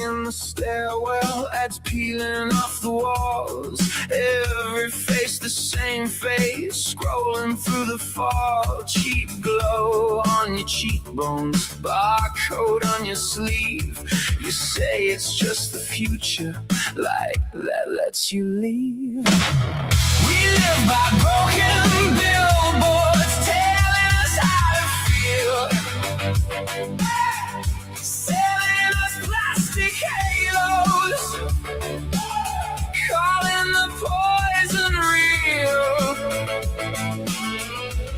in the stairwell, ads peeling off the walls. Every face the same face, scrolling through the fall. Cheap glow on your cheekbones, barcode on your sleeve. You say it's just the future, like that lets you leave. We live by broken billboards telling us how to feel, selling us plastic halos, calling the poison real.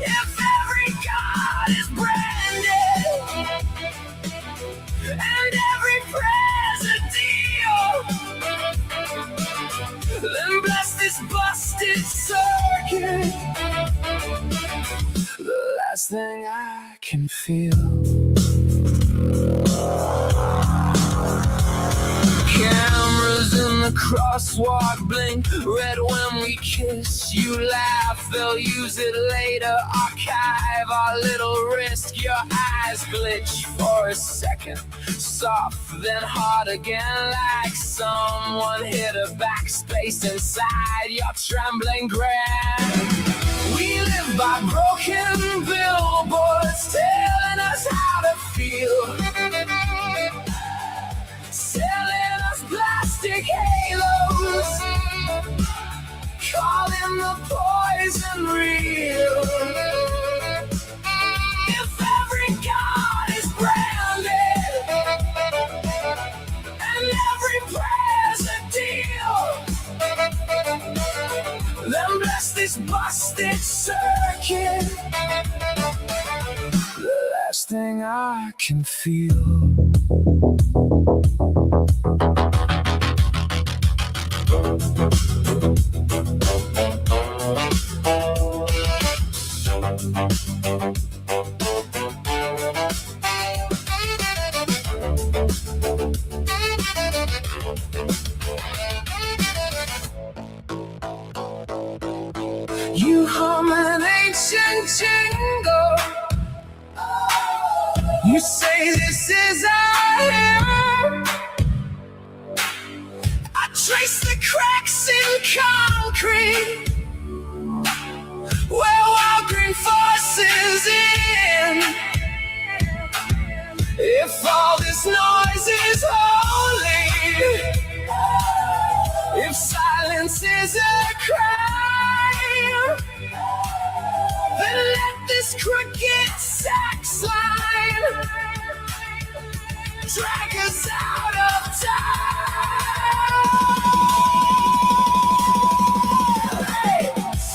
If every god is branded and every prayer's a deal, then bless this busted circuit. The last thing I can feel. Cameras in the crosswalk blink red when we kiss. You laugh, they'll use it later. Archive our little risk. Your eyes glitch for a second, soft then hard again, like someone hit a backspace inside your trembling grin. We live by broken billboards telling us how to feel, selling us plastic halos, calling the poison real. If every god is branded and every prayer's a deal, then bless this busted circuit. The last thing I can feel. You hum an ancient jingle. You say this is our hymn. I trace the cracks in concrete where wild green forces in. If all this noise is holy, if silence is a crime, then let this crooked sax line drag us out of time. Hey,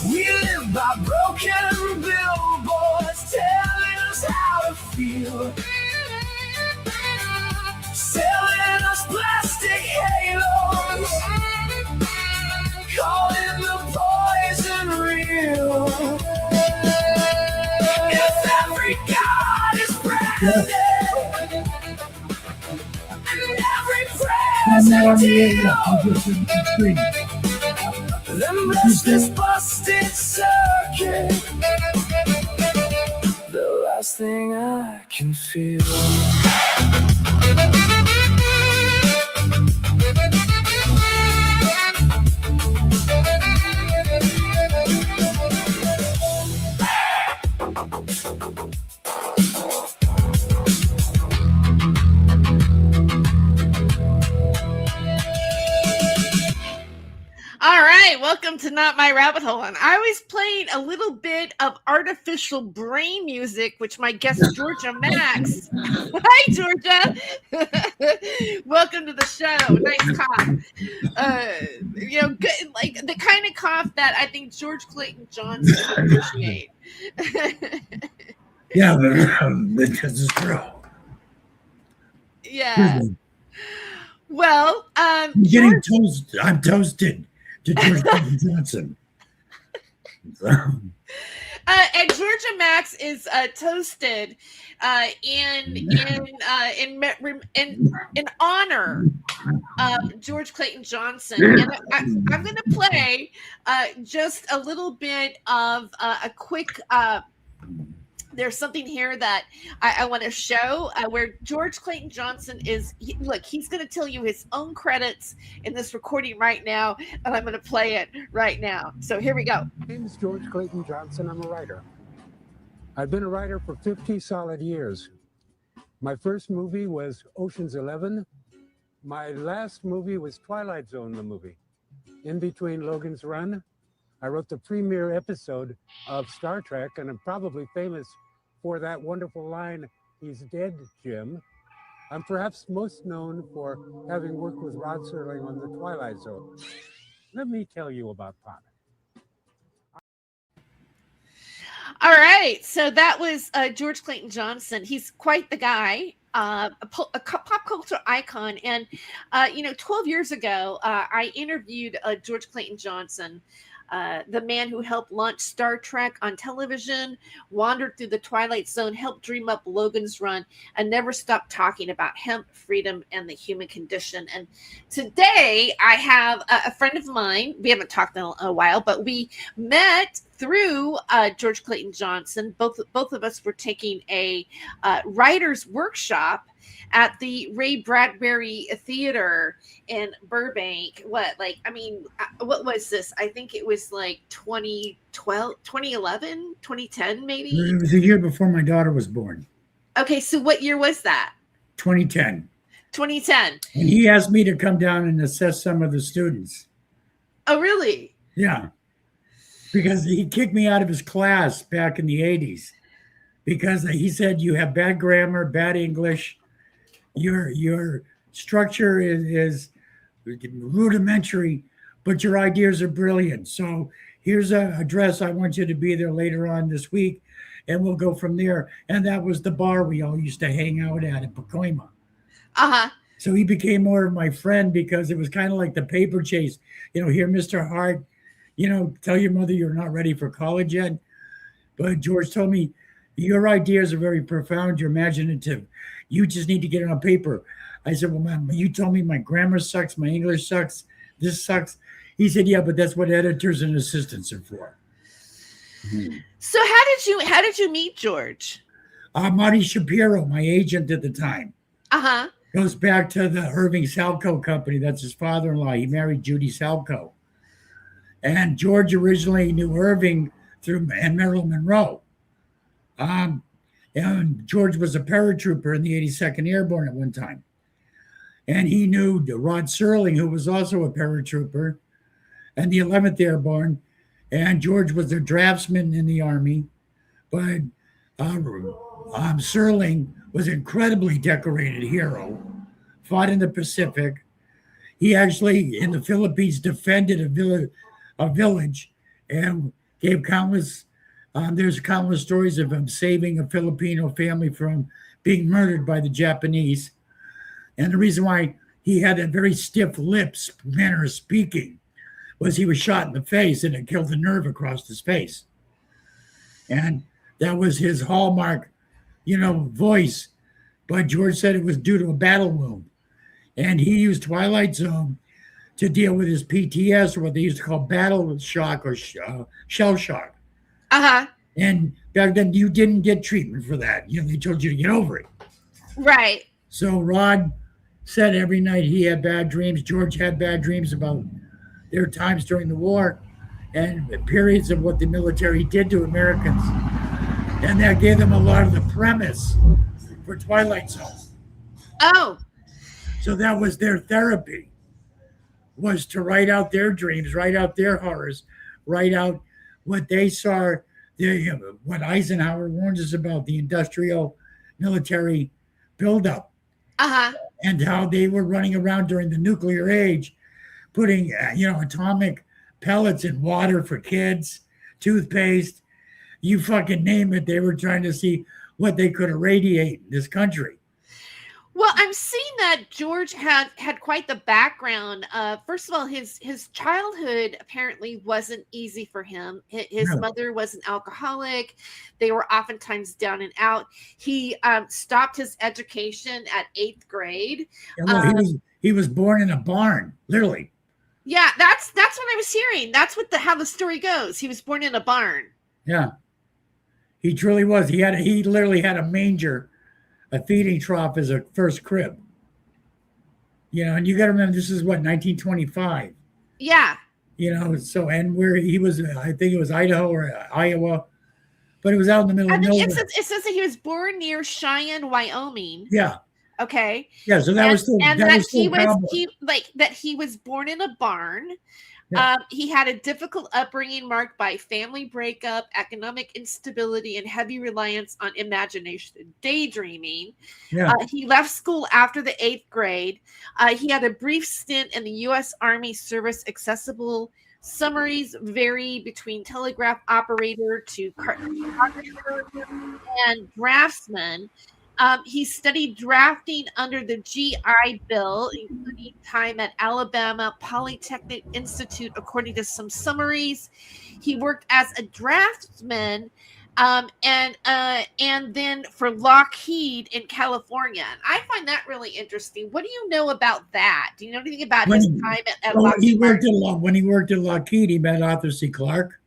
we live by broken billboards telling us how to feel, selling us plastic halos, calling the poison real. If every god is branded and every prayer's a deal, then bless this busted circuit. The last thing I can feel. All right, welcome to Not My Rabbit Hole. And I was playing a little bit of artificial brain music, which my guest Gorja Max. Hi, Gorja. Welcome to the show. Nice cough. Good, like the kind of cough that I think George Clayton Johnson would appreciate. Yeah, because it's real. Yeah. Well, I'm getting toasted. I'm toasted to George Johnson. And Gorja Max is toasted in honor of George Clayton Johnson. And I'm going to play just a little bit of a quick there's something here that I want to show where George Clayton Johnson is. Look, he's going to tell you his own credits in this recording right now, and I'm going to play it right now. So here we go. My name is George Clayton Johnson. I'm a writer. I've been a writer for 50 solid years. My first movie was Ocean's 11. My last movie was Twilight Zone, the movie. In between Logan's Run, I wrote the premiere episode of Star Trek, and I'm probably famous for that wonderful line, "He's dead, Jim." I'm perhaps most known for having worked with Rod Serling on the Twilight Zone. Let me tell you about Pop. All right, so that was George Clayton Johnson. He's quite the guy, a pop culture icon. And 12 years ago, I interviewed George Clayton Johnson, the man who helped launch Star Trek on television, wandered through the Twilight Zone, helped dream up Logan's Run, and never stopped talking about hemp, freedom, and the human condition. And today I have a friend of mine. We haven't talked in a while, but we met through George Clayton Johnson. Both of us were taking a writer's workshop at the Ray Bradbury Theater in Burbank. What was this? I think it was like 2012, 2011, 2010, maybe? It was a year before my daughter was born. Okay, so what year was that? 2010. 2010. And he asked me to come down and assess some of the students. Oh, really? Yeah. Because he kicked me out of his class back in the 80s. Because he said, you have bad grammar, bad English. Your structure is rudimentary, but your ideas are brilliant. So here's an address. I want you to be there later on this week, and we'll go from there. And that was the bar we all used to hang out at in Pacoima. Uh-huh. So he became more of my friend because it was kind of like the paper chase. Here, Mr. Hart, tell your mother you're not ready for college yet. But George told me, your ideas are very profound. You're imaginative. You just need to get it on paper. I said, well, man, you told me my grammar sucks, my English sucks, this sucks. He said, yeah, but that's what editors and assistants are for. So how did you meet George? Marty Shapiro, my agent at the time. Uh-huh. Goes back to the Irving Salco company. That's his father-in-law. He married Judy Salco. And George originally knew Irving and Marilyn Monroe. And George was a paratrooper in the 82nd Airborne at one time. And he knew Rod Serling, who was also a paratrooper, and the 11th Airborne. And George was a draftsman in the Army. But Serling was an incredibly decorated hero, fought in the Pacific. He actually, in the Philippines, defended a village and gave countless there's countless stories of him saving a Filipino family from being murdered by the Japanese. And the reason why he had a very stiff lips manner of speaking was he was shot in the face and it killed the nerve across his face. And that was his hallmark, voice. But George said it was due to a battle wound. And he used Twilight Zone to deal with his PTS, or what they used to call battle shock or shell shock. Uh-huh. And back then you didn't get treatment for that. They told you to get over it. Right. So Rod said every night he had bad dreams. George had bad dreams about their times during the war and periods of what the military did to Americans. And that gave them a lot of the premise for Twilight Zone. Oh. So that was their therapy, was to write out their dreams, write out their horrors, write out what they saw, what Eisenhower warns us about, the industrial military buildup. Uh-huh. And how they were running around during the nuclear age, putting, atomic pellets in water for kids, toothpaste, you fucking name it. They were trying to see what they could irradiate in this country. Well, I'm seeing that George had quite the background. First of all, his childhood apparently wasn't easy for him. His mother was an alcoholic. They were oftentimes down and out. He stopped his education at 8th grade. He was born in a barn, literally. Yeah, that's what I was hearing. That's how the story goes. He was born in a barn. Yeah. He truly was. He literally had a manger, a feeding trough as a first crib. And you got to remember, this is what, 1925. Yeah. So, and where he was, I think it was Idaho or Iowa, but it was out in the middle of nowhere. It says that he was born near Cheyenne, Wyoming. Yeah. Okay. Yeah. So that was still, and that he was born in a barn. Yeah. He had a difficult upbringing marked by family breakup, economic instability, and heavy reliance on imagination and daydreaming. Yeah. He left school after the 8th grade. He had a brief stint in the U.S. Army service. Accessible summaries vary between telegraph operator to cartographer and draftsman. He studied drafting under the GI Bill, including time at Alabama Polytechnic Institute, according to some summaries. He worked as a draftsman and then for Lockheed in California. And I find that really interesting. What do you know about that? Do you know anything about his time at Lockheed? When he worked at Lockheed, he met Arthur C. Clarke.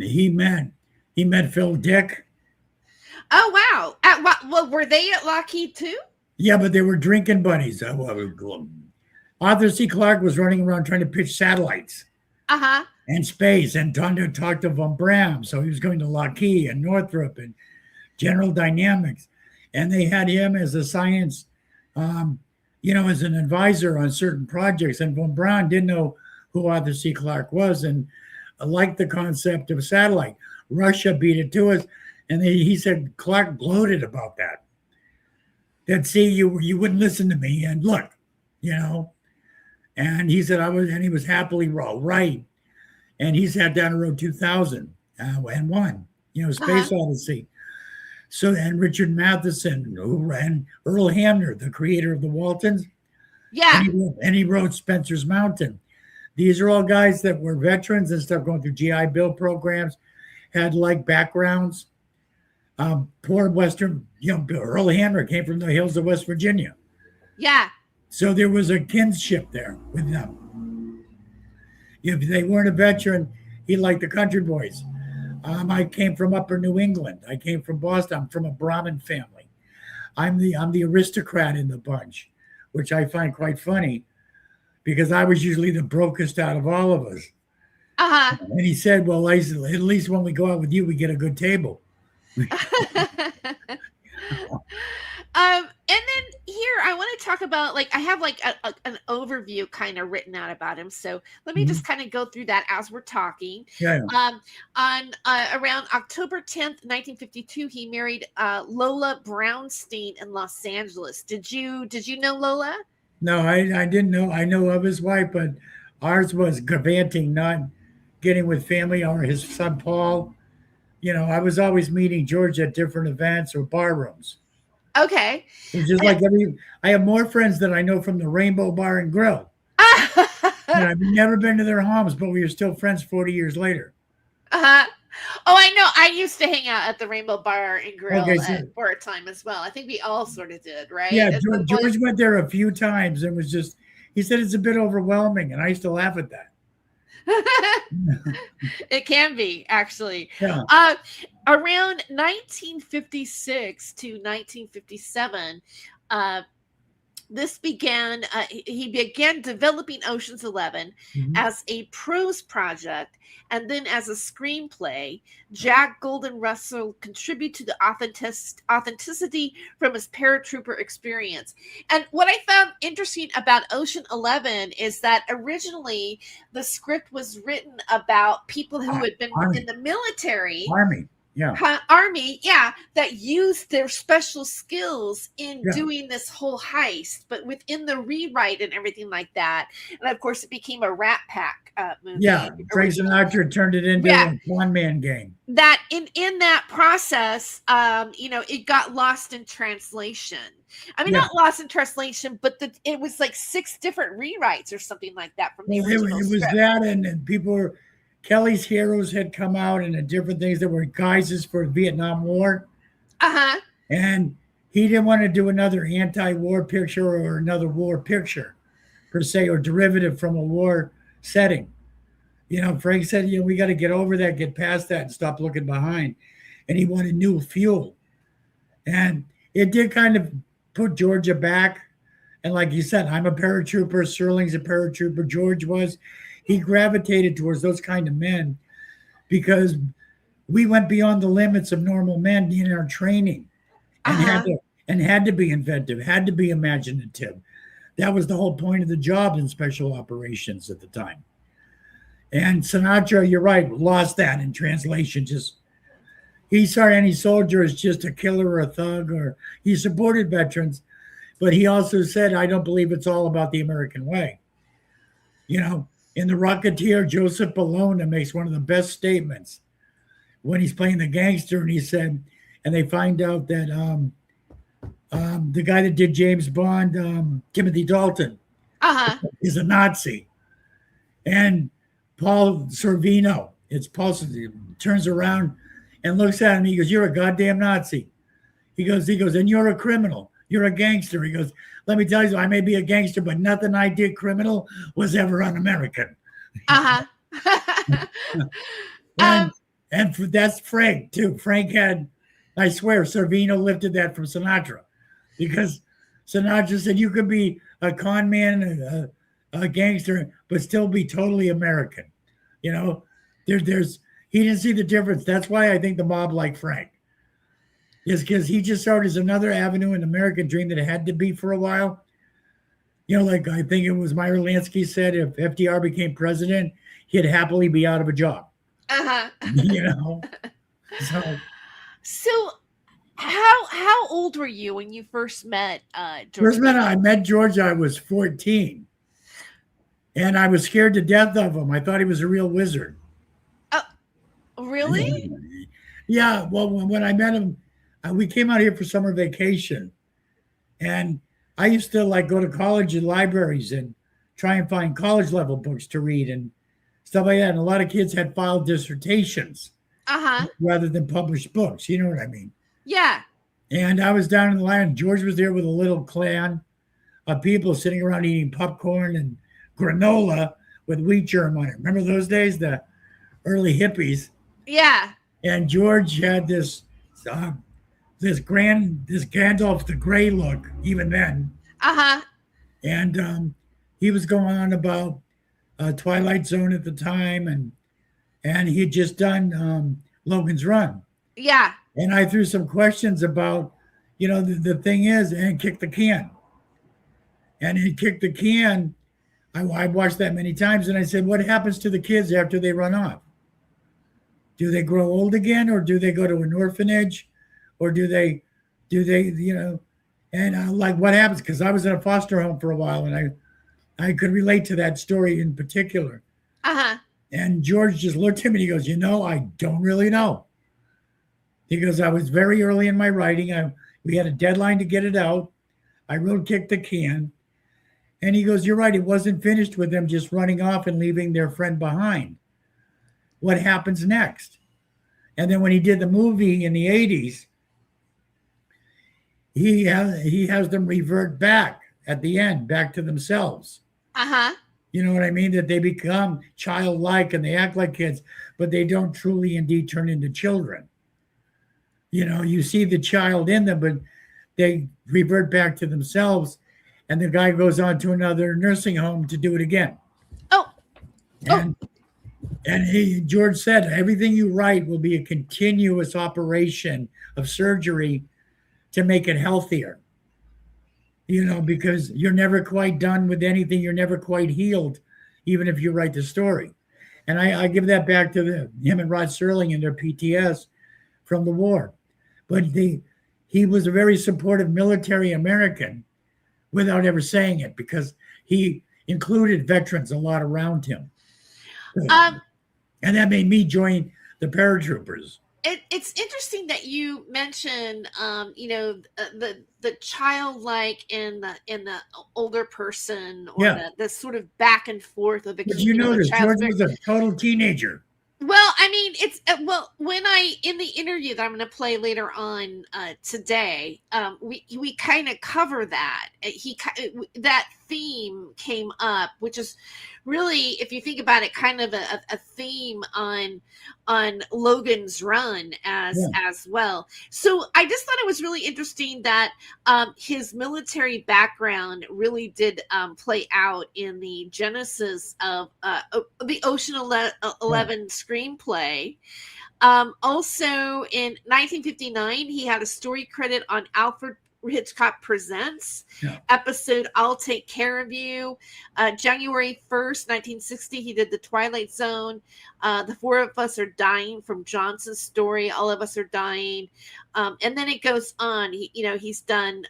He met Phil Dick. Oh, wow. Well, were they at Lockheed too? Yeah, but they were drinking buddies. Arthur C. Clarke was running around trying to pitch satellites and space and trying to talk to Von Braun. So he was going to Lockheed and Northrop and General Dynamics. And they had him as a science, as an advisor on certain projects. And Von Braun didn't know who Arthur C. Clarke was and liked the concept of satellite. Russia beat it to us. And he said Clarke gloated about that. That, see, you wouldn't listen to me, and look, And he said he was happily right. And he sat down and wrote 2000 and won, Space Odyssey. So, and Richard Matheson, and Earl Hamner, the creator of the Waltons. Yeah. And he wrote Spencer's Mountain. These are all guys that were veterans and stuff, going through GI Bill programs, had backgrounds. Poor Western, Earl Hamner came from the hills of West Virginia. Yeah. So there was a kinship there with them. If they weren't a veteran, he liked the country boys. I came from Upper New England. I came from Boston. I'm from a Brahmin family. I'm the aristocrat in the bunch, which I find quite funny because I was usually the brokest out of all of us. And he said, well, at least when we go out with you, we get a good table. And then here I want to talk about, I have an overview kind of written out about him. So let me just kind of go through that as we're talking. Yeah. On around October 10th, 1952, he married Lola Brownstein in Los Angeles. Did you know Lola? No, I didn't know. I know of his wife, but ours was galvanting, not getting with family, or his son Paul. I was always meeting George at different events or bar rooms. Okay. It's just I have more friends than I know from the Rainbow Bar and Grill. I've never been to their homes, but we are still friends 40 years later. Oh, I know. I used to hang out at the Rainbow Bar and Grill for a time as well. I think we all sort of did, right? Yeah, George went there a few times and he said it's a bit overwhelming, and I used to laugh at that. It can be, actually. Yeah. Around 1956 to 1957, he began developing Ocean's 11 as a prose project, and then as a screenplay. Jack Golden Russell contributed to the authenticity from his paratrooper experience. And what I found interesting about Ocean 11 is that originally the script was written about people who had been in the military. Army, that used their special skills in doing this whole heist, but within the rewrite and everything like that. And of course, it became a Rat Pack movie. Yeah, Frank Sinatra turned it into a one-man gang. That in that process, it got lost in translation. I mean, not lost in translation, but it was 6 different rewrites or something like that from the original It was script. that, and people were. Kelly's Heroes had come out and different things that were guises for the Vietnam War. And he didn't want to do another anti-war picture or another war picture per se, or derivative from a war setting. Frank said, we got to get over that, get past that, and stop looking behind. And he wanted new fuel. And it did kind of put Georgia back. And like you said, I'm a paratrooper. Serling's a paratrooper. George was. He gravitated towards those kind of men because we went beyond the limits of normal men in our training and had to be inventive, had to be imaginative. That was the whole point of the job in special operations at the time. And Sinatra, you're right, lost that in translation. He saw any soldier as just a killer or a thug, or he supported veterans, but he also said, I don't believe it's all about the American way. In The Rocketeer, Joseph Bologna makes one of the best statements when he's playing the gangster, and he said, and they find out that the guy that did James Bond, Timothy Dalton, is a Nazi. And Paul Sorvino, turns around and looks at him. He goes, you're a goddamn Nazi. He goes, and you're a criminal. You're a gangster. He goes, let me tell you, I may be a gangster, but nothing I did criminal was ever un-American. And that's Frank, too. Frank had, I swear, Sorvino lifted that from Sinatra. Because Sinatra said you could be a con man, a gangster, but still be totally American. He didn't see the difference. That's why I think the mob liked Frank. Is because he just saw it as another avenue in the American dream that it had to be for a while. Like I think it was Meyer Lansky said, if FDR became president, he'd happily be out of a job. So how old were you when you first met George? I met George, I was 14. And I was scared to death of him. I thought he was a real wizard. Really? Yeah. Well, when I met him, we came out here for summer vacation. And I used to go to college and libraries and try and find college level books to read and stuff like that. And a lot of kids had filed dissertations rather than published books. You know what I mean? Yeah. And I was down in the line. George was there with a little clan of people sitting around eating popcorn and granola with wheat germ on it. Remember those days, the early hippies? Yeah. And George had this Gandalf the Grey look even then. And he was going on about Twilight Zone at the time, and he had just done Logan's Run. Yeah. And I threw some questions about, the thing is, and kicked the can. And he kicked the can. I watched that many times, and I said, what happens to the kids after they run off? Do they grow old again, or do they go to an orphanage, or do they, and what happens? Because I was in a foster home for a while, and I could relate to that story in particular. And George just looked at me and he goes, I don't really know. He goes, I was very early in my writing. We had a deadline to get it out. I wrote Kick the Can. And he goes, you're right. It wasn't finished with them just running off and leaving their friend behind. What happens next? And then when he did the movie in the 80s, he has them revert back at the end, back to themselves. You know what I mean? That they become childlike and they act like kids, but they don't truly indeed turn into children. You see the child in them, but they revert back to themselves, and the guy goes on to another nursing home to do it again. And George said, everything you write will be a continuous operation of surgery to make it healthier. Because you're never quite done with anything. You're never quite healed, even if you write the story. And I give that back to him and Rod Serling and their PTS from the war. But he was a very supportive military American without ever saying it, because he included veterans a lot around him. And that made me join the paratroopers. It's interesting that you mentioned, the childlike in the older person, or the sort of back and forth of the. But George was a total teenager. Well, I mean, it's well, when I in the interview that I'm going to play later on today, we kind of cover that. That theme came up, which is really, if you think about it, kind of a theme on Logan's Run as well. So I just thought it was really interesting that his military background really did play out in the genesis of the Ocean 11 screenplay. Also in 1959, he had a story credit on Alfred Hitchcock Presents episode I'll Take Care of You. January 1st, 1960, he did The Twilight Zone. The Four of Us Are Dying from Johnson's story, All of Us Are Dying. And then it goes on. He's done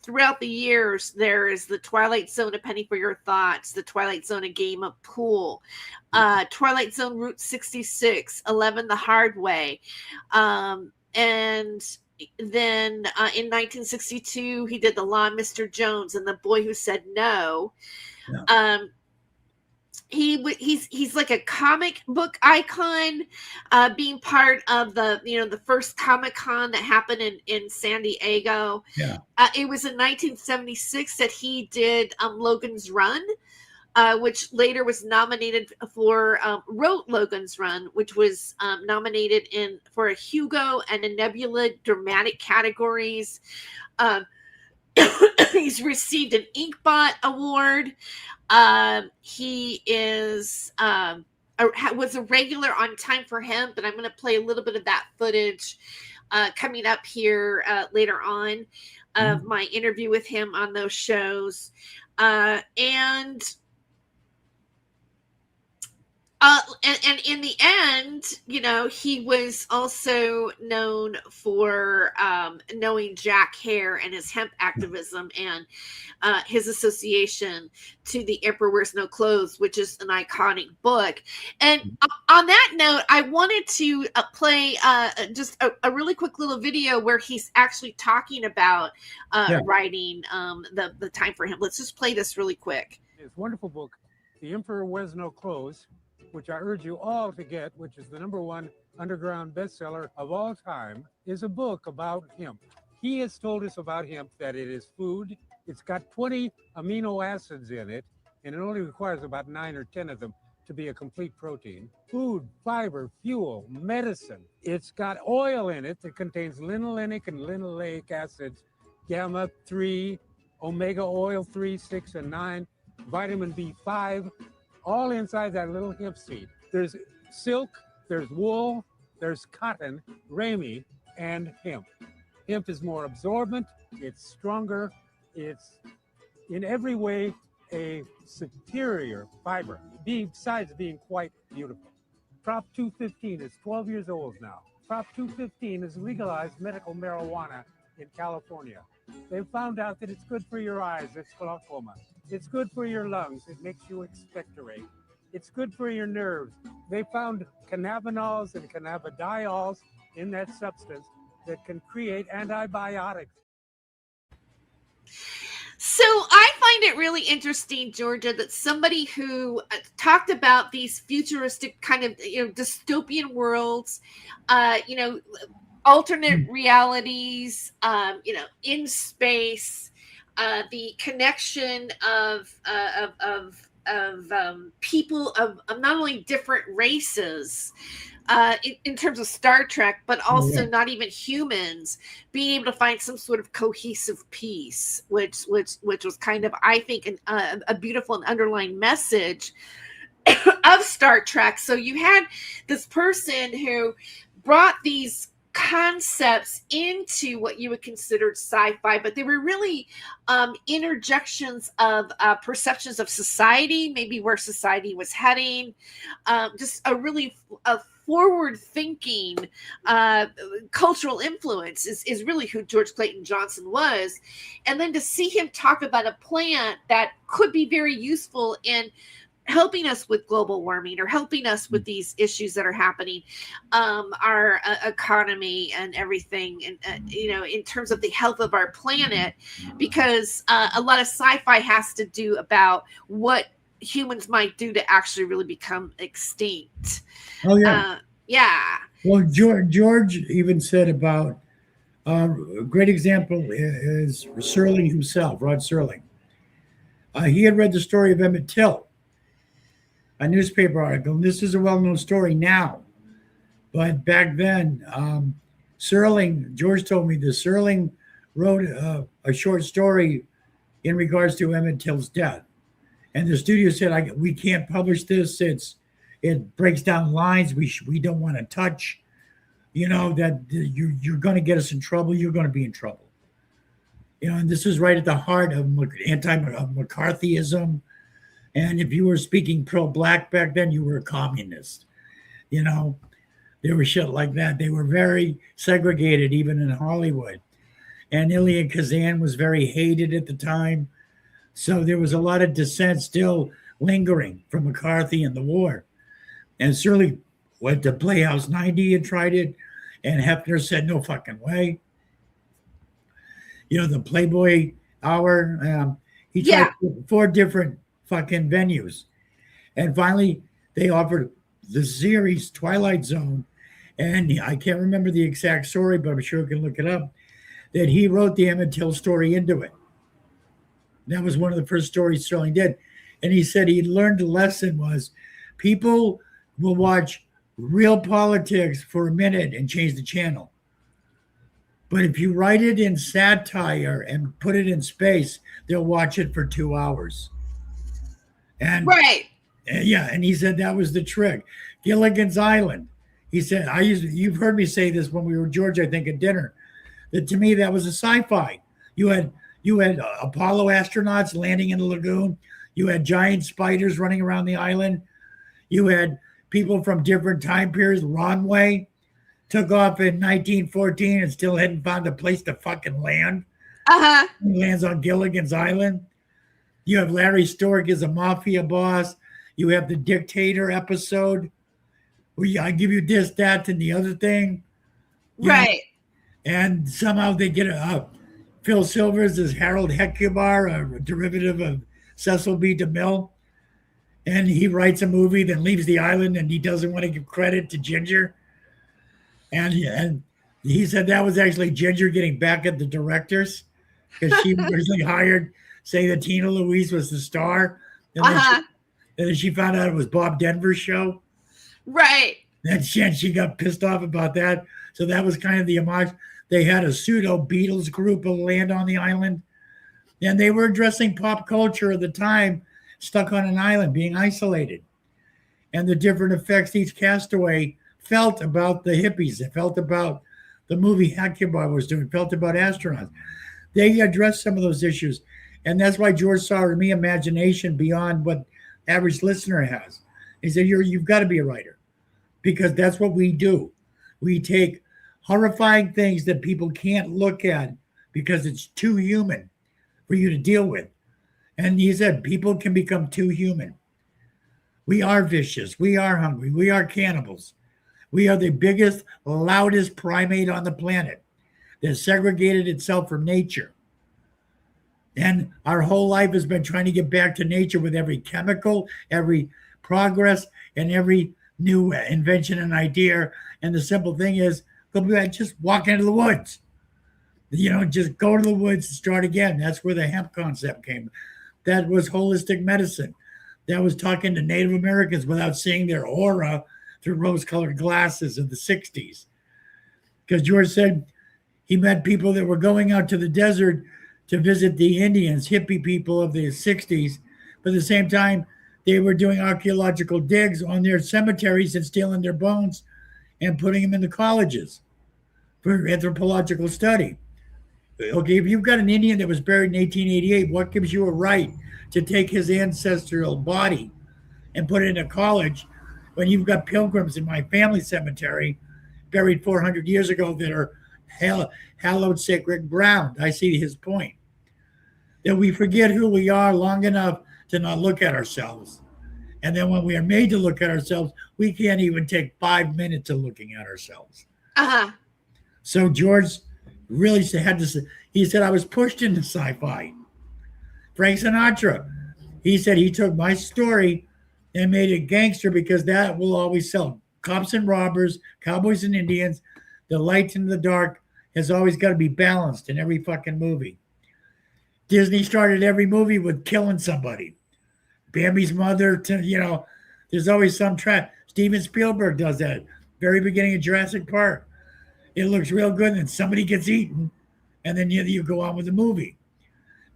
throughout the years. There is The Twilight Zone, A Penny for Your Thoughts, The Twilight Zone, A Game of Pool, Twilight Zone Route 66, 11 The Hard Way. And then in 1962, he did The Law of Mr. Jones and The Boy Who Said No. He's like a comic book icon, being part of the first Comic-Con that happened in San Diego. It was in 1976 that he did Logan's Run, which later was nominated wrote Logan's Run, which was nominated for a Hugo and a Nebula dramatic categories. He's received an Inkbot award. He was a regular on Time for Him, but I'm going to play a little bit of that footage coming up here later on of my interview with him on those shows. And in the end, he was also known for knowing Jack Hare and his hemp activism and his association to The Emperor Wears No Clothes, which is an iconic book. And on that note, I wanted to play just a really quick little video where he's actually talking about writing the Time for Him. Let's just play this really quick. His wonderful book, The Emperor Wears No Clothes, which I urge you all to get, which is the #1 underground bestseller of all time, is a book about hemp. He has told us about hemp that it is food. It's got 20 amino acids in it, and it only requires about 9 or 10 of them to be a complete protein. Food, fiber, fuel, medicine. It's got oil in it that contains linolenic and linoleic acids, gamma-3, omega oil 3, 6, and 9, vitamin B5, all inside that little hemp seed. There's silk, there's wool, there's cotton, ramie, and hemp. Hemp is more absorbent, it's stronger, it's in every way a superior fiber, besides being quite beautiful. Prop 215 is 12 years old now. Prop 215 is legalized medical marijuana in California. They found out that it's good for your eyes, it's glaucoma. It's good for your lungs, it makes you expectorate. It's good for your nerves. They found cannabinols and cannabidiols in that substance that can create antibiotics. So I find it really interesting, Gorja, that somebody who talked about these futuristic kind of dystopian worlds, alternate realities, in space, the connection of people of not only different races in terms of Star Trek, but also not even humans being able to find some sort of cohesive peace, which was kind of, I think, a beautiful and underlying message of Star Trek. So you had this person who brought these concepts into what you would consider sci-fi, but they were really interjections of perceptions of society, maybe where society was heading, just a really forward-thinking cultural influence is really who George Clayton Johnson was. And then to see him talk about a plant that could be very useful in helping us with global warming or helping us with these issues that are happening, our economy and everything, and in terms of the health of our planet, because a lot of sci-fi has to do about what humans might do to actually really become extinct. Yeah. Well, George even said about a great example is Serling himself, Rod Serling. He had read the story of Emmett Till, a newspaper article. And this is a well-known story now, but back then, Serling, George told me this, Serling wrote a short story in regards to Emmett Till's death. And the studio said, we can't publish this. It breaks down lines we don't want to touch. You know, that you're going to get us in trouble. You're going to be in trouble. You know, and this is right at the heart of anti-McCarthyism. And if you were speaking pro-black back then, you were a communist. You know, there was shit like that. They were very segregated, even in Hollywood. And Ilya Kazan was very hated at the time. So there was a lot of dissent still lingering from McCarthy and the war. And Shirley went to Playhouse 90 and tried it. And Hefner said, no fucking way. You know, the Playboy Hour, he tried 4 different fucking venues. And finally, they offered the series Twilight Zone. And I can't remember the exact story, but I'm sure I can look it up, that he wrote the Emmett Till story into it. That was one of the first stories Sterling did. And he said he learned a lesson was people will watch real politics for a minute and change the channel. But if you write it in satire and put it in space, they'll watch it for 2 hours. And right. Yeah, and he said that was the trick. Gilligan's Island. He said, you've heard me say this when we were George, I think, at dinner, that to me that was a sci-fi. You had Apollo astronauts landing in the lagoon. You had giant spiders running around the island. You had people from different time periods. Ronway took off in 1914 and still hadn't found a place to fucking land. He lands on Gilligan's Island. You have Larry Stork as a mafia boss. You have the dictator episode where I give you this, that, and the other thing. Right. And somehow they get Phil Silvers as Harold Hecubar, a derivative of Cecil B. DeMille. And he writes a movie, then leaves the island, and he doesn't want to give credit to Ginger. And he said that was actually Ginger getting back at the directors because she originally hired, say that Tina Louise was the star. And then she found out it was Bob Denver's show. Right. And she got pissed off about that. So that was kind of the homage. They had a pseudo Beatles group land on the island. And they were addressing pop culture at the time, stuck on an island, being isolated. And the different effects each castaway felt about the hippies. It felt about the movie Hecubar was doing, felt about astronauts. They addressed some of those issues. And that's why George saw in me imagination beyond what average listener has. He said, you've got to be a writer because that's what we do. We take horrifying things that people can't look at because it's too human for you to deal with. And he said, people can become too human. We are vicious. We are hungry. We are cannibals. We are the biggest, loudest primate on the planet that segregated itself from nature. And our whole life has been trying to get back to nature with every chemical, every progress, and every new invention and idea. And the simple thing is, go back, just walk into the woods. You know, just go to the woods and start again. That's where the hemp concept came. That was holistic medicine. That was talking to Native Americans without seeing their aura through rose-colored glasses in the 60s. Because George said he met people that were going out to the desert to visit the Indians, hippie people of the 60s. But at the same time, they were doing archaeological digs on their cemeteries and stealing their bones and putting them in the colleges for anthropological study. Okay, if you've got an Indian that was buried in 1888, what gives you a right to take his ancestral body and put it in a college when you've got pilgrims in my family cemetery buried 400 years ago that are hallowed sacred ground? I see his point. That we forget who we are long enough to not look at ourselves. And then when we are made to look at ourselves, we can't even take 5 minutes of looking at ourselves. So George really had to, he said, I was pushed into sci-fi. Frank Sinatra, he said he took my story and made it gangster because that will always sell. cops and robbers, cowboys and Indians, the light and the dark has always got to be balanced in every fucking movie. Disney started every movie with killing somebody. Bambi's mother, there's always some trap. Steven Spielberg does that. Very beginning of Jurassic Park. It looks real good, and then somebody gets eaten, and then you go on with the movie.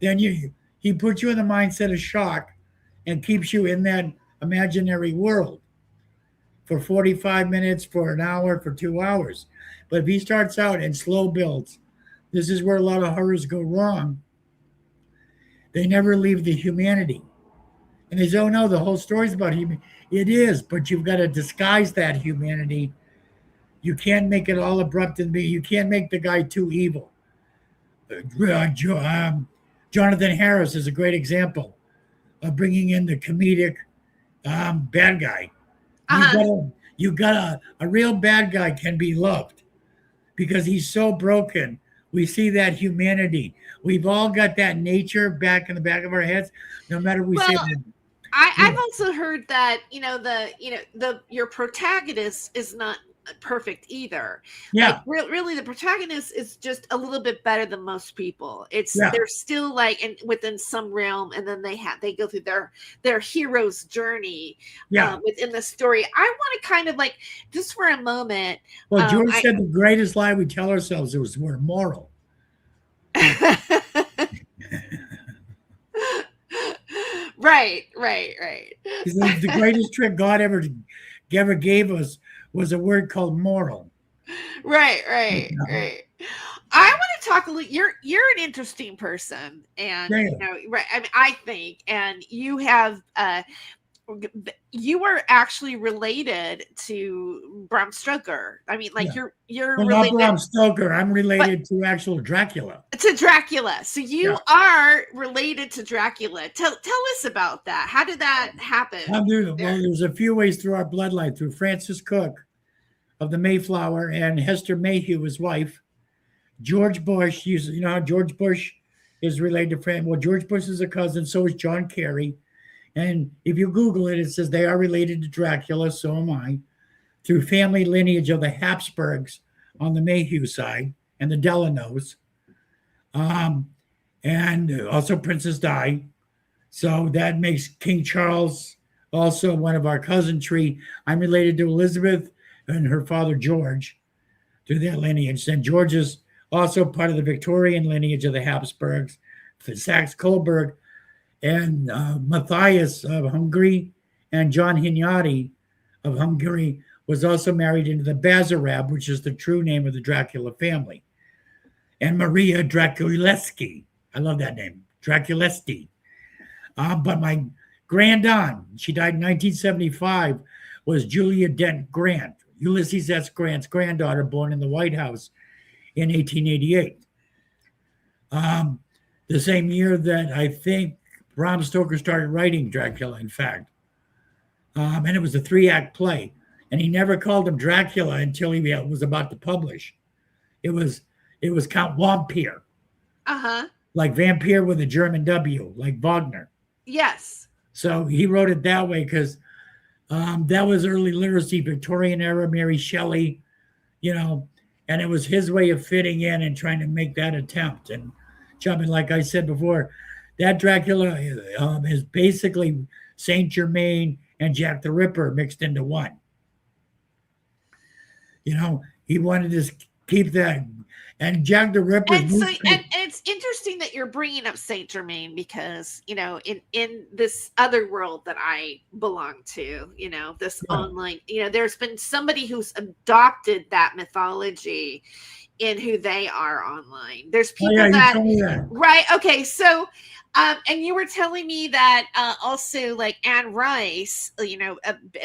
Then he puts you in the mindset of shock and keeps you in that imaginary world for 45 minutes, for an hour, for 2 hours. But if he starts out and slow builds, this is where a lot of horrors go wrong. They never leave the humanity. And they say, oh no, the whole story's about humanity. It is, but you've got to disguise that humanity. You can't make it all abrupt and you can't make the guy too evil. Jonathan Harris is a great example of bringing in the comedic bad guy. You got a real bad guy can be loved because he's so broken. We see that humanity. We've all got that nature back in the back of our heads, no matter say that. I've also heard that your protagonist is not perfect either. Yeah, like, really, the protagonist is just a little bit better than most people. They're still like within some realm, and then they go through their hero's journey. Within the story. I want to kind of like just for a moment. Well, George said the greatest lie we tell ourselves is we're moral. Right. The greatest trick God ever gave us was a word called moral. Right. I want to talk a little. You're an interesting person, and right. I mean, I think, and you have you are actually related to Bram Stoker. I mean, like you're related. Not Bram Stoker. I'm related to actual Dracula. To Dracula. So you are related to Dracula. Tell us about that. How did that happen? Well, there's a few ways through our bloodline. Through Francis Cook of the Mayflower and Hester Mayhew, his wife. George Bush. You know how George Bush is related to Francis. Well, George Bush is a cousin. So is John Kerry. And if you Google it, it says they are related to Dracula, so am I, through family lineage of the Habsburgs on the Mayhew side and the Delanos, and also Princess Di. So that makes King Charles also one of our cousin tree. I'm related to Elizabeth and her father George through that lineage. And George is also part of the Victorian lineage of the Habsburgs, Saxe-Coburg, and Matthias of Hungary and John Hunyadi of Hungary was also married into the Bazarab, which is the true name of the Dracula family. And Maria Draculeschi. I love that name, Draculeschi. But my grandaunt, she died in 1975, was Julia Dent Grant, Ulysses S. Grant's granddaughter, born in the White House in 1888. The same year that I think Bram Stoker started writing Dracula, in fact. And it was a 3-act play. And he never called him Dracula until he was about to publish. It was Count Vampire. Like vampire with a German W, like Wagner. Yes. So he wrote it that way because that was early literacy, Victorian era, Mary Shelley, and it was his way of fitting in and trying to make that attempt. And jumping, like I said before, that Dracula is basically Saint Germain and Jack the Ripper mixed into one. He wanted to keep that. And Jack the Ripper. And it's interesting that you're bringing up Saint Germain because, in this other world that I belong to, this online, there's been somebody who's adopted that mythology in who they are online. There's people that. Right. Okay. So, and you were telling me that also like Anne Rice,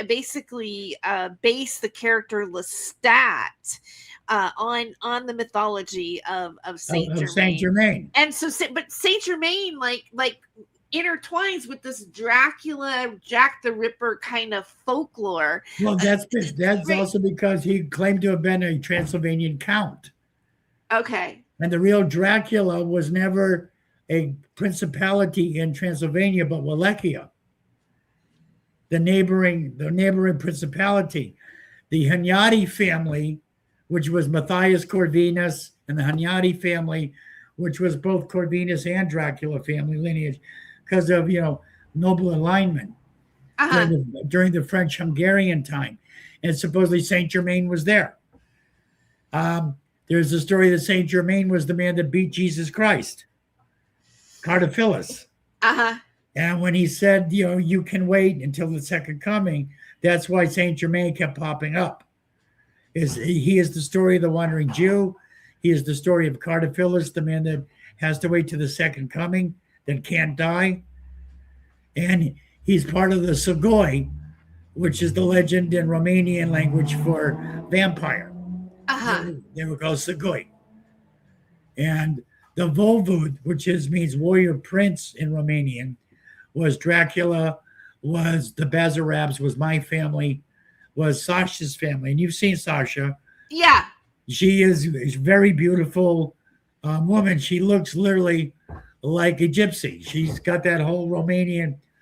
basically based the character Lestat on the mythology of Saint Germain. Saint Germain. And so, but Saint Germain like intertwines with this Dracula, Jack the Ripper kind of folklore. Well, that's also because he claimed to have been a Transylvanian count. Okay. And the real Dracula was never a principality in Transylvania, but Wallachia, the neighboring principality. the Hunyadi family, which was Matthias Corvinus, and the Hunyadi family, which was both Corvinus and Dracula family lineage, because of noble alignment during the French-Hungarian time, and supposedly Saint Germain was there. There's a story that Saint Germain was the man that beat Jesus Christ, Cardophilus. And when he said, you can wait until the second coming, that's why Saint Germain kept popping up. He is the story of the wandering Jew. He is the story of Cardophilus, the man that has to wait to the second coming, that can't die. And he's part of the Sugoi, which is the legend in Romanian language for vampire. They were called Sugoi. And the Volvud, which means warrior prince in Romanian, was Dracula, was the Bazarabs, was my family, was Sasha's family. And you've seen Sasha. Yeah. She is a very beautiful woman. She looks literally like a gypsy. She's got that whole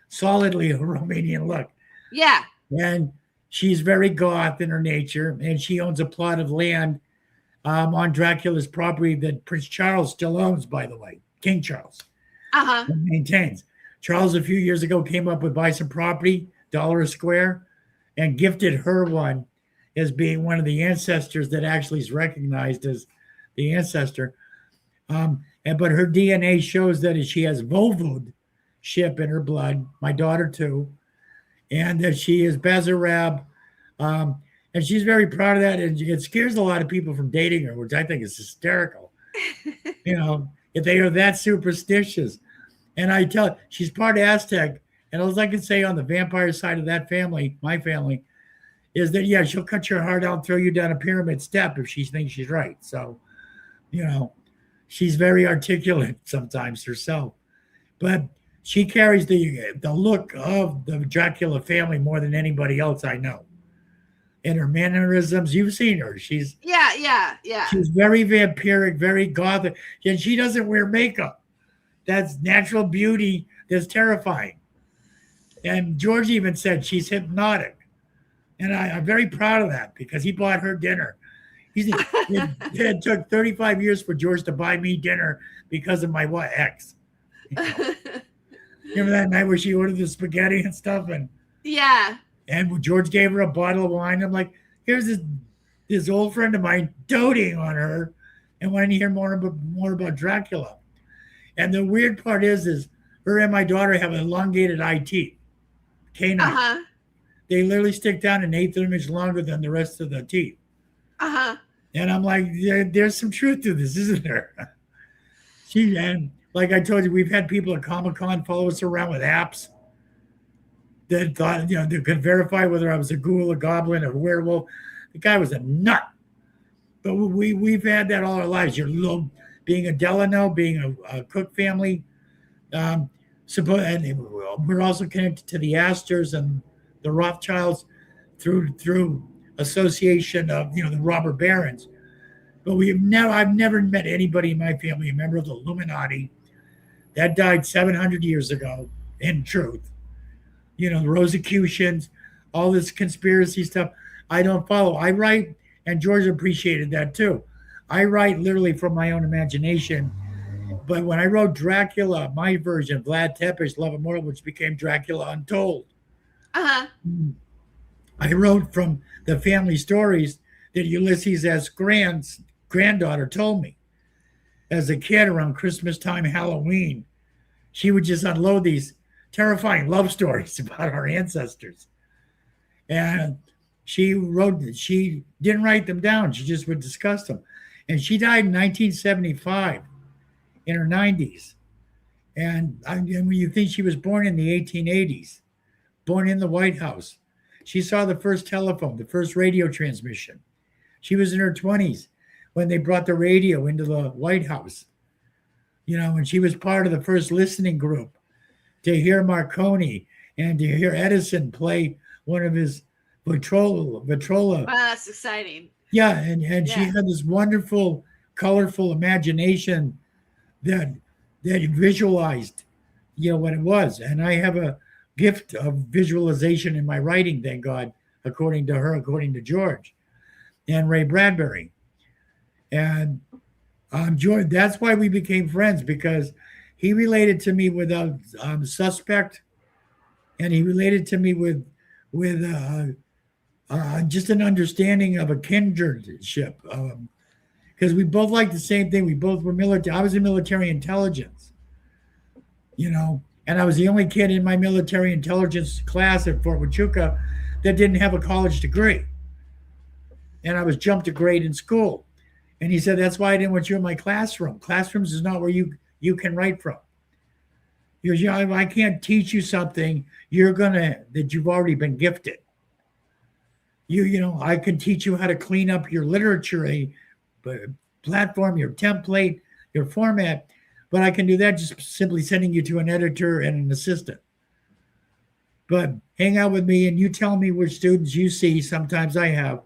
solidly Romanian look. Yeah. And she's very goth in her nature. And she owns a plot of land on Dracula's property that Prince Charles still owns, by the way. King Charles. Maintains. Charles, a few years ago, came up with buy some property, $1 a square, and gifted her one as being one of the ancestors that actually is recognized as the ancestor. But her DNA shows that she has Volvud ship in her blood, my daughter too, and that she is Bazarab. And she's very proud of that. And it scares a lot of people from dating her, which I think is hysterical. If they are that superstitious. And I tell her, she's part Aztec. And all I can say on the vampire side of that family, my family, is that, yeah, she'll cut your heart out and throw you down a pyramid step if she thinks she's right. So, she's very articulate sometimes herself. But she carries the look of the Dracula family more than anybody else I know. And her mannerisms, you've seen her. She's She's very vampiric, very gothic. And she doesn't wear makeup. That's natural beauty. That's terrifying. And George even said she's hypnotic. And I'm very proud of that because he bought her dinner. It took 35 years for George to buy me dinner because of my ex. Remember that night where she ordered the spaghetti and stuff? And George gave her a bottle of wine. I'm like, here's this old friend of mine doting on her and wanting to hear more about Dracula. And the weird part is her and my daughter have elongated IT, canine. They literally stick down an eighth of an inch longer than the rest of the teeth. And I'm like, there's some truth to this, isn't there? And like I told you, we've had people at Comic-Con follow us around with apps that thought, they could verify whether I was a ghoul, a goblin, a werewolf. The guy was a nut. But we've had that all our lives. Being a Delano, being a Cook family, and we're also connected to the Astors and the Rothschilds through association of the robber barons. But I've never met anybody in my family, a member of the Illuminati, that died 700 years ago. In truth, the Rosicrucians, all this conspiracy stuff, I don't follow. I write, and George appreciated that too. I write literally from my own imagination. But when I wrote Dracula, my version, Vlad Tepes, Love Immortal, which became Dracula Untold, I wrote from the family stories that Ulysses S. Grant's granddaughter told me. As a kid around Christmas time, Halloween, she would just unload these terrifying love stories about our ancestors. And she didn't write them down. She just would discuss them. And she died in 1975 in her 90s. And when you think she was born in the 1880s, born in the White House, she saw the first telephone, the first radio transmission. She was in her 20s when they brought the radio into the White House. And she was part of the first listening group to hear Marconi and to hear Edison play one of his Vitrola. Wow, that's exciting. Yeah, and she had this wonderful, colorful imagination that visualized, what it was. And I have a gift of visualization in my writing, thank God. according to George and Ray Bradbury. And George, that's why we became friends, because he related to me without suspect, and he related to me with just an understanding of a kindredship. Because we both liked the same thing. We both were military. I was in military intelligence, and I was the only kid in my military intelligence class at Fort Huachuca that didn't have a college degree. And I was jumped a grade in school. And he said, that's why I didn't want you in my classroom. Classrooms is not where you can write from. He goes, I can't teach you something that you've already been gifted. I can teach you how to clean up your literature, platform, your template, your format, but I can do that just simply sending you to an editor and an assistant. But hang out with me and you tell me which students you see. Sometimes I have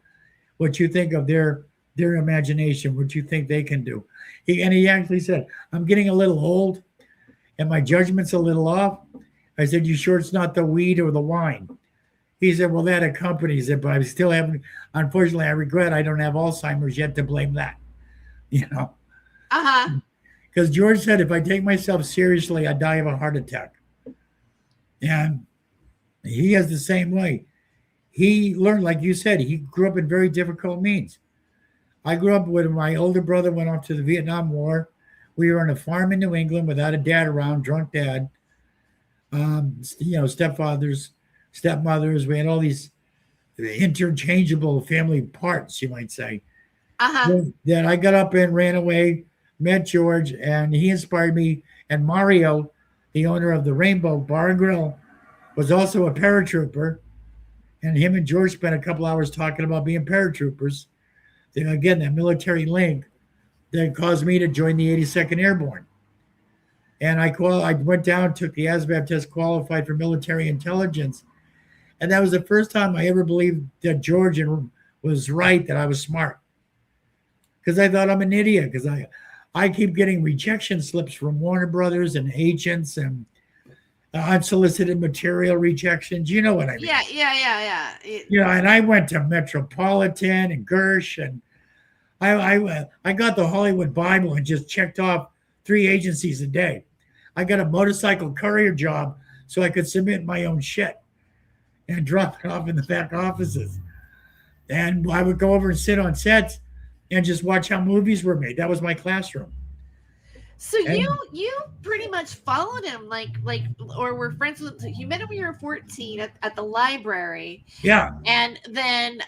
what you think of their imagination, what you think they can do. He actually said, I'm getting a little old and my judgment's a little off. I said, you sure it's not the weed or the wine? He said, well, that accompanies it, but I still haven't, unfortunately, I regret I don't have Alzheimer's yet to blame that, Uh-huh. Because George said, if I take myself seriously, I die of a heart attack. And he has the same way. He learned, like you said, he grew up in very difficult means. I grew up with my older brother went off to the Vietnam War. We were on a farm in New England without a dad around, drunk dad. Stepfathers, stepmothers. We had all these interchangeable family parts, you might say. Uh-huh. Then I got up and ran away, met George, and he inspired me. And Mario, the owner of the Rainbow Bar and Grill, was also a paratrooper. And him and George spent a couple hours talking about being paratroopers. Then again, that military link that caused me to join the 82nd Airborne. And I went down, took the ASVAB test, qualified for military intelligence. And that was the first time I ever believed that George was right, that I was smart. Because I thought I'm an idiot, because I keep getting rejection slips from Warner Brothers and agents and unsolicited material rejections. You know what I mean? Yeah. And I went to Metropolitan and Gersh, and I got the Hollywood Bible and just checked off 3 agencies a day. I got a motorcycle courier job so I could submit my own shit and drop it off in the back offices. And I would go over and sit on sets and just watch how movies were made. That was my classroom. So you pretty much followed him, or were friends with. You met him when you were 14 at the library. Yeah. And then,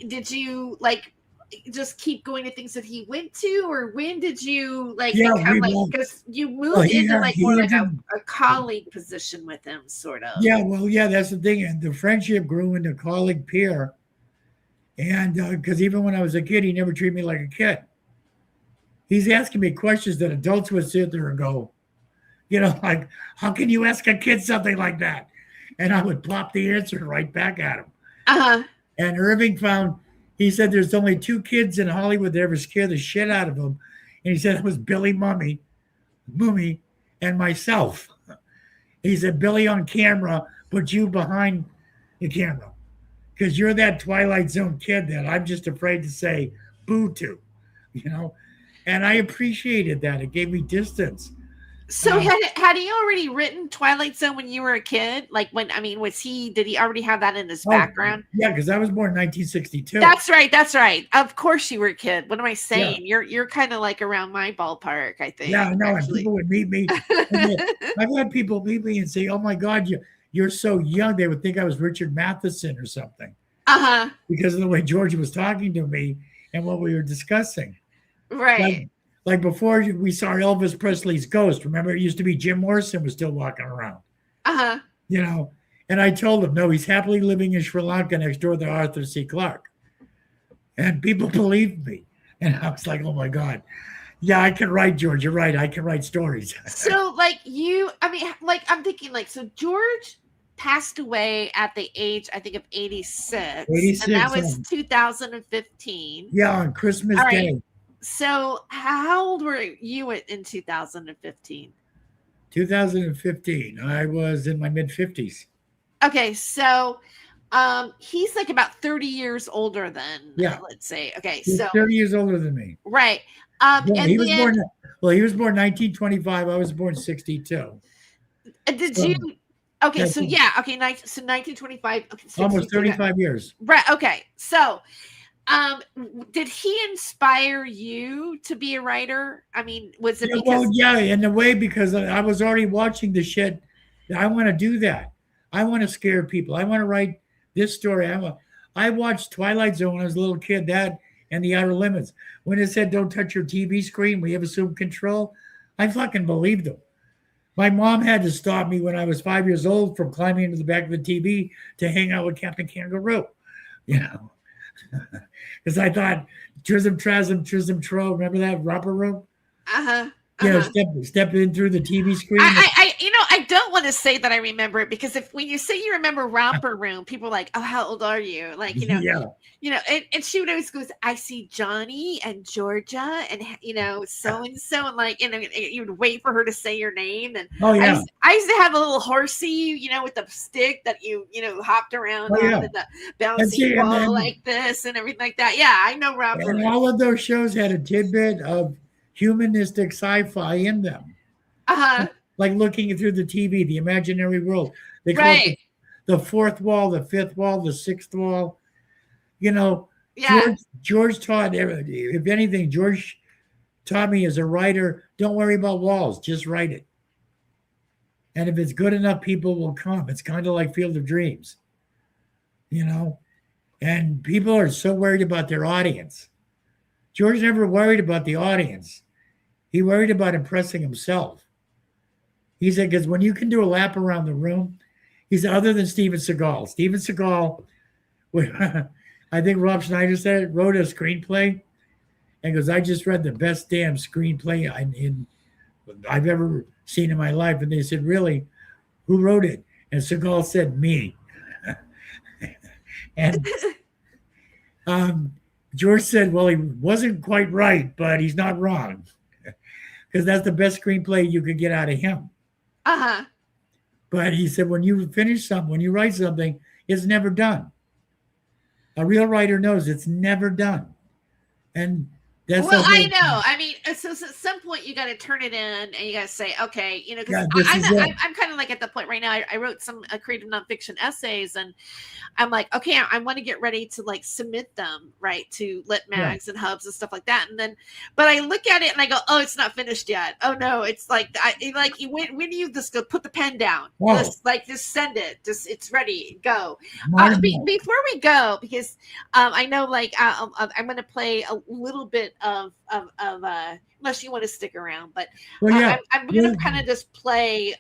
did you just keep going to things that he went to, or when did you become because you moved into a colleague position with him, sort of? Yeah, that's the thing. And the friendship grew into colleague peer. And because even when I was a kid, he never treated me like a kid. He's asking me questions that adults would sit there and go, how can you ask a kid something like that? And I would plop the answer right back at him. Uh-huh. And Irving he said there's only 2 kids in Hollywood that ever scare the shit out of him. And he said it was Billy Mummy, and myself. He said, Billy on camera, but you behind the camera. Because you're that Twilight Zone kid that I'm just afraid to say boo to, And I appreciated that. It gave me distance. So had he already written Twilight Zone when you were a kid? Did he already have that in his background? Yeah, because I was born in 1962. That's right. Of course you were a kid. What am I saying? Yeah. You're kind of around my ballpark, I think. Yeah, no, and people would meet me. I've had people meet me and say, oh my God, you're so young. They would think I was Richard Matheson or something. Uh-huh. Because of the way George was talking to me and what we were discussing. Right. Like before we saw Elvis Presley's ghost. Remember, it used to be Jim Morrison was still walking around. Uh-huh. And I told him, no, he's happily living in Sri Lanka next door to Arthur C. Clarke. And people believed me. And I was like, oh my God. Yeah, I can write, George. You're right. I can write stories. So I'm thinking so George passed away at the age, I think, of 86. 86. And that was 2015. Yeah, on Christmas Day. Right. So how old were you in 2015? 2015. I was in my mid-50s. Okay, so He's like about 30 years older than, let's say. Okay, He's so 30 years older than me. right. Yeah, And he was then born. Well, he was born 1925. I was born 62. did So, you? Okay, that's so yeah, okay, so 1925. Okay, almost 62, 35 years. right. Okay, so did he inspire you to be a writer? I mean, was it Yeah, because? well, yeah, in a way, because I was already watching the shit. I want to do that. I want to scare people. I want to write this story. I watched Twilight Zone when I was a little kid, that and The Outer Limits. When it said, don't touch your TV screen, we have assumed control, I fucking believed them. My mom had to stop me when I was 5 years old from climbing into the back of the TV to hang out with Captain Kangaroo, you know. Because I thought, Trism, Trasm, Trism, Tro, remember that romper room? Uh-huh. You know, step in through the TV screen. I don't want to say that I remember it, because when you say you remember Romper Room, people are like, oh, how old are you? Like, and she would always go, I see Johnny and Georgia and, so-and-so. And like, you would wait for her to say your name. And I used to have a little horsey, with the stick that you hopped around on the bouncy ball like this and everything like that. Yeah, I know Romper Room. And all of those shows had a tidbit of humanistic sci-fi in them. Like looking through the TV, the imaginary world. They call it the fourth wall, the fifth wall, the sixth wall. George taught, if anything, George taught me as a writer, don't worry about walls, just write it. And if it's good enough, people will come. It's kind of like Field of Dreams, and people are so worried about their audience. George never worried about the audience. He worried about impressing himself. He said, because when you can do a lap around the room, he said, other than Steven Seagal. Steven Seagal, I think Rob Schneider said it, wrote a screenplay and goes, I just read the best damn screenplay I've ever seen in my life. And they said, really? Who wrote it? And Seagal said, me. And George said, well, he wasn't quite right, but he's not wrong. Because that's the best screenplay you could get out of him. But he said, when you write something, it's never done. A real writer knows it's never done. And that's I know. I mean, so at some point you got to turn it in and you got to say, okay, because I'm kind of like at the point right now. I wrote some creative nonfiction essays, and I'm like, okay, I want to get ready to like submit them to lit mags and hubs and stuff like that. And then, but I look at it and I go, oh, it's not finished yet. Oh no, it's like when do you just go put the pen down? Just send it. Just it's ready. Go. Before we go, because I know I'm going to play a little bit of unless you want to stick around, but I'm going to kind of just play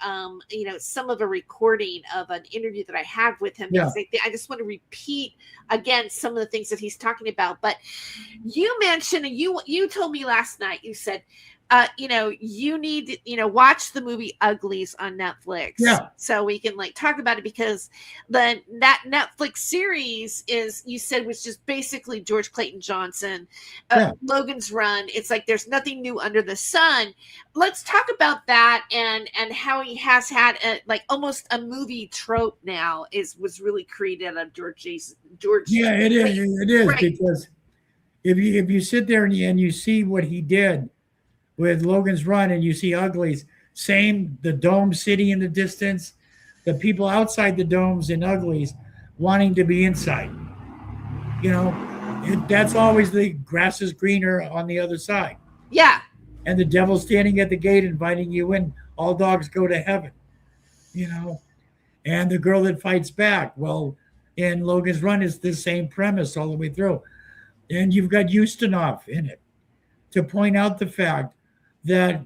some of a recording of an interview that I had with him, because I just want to repeat again some of the things that he's talking about. But you mentioned, and you told me last night, you said you need to watch the movie Uglies on Netflix, so we can talk about it, because that Netflix series you said was just basically George Clayton Johnson, Logan's Run. It's like there's nothing new under the sun. Let's talk about that and how he has had almost a movie trope now was really created out of George. Yeah, it is because if you sit there and you see what he did with Logan's Run, and you see Uglies, the dome city in the distance, the people outside the domes in Uglies wanting to be inside. That's always the grass is greener on the other side. Yeah. And the devil standing at the gate inviting you in. All dogs go to heaven. And the girl that fights back. Well, in Logan's Run is the same premise all the way through. And you've got Ustinov in it to point out the fact that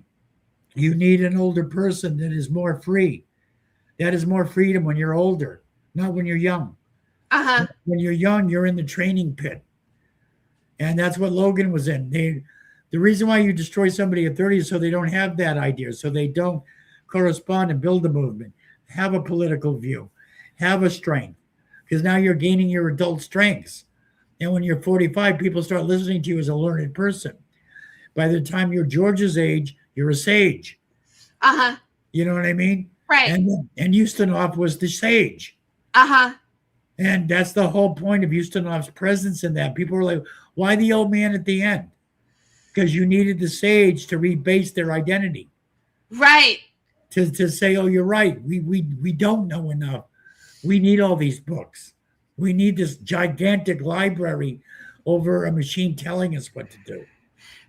you need an older person that is more free. That is more freedom when you're older, not when you're young. When you're young, you're in the training pit. And that's what Logan was in. The reason why you destroy somebody at 30 is so they don't have that idea, so they don't correspond and build a movement, have a political view, have a strength, because now you're gaining your adult strengths. And when you're 45, people start listening to you as a learned person. By the time you're George's age, you're a sage. You know what I mean? Right. And Ustinov was the sage. And that's the whole point of Ustinov's presence in that. People were like, why the old man at the end? Because you needed the sage to rebase their identity. Right. To say, oh, you're right. We don't know enough. We need all these books. We need this gigantic library over a machine telling us what to do.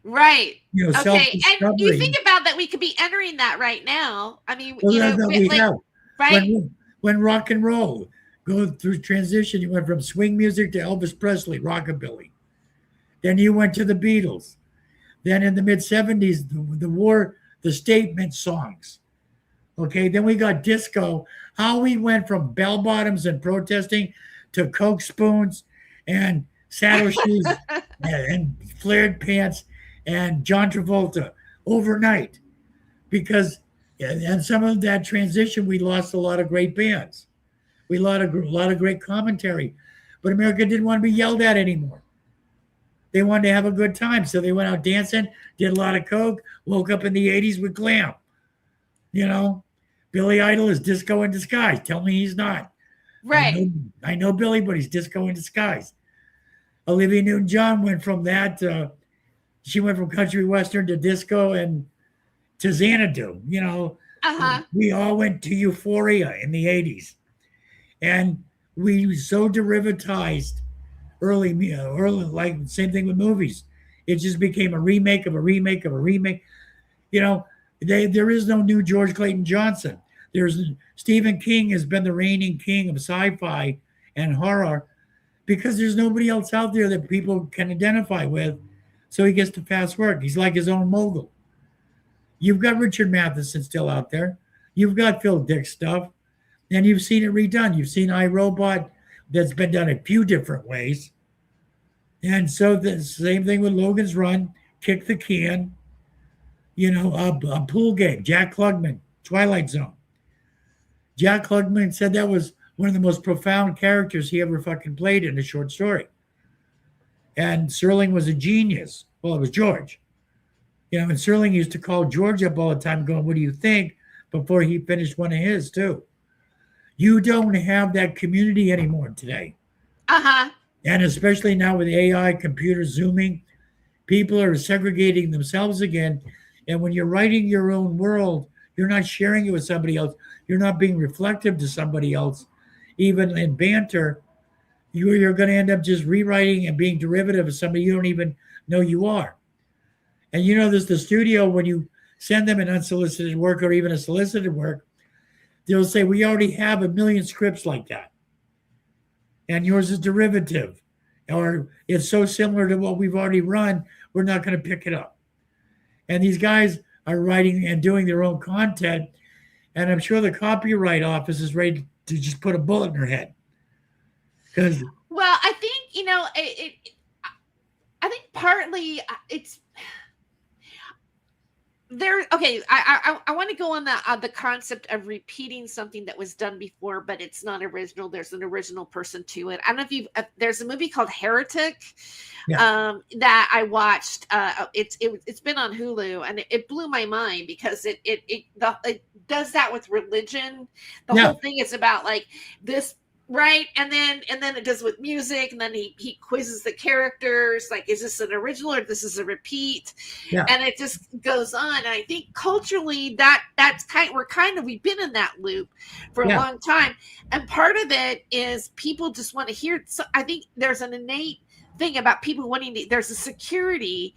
Right. You know, Okay. self-discovery. And you think about that, we could be entering that right now. I mean, Well, you know, that we like, have. right. When rock and roll go through transition, you went from swing music to Elvis Presley, rockabilly. Then you went to the Beatles. Then in the mid 70s, the statement songs. Okay, then we got disco. How we went from bell bottoms and protesting to Coke spoons and saddle shoes and flared pants and John Travolta overnight. Because, and some of that transition, we lost a lot of great bands. We lost a lot of great commentary. But America didn't want to be yelled at anymore. They wanted to have a good time. So they went out dancing, did a lot of Coke, woke up in the 80s with glam. You know, Billy Idol is disco in disguise. Tell me he's not. Right. I know Billy, but he's disco in disguise. Olivia Newton-John went from that. She went from country western to disco and to Xanadu. You know, we all went to Euphoria in the 80s. And we so derivatized early, like same thing with movies. It just became a remake of a remake of a remake. You know, there is no new George Clayton Johnson. Stephen King has been the reigning king of sci-fi and horror because there's nobody else out there that people can identify with. So he gets to fast work. He's like his own mogul. You've got Richard Matheson still out there. You've got Phil Dick stuff. And you've seen it redone. You've seen iRobot that's been done a few different ways. And so the same thing with Logan's Run, Kick the Can, you know, a pool game, Jack Klugman, Twilight Zone. Jack Klugman said that was one of the most profound characters he ever fucking played in a short story. And Serling was a genius. Well, it was George. You know, and Serling used to call George up all the time going, what do you think? Before he finished one of his too. You don't have that community anymore today. And especially now with AI, computer zooming, people are segregating themselves again. And when you're writing your own world, you're not sharing it with somebody else. You're not being reflective to somebody else. Even in banter, you're going to end up just rewriting and being derivative of somebody you don't even know you are. And you know, there's the studio, when you send them an unsolicited work or even a solicited work, they'll say, we already have 1 million scripts like that. And yours is derivative. Or it's so similar to what we've already run, we're not going to pick it up. And these guys are writing and doing their own content. And I'm sure the copyright office is ready to just put a bullet in their head. Because, well, I think, you know, I think partly it's there. Okay, I want to go on the concept of repeating something that was done before, but it's not original. There's an original person to it. I don't know if there's a movie called Heretic, that I watched. It's been on Hulu, and it blew my mind because it does that with religion. The whole thing is about like this. Right. And then it does with music, and then he quizzes the characters, like, is this an original or this is a repeat? Yeah. And it just goes on. And I think culturally that's we've been in that loop for a long time. And part of it is people just want to hear. So I think there's an innate thing about people wanting to, there's a security,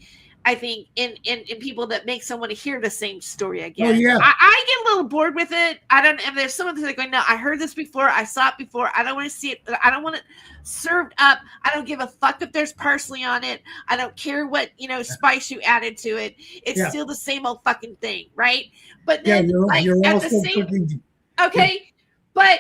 I think, in people that make someone to hear the same story again. Oh, yeah. I get a little bored with it. I don't. If there's someone that's going, no, I heard this before. I saw it before. I don't want to see it. I don't want it served up. I don't give a fuck if there's parsley on it. I don't care what spice you added to it. It's still the same old fucking thing, right? But then, you're at the same. Okay, but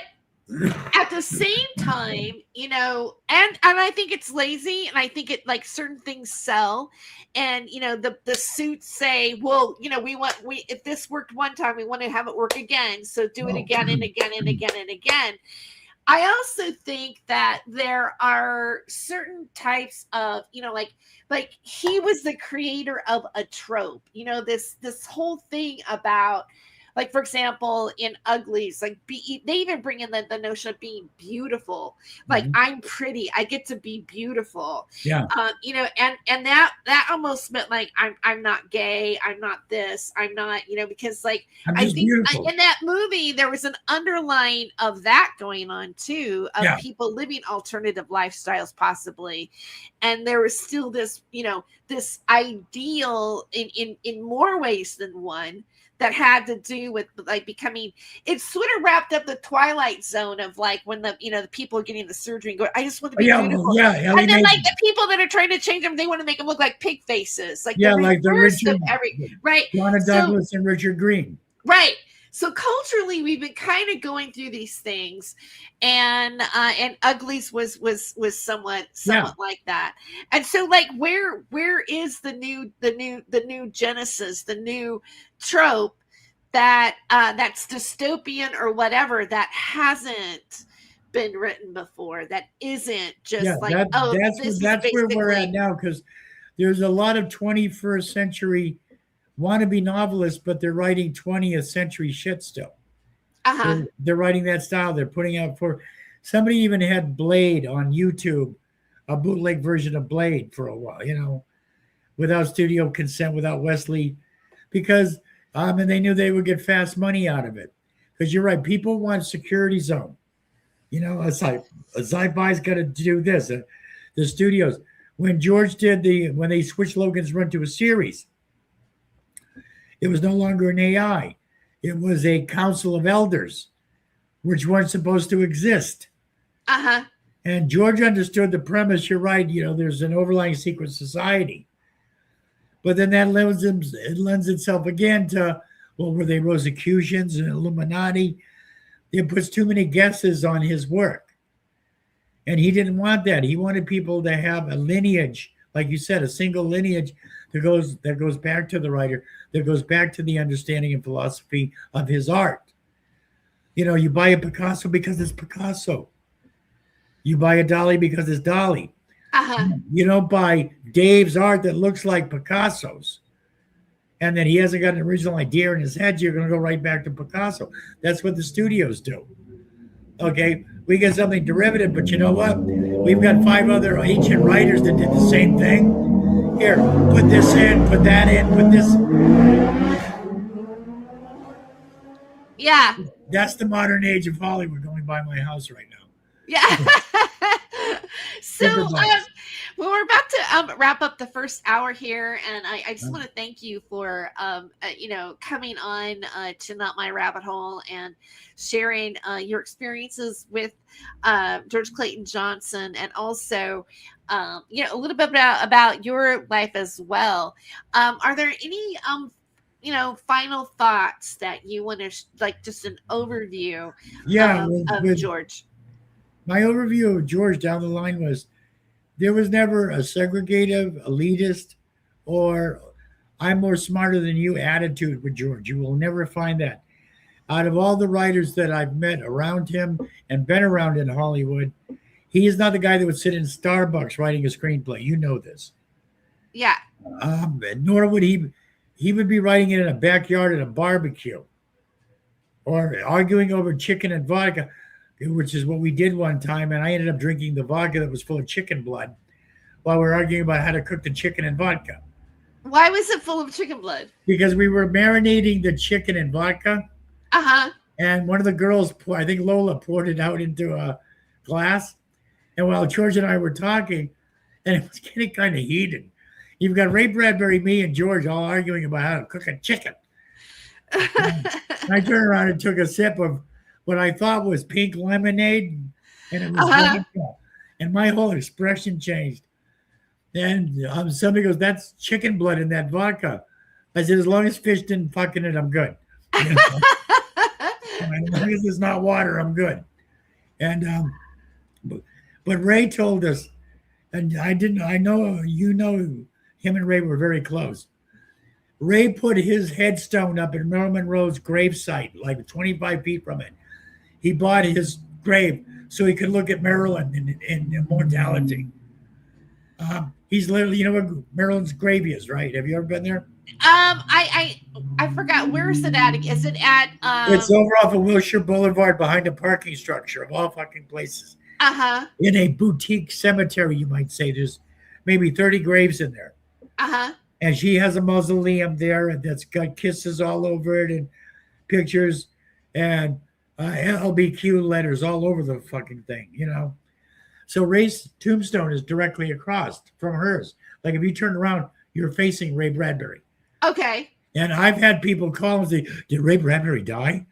at the same time, and I think it's lazy, and I think it, like, certain things sell, and the suits say, well, if this worked one time, we want to have it work again, so do it again and again and again and again. I also think that there are certain types of, like he was the creator of a trope, this whole thing about Like, for example, in Uglies, like they even bring in the notion of being beautiful. Like, I'm pretty, I get to be beautiful. Yeah. You know, and that almost meant like I'm not gay, I'm not this, I'm not, you know, because like I think beautiful. In that movie there was an underline of that going on too, of people living alternative lifestyles possibly, and there was still this, you know, this ideal in more ways than one that had to do with like becoming, it sort of wrapped up the Twilight Zone of like when the, you know, the people are getting the surgery and go, I just want to be beautiful. And then like the people that are trying to change them, they want to make them look like pig faces. Like like the Richard, right. Donna Douglas and Richard Green. Right. So culturally, we've been kind of going through these things, and Uglies was somewhat like that. And so, like, where is the new genesis, the new trope that that's dystopian or whatever that hasn't been written before, that isn't just that's where we're at now, because there's a lot of 21st century wannabe novelists, but they're writing 20th century shit still. They're writing that style. They're putting out for somebody even had Blade on YouTube, a bootleg version of Blade for a while, you know, without studio consent, without Wesley, because and they knew they would get fast money out of it. Because you're right, people want security zone. You know, it's like Sci-Fi's got to do this. The studios, when George did when they switched Logan's Run to a series, it was no longer an AI. It was a council of elders, which weren't supposed to exist. And George understood the premise. You're right. You know, there's an overlying secret society. But then that lends itself again to, well, were they Rosicrucians and Illuminati? It puts too many guesses on his work. And he didn't want that. He wanted people to have a lineage, like you said, a single lineage that goes back to the writer, that goes back to the understanding and philosophy of his art. You know, you buy a Picasso because it's Picasso. You buy a Dali because it's Dali. You don't buy Dave's art that looks like Picasso's, and then he hasn't got an original idea in his head. You're going to go right back to Picasso. That's what the studios do. Okay, we get something derivative, but you know what? We've got 5 other ancient writers that did the same thing. Here, put this in, put that in, put this. Yeah. That's the modern age of Hollywood going by my house right now. Yeah. So well, we're about to wrap up the first hour here, and I just want to thank you for you know, coming on to Not My Rabbit Hole and sharing your experiences with George Clayton Johnson, and also you know, a little bit about your life as well. Are there any you know, final thoughts that you want to like, just an overview of George? My overview of George down the line was, there was never a segregative, elitist, or I'm more smarter than you attitude with George. You will never find that. Out of all the writers that I've met around him and been around in Hollywood, he is not the guy that would sit in Starbucks writing a screenplay. You know this. Yeah. Nor would he would be writing it in a backyard at a barbecue, or arguing over chicken and vodka, which is what we did one time. And I ended up drinking the vodka that was full of chicken blood while we were arguing about how to cook the chicken and vodka. Why was it full of chicken blood? Because we were marinating the chicken in vodka. And one of the girls, I think Lola, poured it out into a glass. And while George and I were talking, and it was getting kind of heated, you've got Ray Bradbury, me, and George all arguing about how to cook a chicken. I turned around and took a sip of what I thought was pink lemonade, and it was vodka. And my whole expression changed. And somebody goes, "That's chicken blood in that vodka." I said, "As long as fish didn't fuck in it, I'm good. You know? As long as it's not water, I'm good." And but Ray told us, and I know you know, him and Ray were very close. Ray put his headstone up at Marilyn Monroe's gravesite, like 25 feet from it. He bought his grave so he could look at Marilyn in immortality. He's literally, you know what Marilyn's grave is, right? Have you ever been there? I forgot, where is it at? Is it at It's over off of Wilshire Boulevard behind a parking structure of all fucking places. uh-huh. In a boutique cemetery, you might say. There's maybe 30 graves in there. Uh-huh. And she has a mausoleum there and that's got kisses all over it and pictures and LBQ letters all over the fucking thing, you know. So Ray's tombstone is directly across from hers. Like if you turn around, you're facing Ray Bradbury. Okay. And I've had people call and say, "Did Ray Bradbury die?"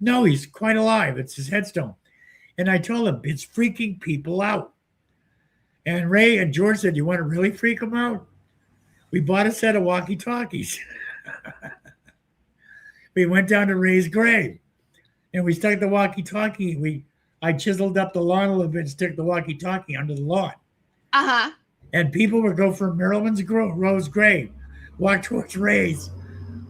No, he's quite alive. It's his headstone. And I told him, it's freaking people out. And Ray and George said, "You want to really freak them out?" We bought a set of walkie-talkies. We went down to Ray's grave and we stuck the walkie-talkie. I chiseled up the lawn a little bit and stuck the walkie-talkie under the lawn. Uh-huh. And people would go from Marilyn's Rose grave, walk towards Ray's,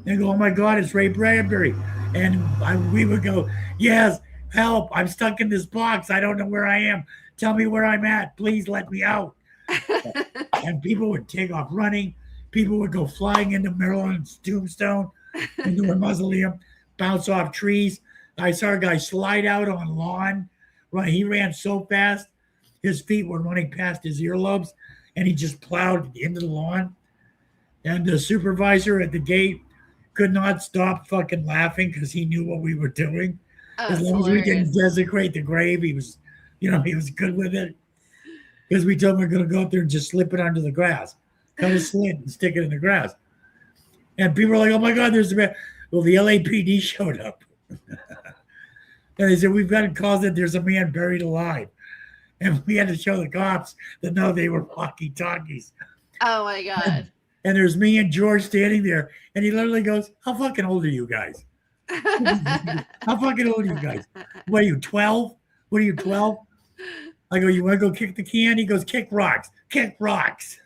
and go, "Oh my God, it's Ray Bradbury." And we would go, "Yes, help. I'm stuck in this box. I don't know where I am. Tell me where I'm at. Please let me out." And people would take off running. People would go flying into Marilyn's tombstone, into her mausoleum, bounce off trees. I saw a guy slide out on lawn. He ran so fast, his feet were running past his earlobes, and he just plowed into the lawn. And the supervisor at the gate could not stop fucking laughing because he knew what we were doing. As long as we didn't desecrate the grave, he was good with it. Because we told him we're going to go up there and just slip it under the grass, cut a slit and stick it in the grass. And people were like, "Oh my God, there's a man." Well, the LAPD showed up. And they said, "We've got calls that there's a man buried alive." And we had to show the cops that no, they were walkie-talkies. Oh my God. And there's me and George standing there. And he literally goes, "How fucking old are you guys? How fucking old are you guys? What are you, 12? What are you, 12? I go, "You want to go kick the can?" He goes, "Kick rocks. Kick rocks."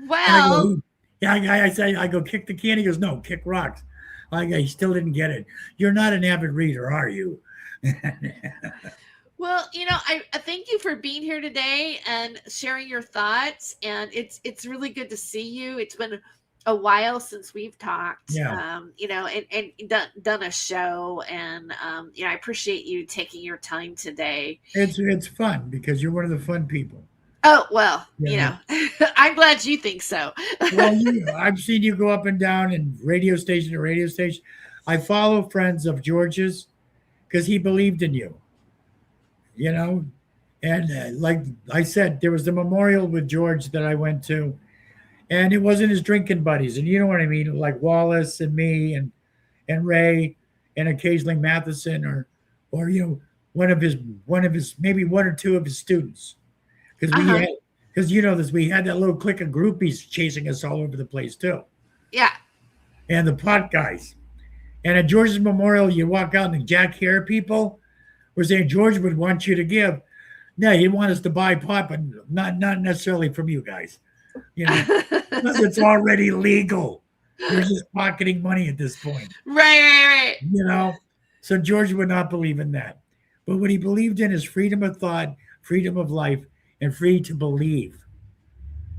Well, I go, "Kick the can." He goes, "No, kick rocks." He still didn't get it. "You're not an avid reader, are you?" well, I thank you for being here today and sharing your thoughts. And it's really good to see you. It's been a while since we've talked. Yeah. And done a show. And I appreciate you taking your time today. It's fun because you're one of the fun people. Oh, well, I'm glad you think so. Well, I've seen you go up and down in radio station to radio station. I follow friends of George's because he believed in you, and like I said, there was the memorial with George that I went to, and it wasn't his drinking buddies. And you know what I mean? Like Wallace and me and Ray and occasionally Matheson or one of his maybe one or two of his students. Because we had that little clique of groupies chasing us all over the place too. Yeah. And the pot guys. And at George's memorial, you walk out and the Jack Hare people were saying George would want you to give. No, he'd want us to buy pot, but not necessarily from you guys. Because it's already legal. You're just pocketing money at this point. Right. So George would not believe in that. But what he believed in is freedom of thought, freedom of life, and free to believe.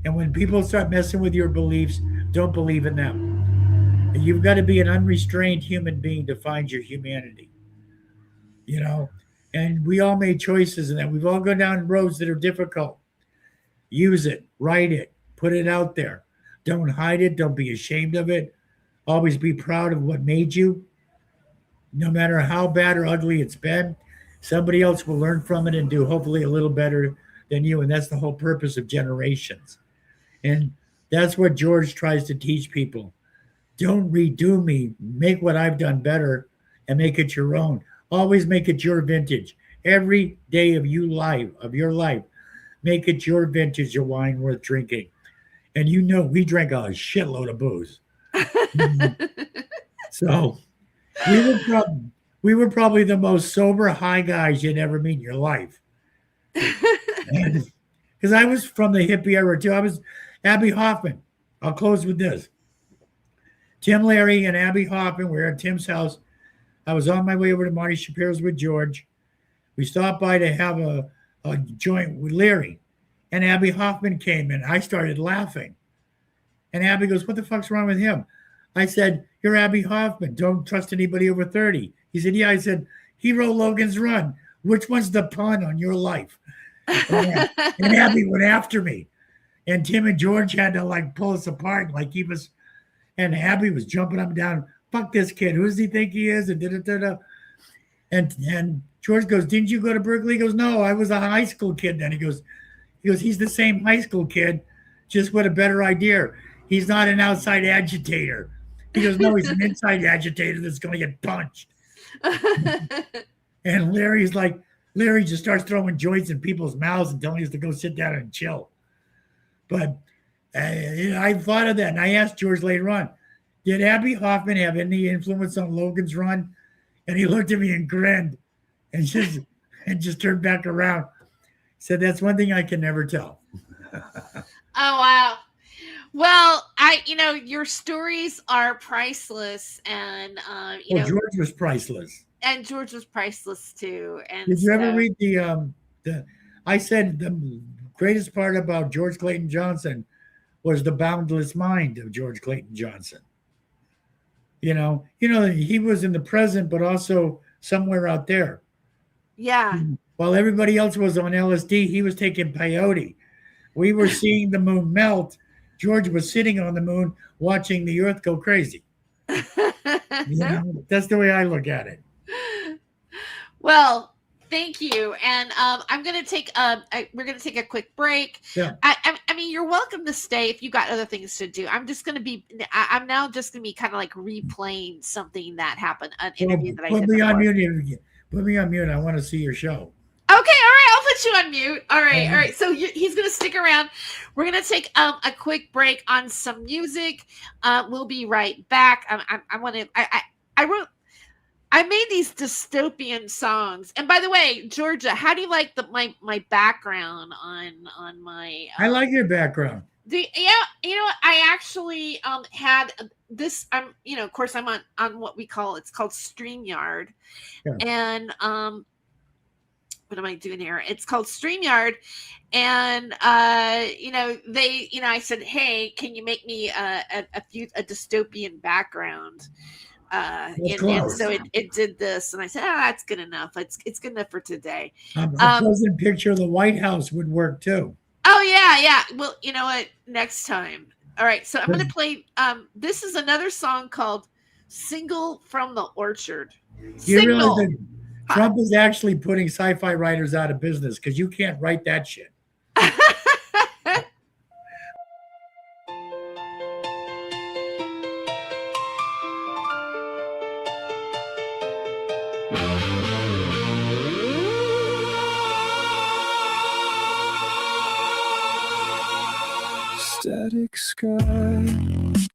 And when people start messing with your beliefs, don't believe in them. And you've got to be an unrestrained human being to find your humanity. And we all made choices in that. We've all gone down roads that are difficult. Use it, write it, put it out there. Don't hide it. Don't be ashamed of it. Always be proud of what made you. No matter how bad or ugly it's been, somebody else will learn from it and do hopefully a little better than you. And that's the whole purpose of generations. And that's what George tries to teach people. Don't redo me. Make what I've done better and make it your own. Always make it your vintage. Every day of your life, make it your vintage of wine worth drinking. And we drank a shitload of booze. So we were probably the most sober high guys you'd ever meet in your life. Because I was from the hippie era too. I was Abby Hoffman. I'll close with this. Tim Larry and Abby Hoffman were at Tim's house. I was on my way over to Marty Shapiro's with George. We stopped by to have a joint with Larry. And Abby Hoffman came in. I started laughing. And Abby goes, what the fuck's wrong with him? I said, you're Abby Hoffman. Don't trust anybody over 30. He said, yeah. I said, he wrote Logan's Run. Which one's the pun on your life? And Abby went after me. And Tim and George had to like pull us apart, like keep us. And Abby was jumping up and down. Fuck this kid. Who does he think he is? And and George goes, didn't you go to Berkeley? He goes, no, I was a high school kid then. He goes, he's the same high school kid, just with a better idea. He's not an outside agitator. He goes, no, he's an inside agitator that's going to get punched. And Larry just starts throwing joints in people's mouths and telling us to go sit down and chill. But I thought of that, and I asked George later on, did Abby Hoffman have any influence on Logan's Run? And he looked at me and grinned and just turned back around. Said, that's one thing I can never tell. Oh, wow. Well, your stories are priceless, and George was priceless. And George was priceless too. And did you ever read the? I said the greatest part about George Clayton Johnson was the boundless mind of George Clayton Johnson. He was in the present, but also somewhere out there. Yeah. While everybody else was on LSD, he was taking peyote. We were seeing the moon melt. George was sitting on the moon watching the earth go crazy. That's the way I look at it. Well, thank you. And I'm going to take we're going to take a quick break. Yeah. I mean, you're welcome to stay if you got other things to do. I'm now just going to be kind of like replaying something that happened, an interview that I did. Put me on mute. Put me on mute. I want to see your show. Okay, all right, I'll put you on mute. All right. So he's going to stick around. We're going to take a quick break on some music. We'll be right back. I made these dystopian songs. And by the way, Georgia, how do you like my background on my? I like your background. I actually had this. Of course, I'm on what it's called StreamYard, and what am I doing here? It's called StreamYard. And, I said, hey, can you make me a dystopian background? And so it did this. And I said, that's good enough. It's good enough for today. A pleasant picture of the White House would work too. Oh, yeah. Well, you know what? Next time. All right. So I'm going to play. This is another song called Single from the Orchard. You realize that Trump is actually putting sci-fi writers out of business because you can't write that shit. Static sky,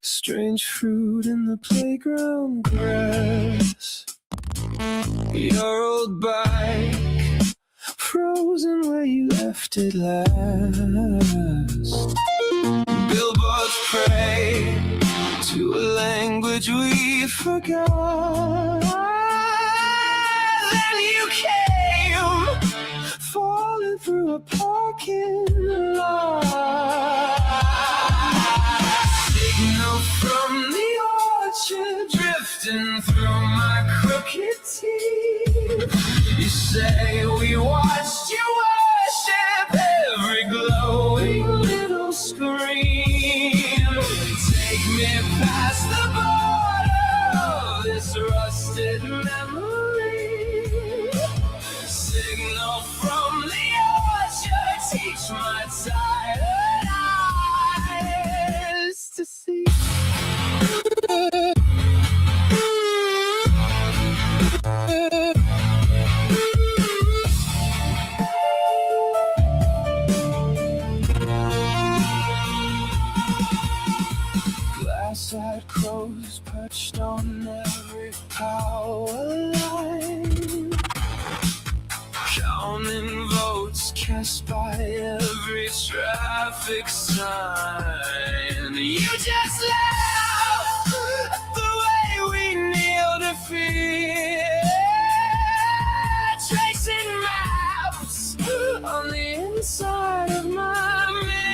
strange fruit in the playground grass. Your old bike, frozen where you left it last. Billboards pray to a language we forgot. Then you came, falling through a parking lot. Signal from the orchard, drifting through my crooked teeth. You say we watched you worship every glowing little screen. Take me past the border of this rusted memory. Signal from the orchard, teach my tired eyes to see. Glass-eyed crows perched on every power line, counting votes cast by every traffic sign. You just laugh at the way we kneel to fear, tracing maps on the inside of my mirror.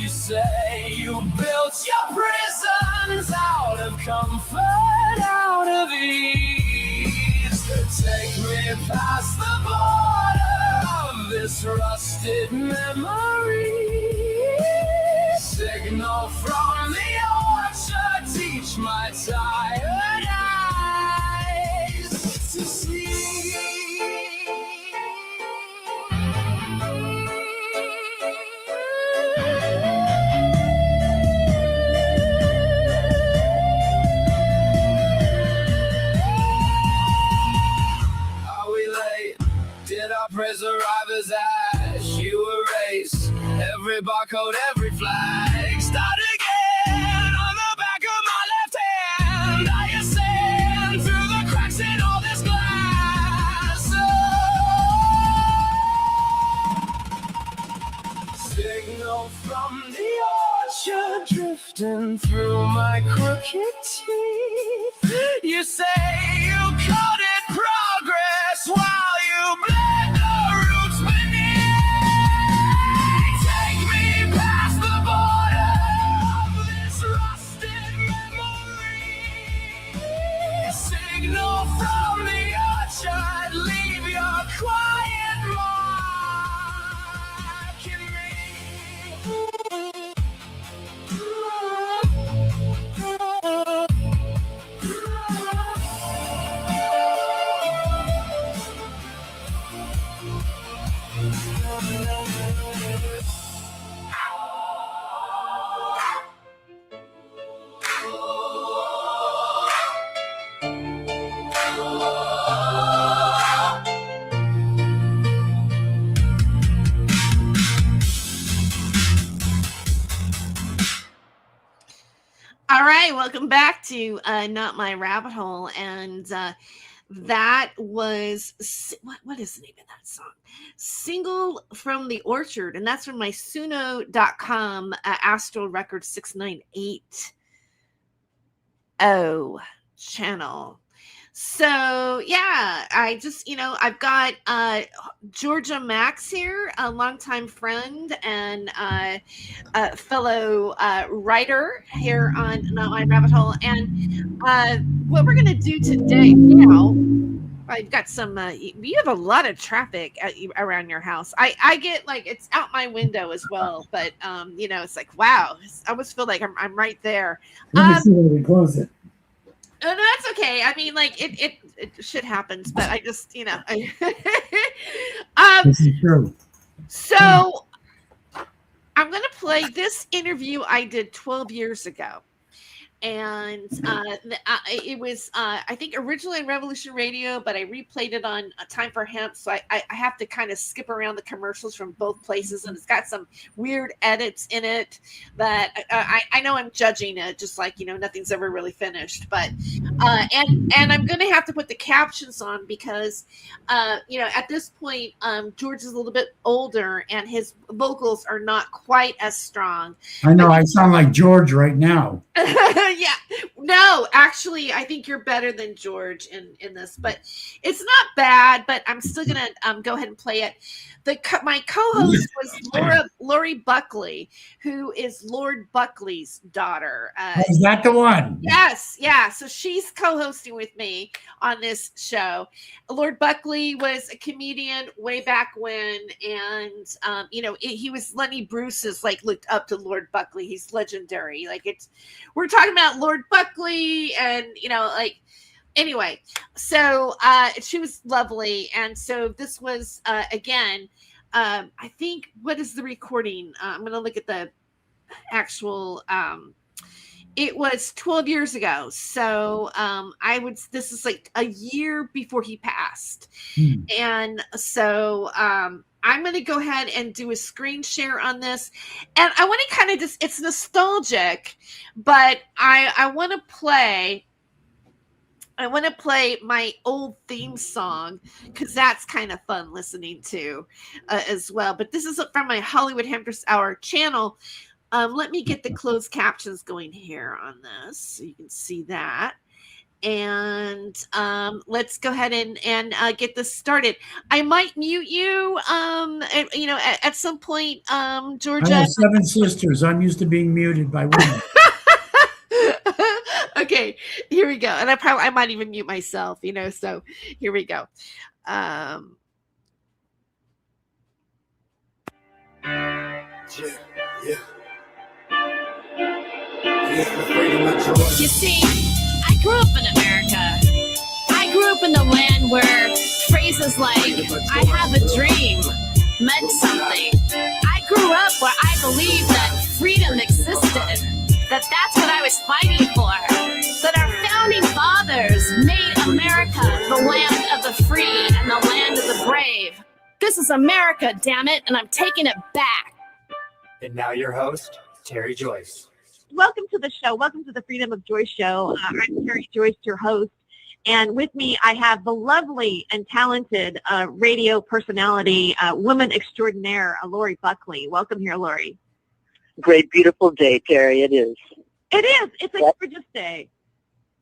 You say you built your prisons out of comfort, out of ease. Take me past the border of this rusted memory. Signal from the orchard, teach my tired eyes to see. Are we late? Did our praise arrive as ash? You erase every barcode, every flag. Start again on the back of my left hand. I ascend through the cracks in all this glass. Signal from the orchard drifting through my crooked teeth. You say you called it progress while you bled the roots beneath. Take me past the border of this rusted memory. Signal from the orchard, leave your quiet mark in me. All right, welcome back to Not My Rabbit Hole. And that was, what is the name of that song? Single from the Orchard. And that's from my Suno.com Astral Record 698 channel. So yeah, I just, I've got Gorja Max here, a longtime friend and a fellow writer here on Not My Rabbit Hole. And what we're going to do today now, I've got some, you have a lot of traffic around your house. I get like, it's out my window as well, but it's like, wow, I almost feel like I'm right there. Let me see when we close it. Oh, no, that's okay. I mean, like it shit happens, but I just, This is true. So I'm going to play this interview I did 12 years ago. And it was, I think, originally on Revolution Radio, but I replayed it on Time for Hemp. So I have to kind of skip around the commercials from both places. And it's got some weird edits in it that I know I'm judging it, just like, nothing's ever really finished. But and I'm going to have to put the captions on because, at this point, George is a little bit older and his vocals are not quite as strong. I know. I sound like George right now. Yeah, no, actually, I think you're better than George in this, but it's not bad. But I'm still gonna go ahead and play it. My co-host was Lori Buckley, who is Lord Buckley's daughter. Is that the one? Yes, yeah. So she's co-hosting with me on this show. Lord Buckley was a comedian way back when, and he was Lenny Bruce's looked up to Lord Buckley. He's legendary. We're talking about Lord Buckley, and anyway. So she was lovely, and so this was again. I think, what is the recording? I'm going to look at the actual. It was 12 years ago. So this is like a year before he passed. And so I'm going to go ahead and do a screen share on this. And I want to kind of just, it's nostalgic, but I want to play my old theme song because that's kind of fun listening to as well. But this is from my Hollywood Hempress Hour channel. Let me get the closed captions going here on this so you can see that. And let's go ahead and get this started. I might mute you, at some point, Georgia. I have 7 sisters. I'm used to being muted by women. Okay, here we go. And I might even mute myself, so here we go. You see, I grew up in America. I grew up in the land where phrases like, I have a dream, meant something. I grew up where I believed that freedom existed, that's what I was fighting for. That our founding fathers made America the land of the free and the land of the brave. This is America, damn it, and I'm taking it back. And now your host, Tere Joyce. Welcome to the show. Welcome to the Freedom of Joyce show. I'm Tere Joyce, your host. And with me, I have the lovely and talented radio personality, woman extraordinaire, Lori Buckley. Welcome here, Lori. Great, beautiful day, Terry. It is. It is. It's a gorgeous day.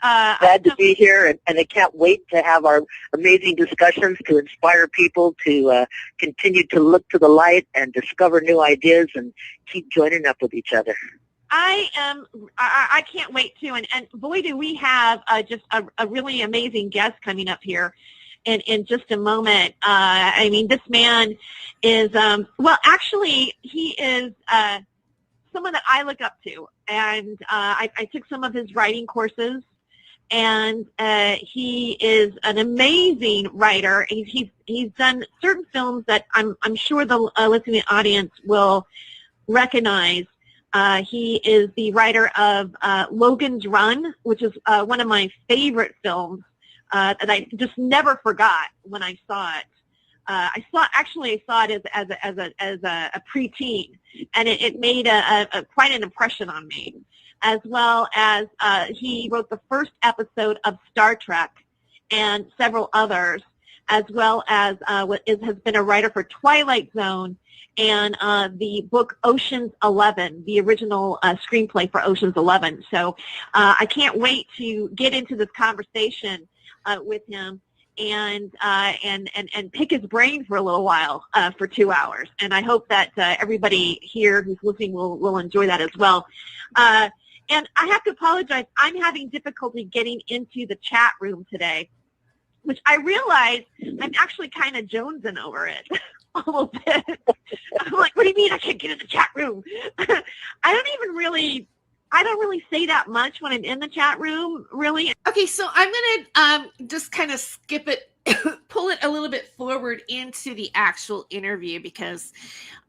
Glad to be here, and I can't wait to have our amazing discussions to inspire people to continue to look to the light and discover new ideas and keep joining up with each other. I can't wait to, and boy, do we have just a really amazing guest coming up here in just a moment. I mean, this man is, actually, he is someone that I look up to, and I took some of his writing courses, and he is an amazing writer. He's done certain films that I'm sure the listening audience will recognize. He is the writer of Logan's Run, which is one of my favorite films that I just never forgot when I saw it. I saw it as a preteen, and it made quite an impression on me. As well as he wrote the first episode of Star Trek and several others, as well as has been a writer for Twilight Zone and the book Ocean's 11, the original screenplay for Ocean's 11. So I can't wait to get into this conversation with him and pick his brain for a little while for 2 hours. And I hope that everybody here who's listening will enjoy that as well. And I have to apologize. I'm having difficulty getting into the chat room today, which I realize I'm actually kind of jonesing over it. A little bit. I'm like, what do you mean I can't get in the chat room? I don't really say that much when I'm in the chat room, really. Okay, so I'm going to just kind of skip it, pull it a little bit forward into the actual interview because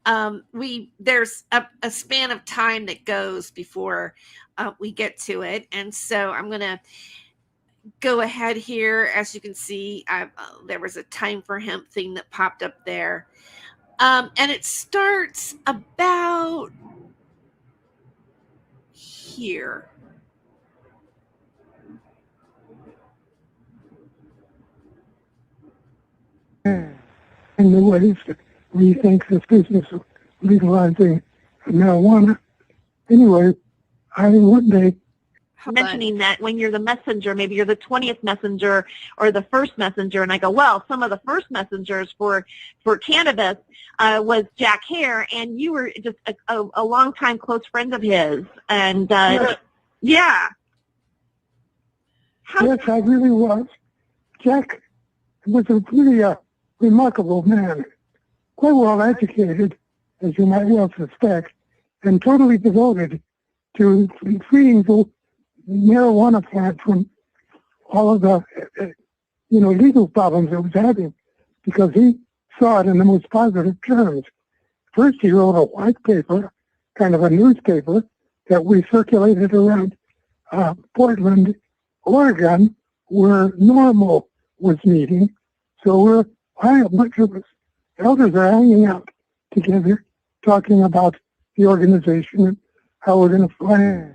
there's a span of time that goes before we get to it. And so I'm going to go ahead here. As you can see, there was a time for hemp thing that popped up there. And it starts about here. And the ways to rethink this business of legalizing marijuana. Anyway, I one day mentioning that when you're the messenger, maybe you're the 20th messenger or the first messenger, and I go, well, some of the first messengers for cannabis was Jack Hare, and you were just a longtime close friend of his, and yeah. Yes, I really was. Jack was a really remarkable man, quite well educated, as you might well suspect, and totally devoted to freeing the marijuana plant from all of the, legal problems it was having, because he saw it in the most positive terms. First, he wrote a white paper, kind of a newspaper, that we circulated around Portland, Oregon, where NORML was meeting. So a bunch of us elders are hanging out together, talking about the organization and how we're going to find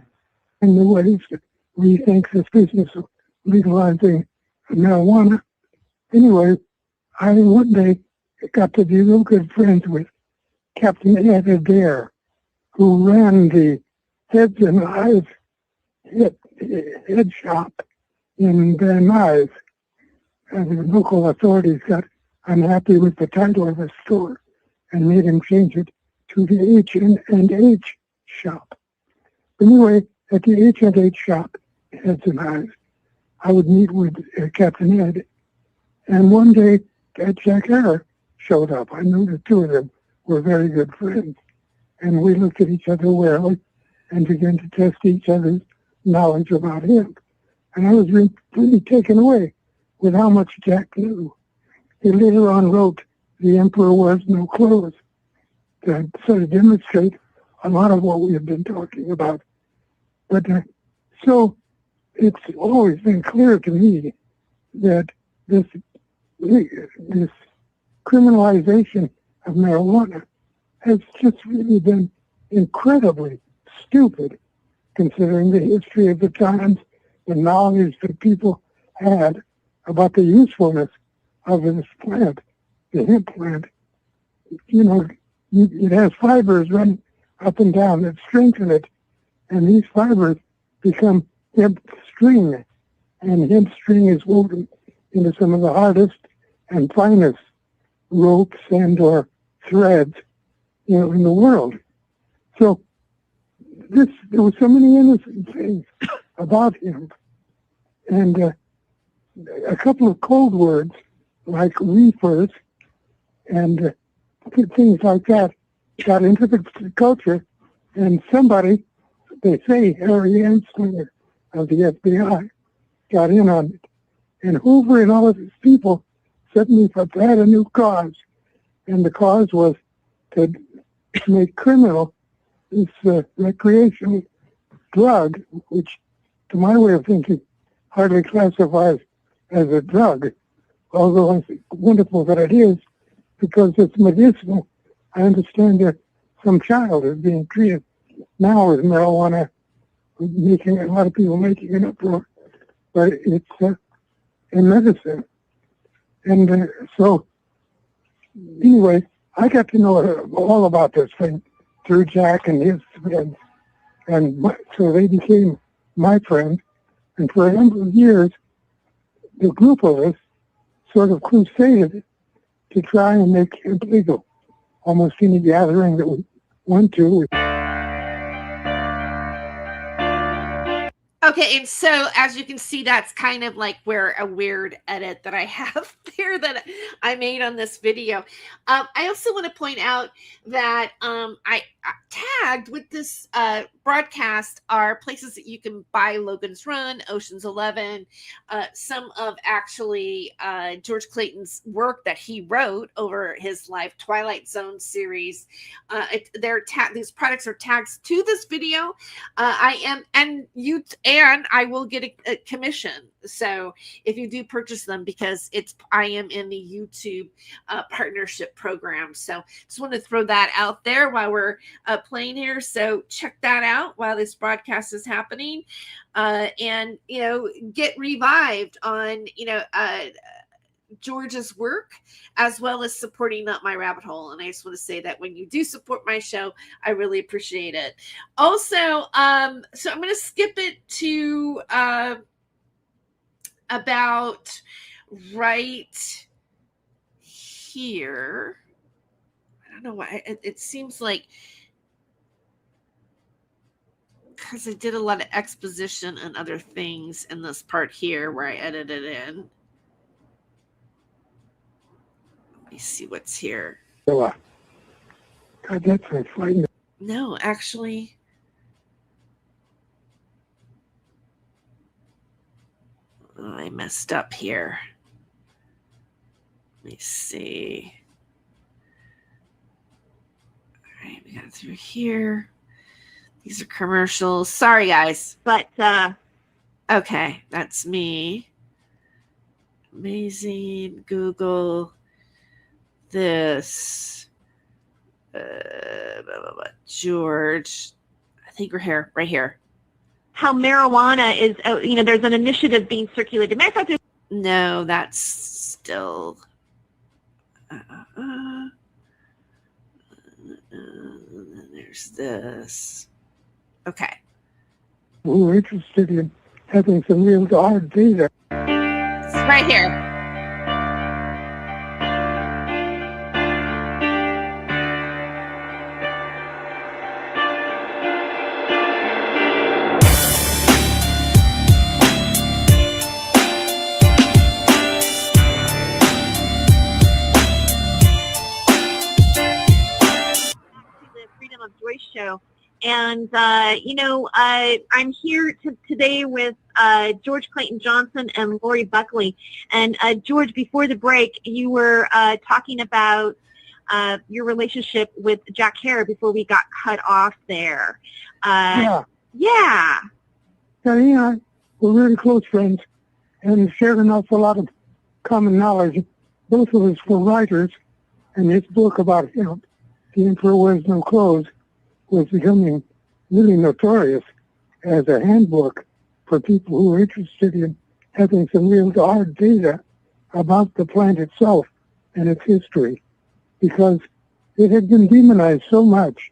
new ways to rethink this business of legalizing marijuana. Anyway, I one day got to be real good friends with Captain Ed Adair, who ran the Heads and Eyes head shop in Van Nuys. And the local authorities got unhappy with the title of the store and made him change it to the H&H shop. Anyway, at the H&H shop, Heads and Eyes, I would meet with Captain Ed. And one day, Jack Harrer showed up. I knew the two of them were very good friends. And we looked at each other warily and began to test each other's knowledge about him. And I was really taken away with how much Jack knew. He later on wrote The Emperor Wears No Clothes to sort of demonstrate a lot of what we have been talking about. But so it's always been clear to me that this criminalization of marijuana has just really been incredibly stupid, considering the history of the times, the knowledge that people had about the usefulness of this plant, the hemp plant. You know, it has fibers running up and down that strengthen it, and these fibers become hemp string, and hemp string is woven into some of the hardest and finest ropes and or threads, you know, in the world. So there were so many innocent things about him, and a couple of cold words like reefers and things like that got into the culture, and somebody, they say Harry Anslinger of the FBI, got in on it. And Hoover and all of his people suddenly had a new cause, and the cause was to make criminal this recreational drug, which, to my way of thinking, hardly classifies as a drug, although it's wonderful that it is, because it's medicinal. I understand that some child is being treated now with marijuana, making a lot of people making an uproar, but it's in medicine. And so, anyway, I got to know all about this thing through Jack and his friends, and so they became my friends. And for a number of years, the group of us sort of crusaded to try and make it legal. Almost any gathering that we went to. Okay, and so as you can see, that's kind of like where a weird edit that I have there that I made on this video. I also want to point out that I tagged with this broadcast are places that you can buy Logan's Run, Ocean's 11, some of actually George Clayton's work that he wrote over his life, Twilight Zone series. These products are tagged to this video. And I will get a commission. So if you do purchase them, because I am in the YouTube partnership program. So just want to throw that out there while we're playing here. So check that out while this broadcast is happening, and get revived on George's work, as well as supporting Not My Rabbit Hole. And I just want to say that when you do support my show, I really appreciate it. Also, so I'm going to skip it to about right here. I don't know why it seems like, because I did a lot of exposition and other things in this part here where I edited in. Let me see what's here. God, that's frightening. No, actually. Oh, I messed up here. Let me see. All right, we got through here. These are commercials. Sorry, guys. But okay, that's me. Amazing. Google this. Blah, blah, blah. George. I think we're here, right here. how marijuana is, there's an initiative being circulated. Matter of fact, No, that's still. There's this. Okay. We were interested in having some real hard data. It's right here. The Freedom of Joyce show. And, I'm here today with George Clayton Johnson and Lori Buckley. And, George, before the break, you were talking about your relationship with Jack Hare before we got cut off there. Yeah. Yeah. Yeah, he and I were really close friends and shared an awful lot of common knowledge. Both of us were writers, and his book about, The Emperor Wears No Clothes was becoming really notorious as a handbook for people who are interested in having some real hard data about the plant itself and its history, because it had been demonized so much.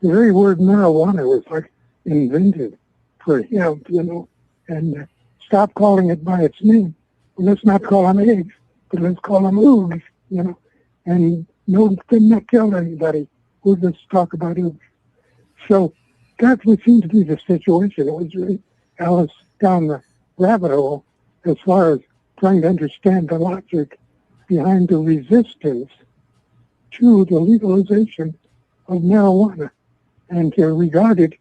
The very word marijuana was like invented for hemp, and stop calling it by its name. Well, let's not call them eggs, but let's call them oogs, and did not tell anybody. We'll just talk about oogs. So that would seem to be the situation. It was really Alice down the rabbit hole as far as trying to understand the logic behind the resistance to the legalization of marijuana and to regard it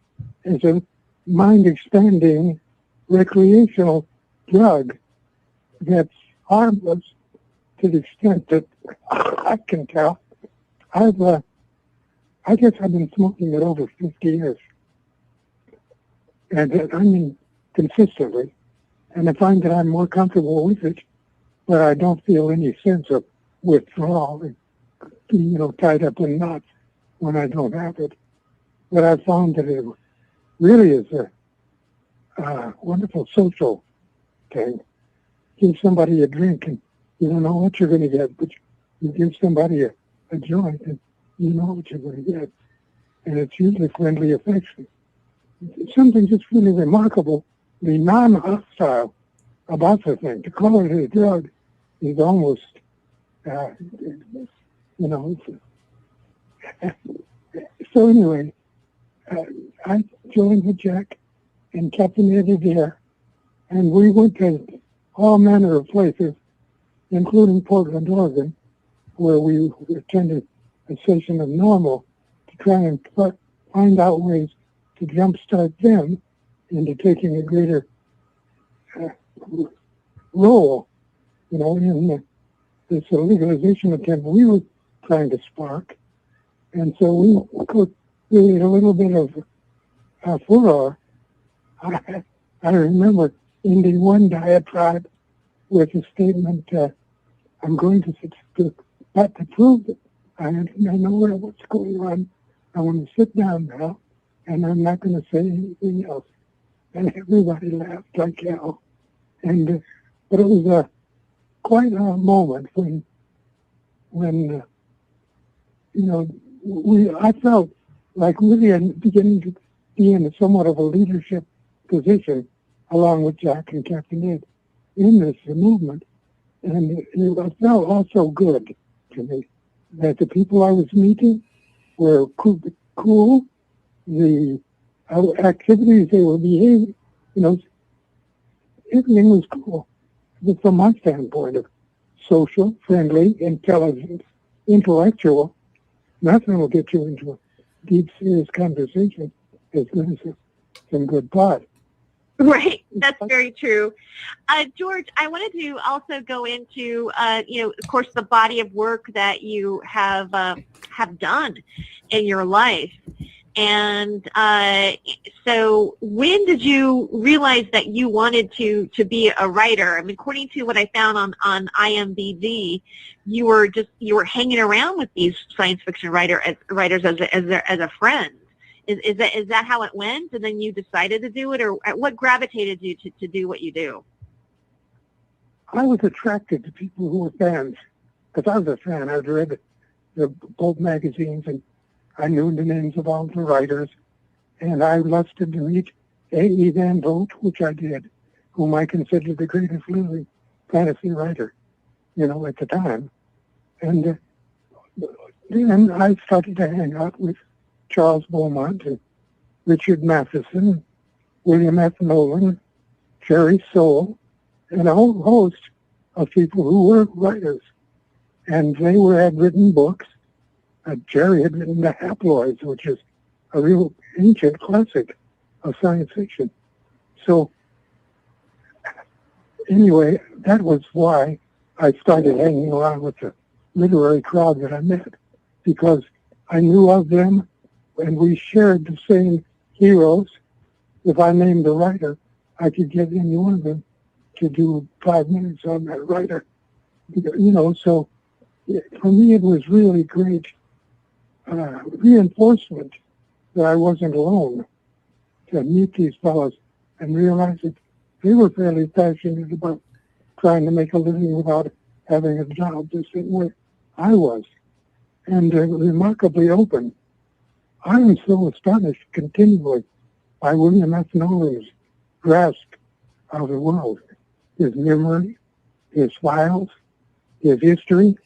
as a mind-expanding recreational drug that's harmless to the extent that I can tell. I guess I've been smoking it over 50 years. And I mean, consistently. And I find that I'm more comfortable with it, but I don't feel any sense of withdrawal and being, tied up in knots when I don't have it. But I found that it really is a wonderful social thing. Give somebody a drink and you don't know what you're going to get, but you give somebody a joint and you know what you're going to get. And it's usually friendly affection. It's something just really remarkable, the non-hostile about the thing. To call it a drug is almost, So anyway, I joined with Jack and Captain Eddie there, and we went to all manner of places, including Portland, Oregon, where we attended a session of Normal to try and find out ways to jumpstart them into taking a greater role, in this legalization attempt we were trying to spark. And so we could really a little bit of furor. I remember ending one diatribe with a statement, I'm going to prove that I know what's going on. I want to sit down now, and I'm not going to say anything else. And everybody laughed like hell. And but it was quite a moment when I felt like really beginning to be in somewhat of a leadership position, along with Jack and Captain Ed, in this movement. And it felt also good to me that the people I was meeting were cool, the activities they were behaving, everything was cool. But from my standpoint of social, friendly, intelligent, intellectual, nothing will get you into a deep, serious conversation as good as some good pot. Right, that's very true. George, I wanted to also go into, of course, the body of work that you have done in your life. And so when did you realize that you wanted to be a writer? I mean, according to what I found on IMDb, you were hanging around with these science fiction writers as a friend. Is that how it went? And then you decided to do it, or what gravitated you to do what you do? I was attracted to people who were fans, because I was a fan. I'd read the both magazines, and I knew the names of all the writers, and I lusted to meet A.E. Van Vogt, which I did, whom I considered the greatest living fantasy writer, at the time. And then I started to hang out with Charles Beaumont and Richard Matheson, William F. Nolan, Jerry Soule, and a whole host of people who were writers. And they had written books. Jerry had written The Haploids, which is a real ancient classic of science fiction. So anyway, that was why I started hanging around with the literary crowd that I met, because I knew of them and we shared the same heroes. If I named a writer, I could get any one of them to do 5 minutes on that writer. So for me it was really great reinforcement that I wasn't alone, to meet these fellows and realize that they were fairly passionate about trying to make a living without having a job the same way I was, and remarkably open. I am so astonished continually by William F. Nolan's grasp of the world, his memory, his files, his history,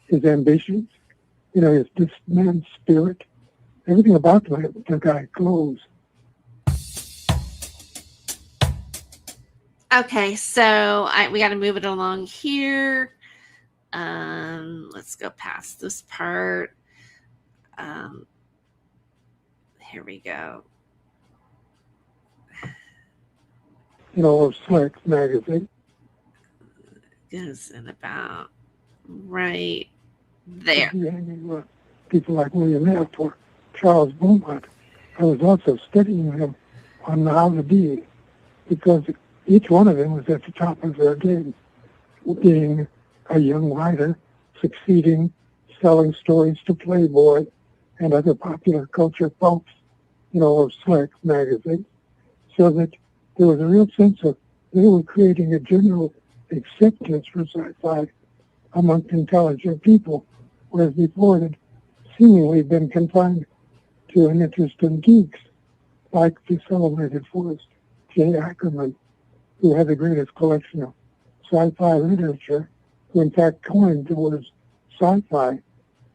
his ambitions, this man's spirit, everything about the guy glows. Okay, so we got to move it along here. Let's go past this part. Here we go. Slick magazine. Goes in about right there. People like William F. or Charles Beaumont. I was also studying them on how to be, because each one of them was at the top of their game, being a young writer, succeeding, selling stories to Playboy and other popular culture folks, of Slick magazine, so that there was a real sense of they were creating a general acceptance for sci-fi amongst intelligent people, whereas before it had seemingly been confined to an interest in geeks, like the celebrated Forrest J. Ackerman, who had the greatest collection of sci-fi literature, who in fact coined the words sci-fi.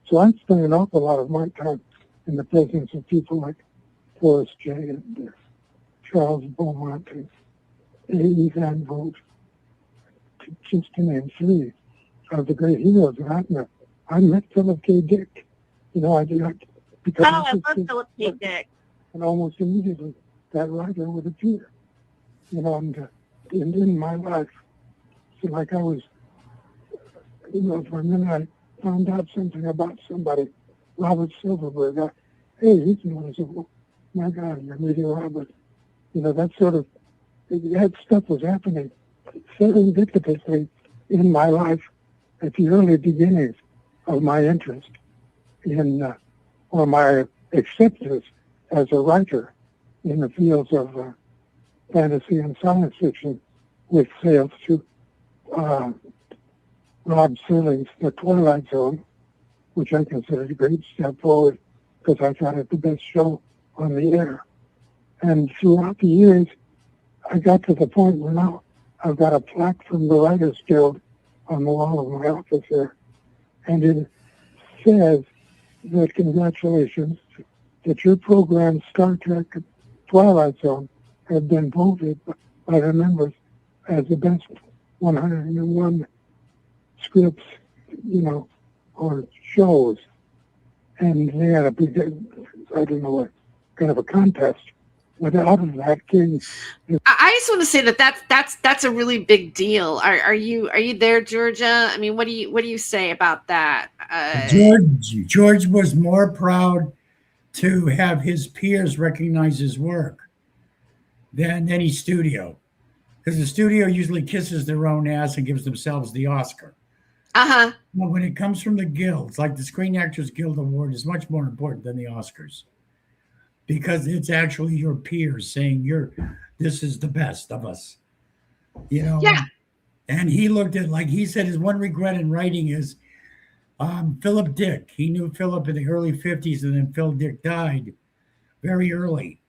So I spent an awful lot of my time in the presence of people like Forrest J. and Charles Beaumont and A.E. Van Vogt, just to name 3 of the great heroes that I've met. I met Philip K. Dick. I did because I love Philip K. Dick. And almost immediately that writer would appear, and in my life. So like I was, for a minute I found out something about somebody, Robert Silverberg. Hey, he's noticeable. My God, you're meeting Robert. That sort of, that stuff was happening serendipitously in my life at the early beginnings of my interest in, or my acceptance as a writer in the fields of fantasy and science fiction, with sales to Rob Serling's The Twilight Zone, which I considered a great step forward because I thought it the best show on the air. And throughout the years, I got to the point where now I've got a plaque from the Writers Guild on the wall of my office here. And it says that congratulations, that your program, Star Trek Twilight Zone, have been voted by the members as the best 101 scripts, or shows. And they had a big, I don't know what, kind of a contest. But out of that came. I just want to say that's a really big deal. Are you there, Georgia? I mean, what do you say about that? George was more proud to have his peers recognize his work than any studio, because the studio usually kisses their own ass and gives themselves the Oscar. But when it comes from the guilds, like the Screen Actors Guild Award is much more important than the Oscars, because it's actually your peers saying this is the best of us, Yeah. And he looked at, like he said, his one regret in writing is Philip Dick. He knew Philip in the early 50s, and then Phil Dick died very early.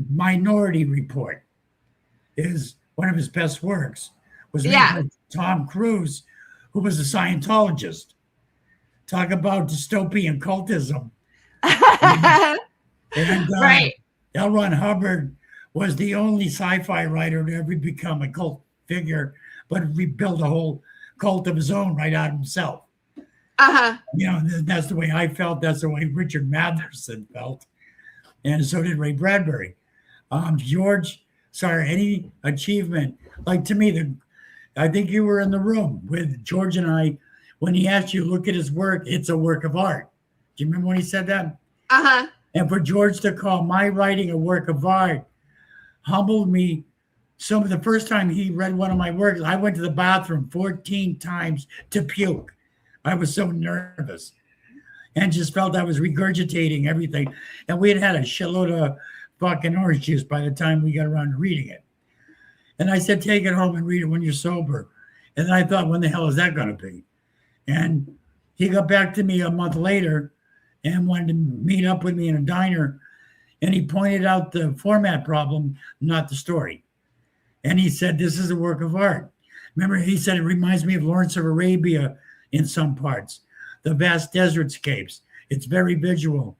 Minority Report is one of his best works was made Yeah. by Tom Cruise, who was a Scientologist. Talk about dystopian cultism. And Right. L. Ron Hubbard was the only sci-fi writer to ever become a cult figure, but rebuilt a whole cult of his own right out of himself. Uh-huh. You know, that's the way I felt. That's the way Richard Matheson felt. And so did Ray Bradbury. George, sorry, any achievement, like to me, I think you were in the room with George and I, when he asked you to look at his work, it's a work of art. Do you remember when he said that? Uh-huh. And for George to call my writing a work of art humbled me. So the first time he read one of my works, I went to the bathroom 14 times to puke. I was so nervous and just felt I was regurgitating everything. And we had a shitload of fucking orange juice by the time we got around to reading it. And I said, take it home and read it when you're sober. And I thought, when the hell is that going to be? And he got back to me a month later and wanted to meet up with me in a diner. And he pointed out the format problem, not the story. And he said, this is a work of art. Remember, he said, it reminds me of Lawrence of Arabia in some parts, the vast desertscapes. It's very visual.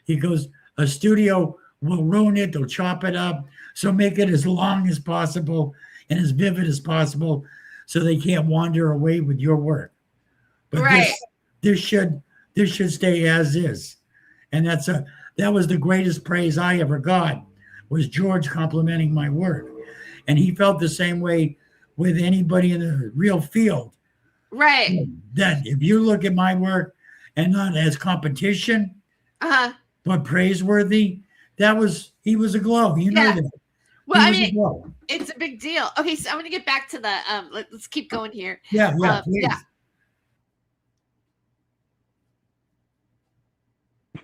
He goes, a studio will ruin it. They'll chop it up. So make it as long as possible and as vivid as possible so they can't wander away with your work. But right. this should stay as is. And that was the greatest praise I ever got, was George complimenting my work. And he felt the same way with anybody in the real field. Right. That if you look at my work and not as competition, but praiseworthy, he was aglow. You know that. Well, I mean, it's a big deal. Okay, so I'm going to get back to the, let's keep going here. Yeah, please. Yeah.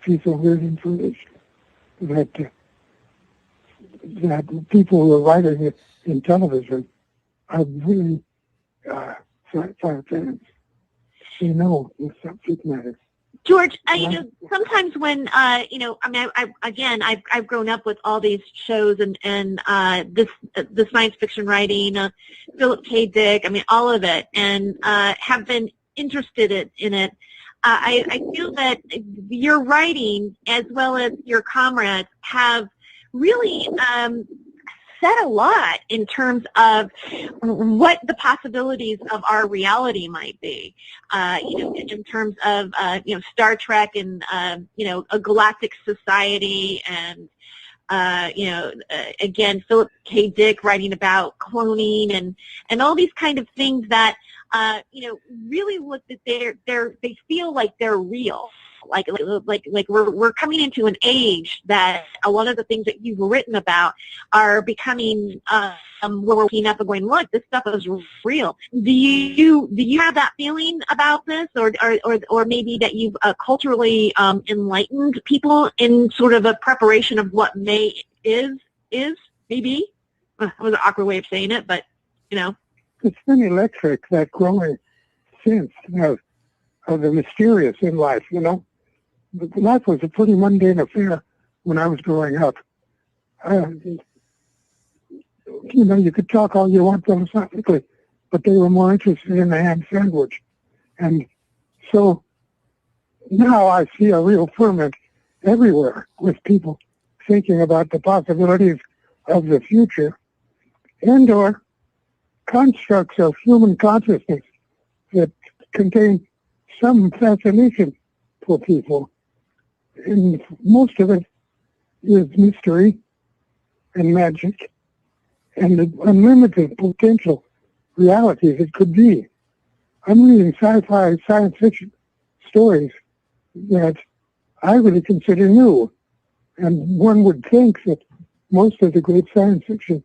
Piece of weird information that people who are writing in television are really sci-fi fans. They know the subject matter. George, sometimes when I've grown up with all these shows and the science fiction writing, Philip K. Dick, all of it, and have been interested in it. I feel that your writing, as well as your comrades, have really said a lot in terms of what the possibilities of our reality might be. In terms of Star Trek and a galactic society, and again, Philip K. Dick writing about cloning and all these kind of things that really look that they feel like they're real. Like we're coming into an age that a lot of the things that you've written about are becoming where we're looking up and going, look, this stuff is real. Do you have that feeling about this, or maybe that you've culturally enlightened people in sort of a preparation of what is maybe? That was an awkward way of saying it, but It's been electric, that growing sense of the mysterious in life, Life was a pretty mundane affair when I was growing up. You could talk all you want philosophically, but they were more interested in the ham sandwich. And so now I see a real ferment everywhere with people thinking about the possibilities of the future and/or constructs of human consciousness that contain some fascination for people. And most of it is mystery and magic and the unlimited potential realities it could be. I'm reading sci-fi science fiction stories that I really consider new. And one would think that most of the great science fiction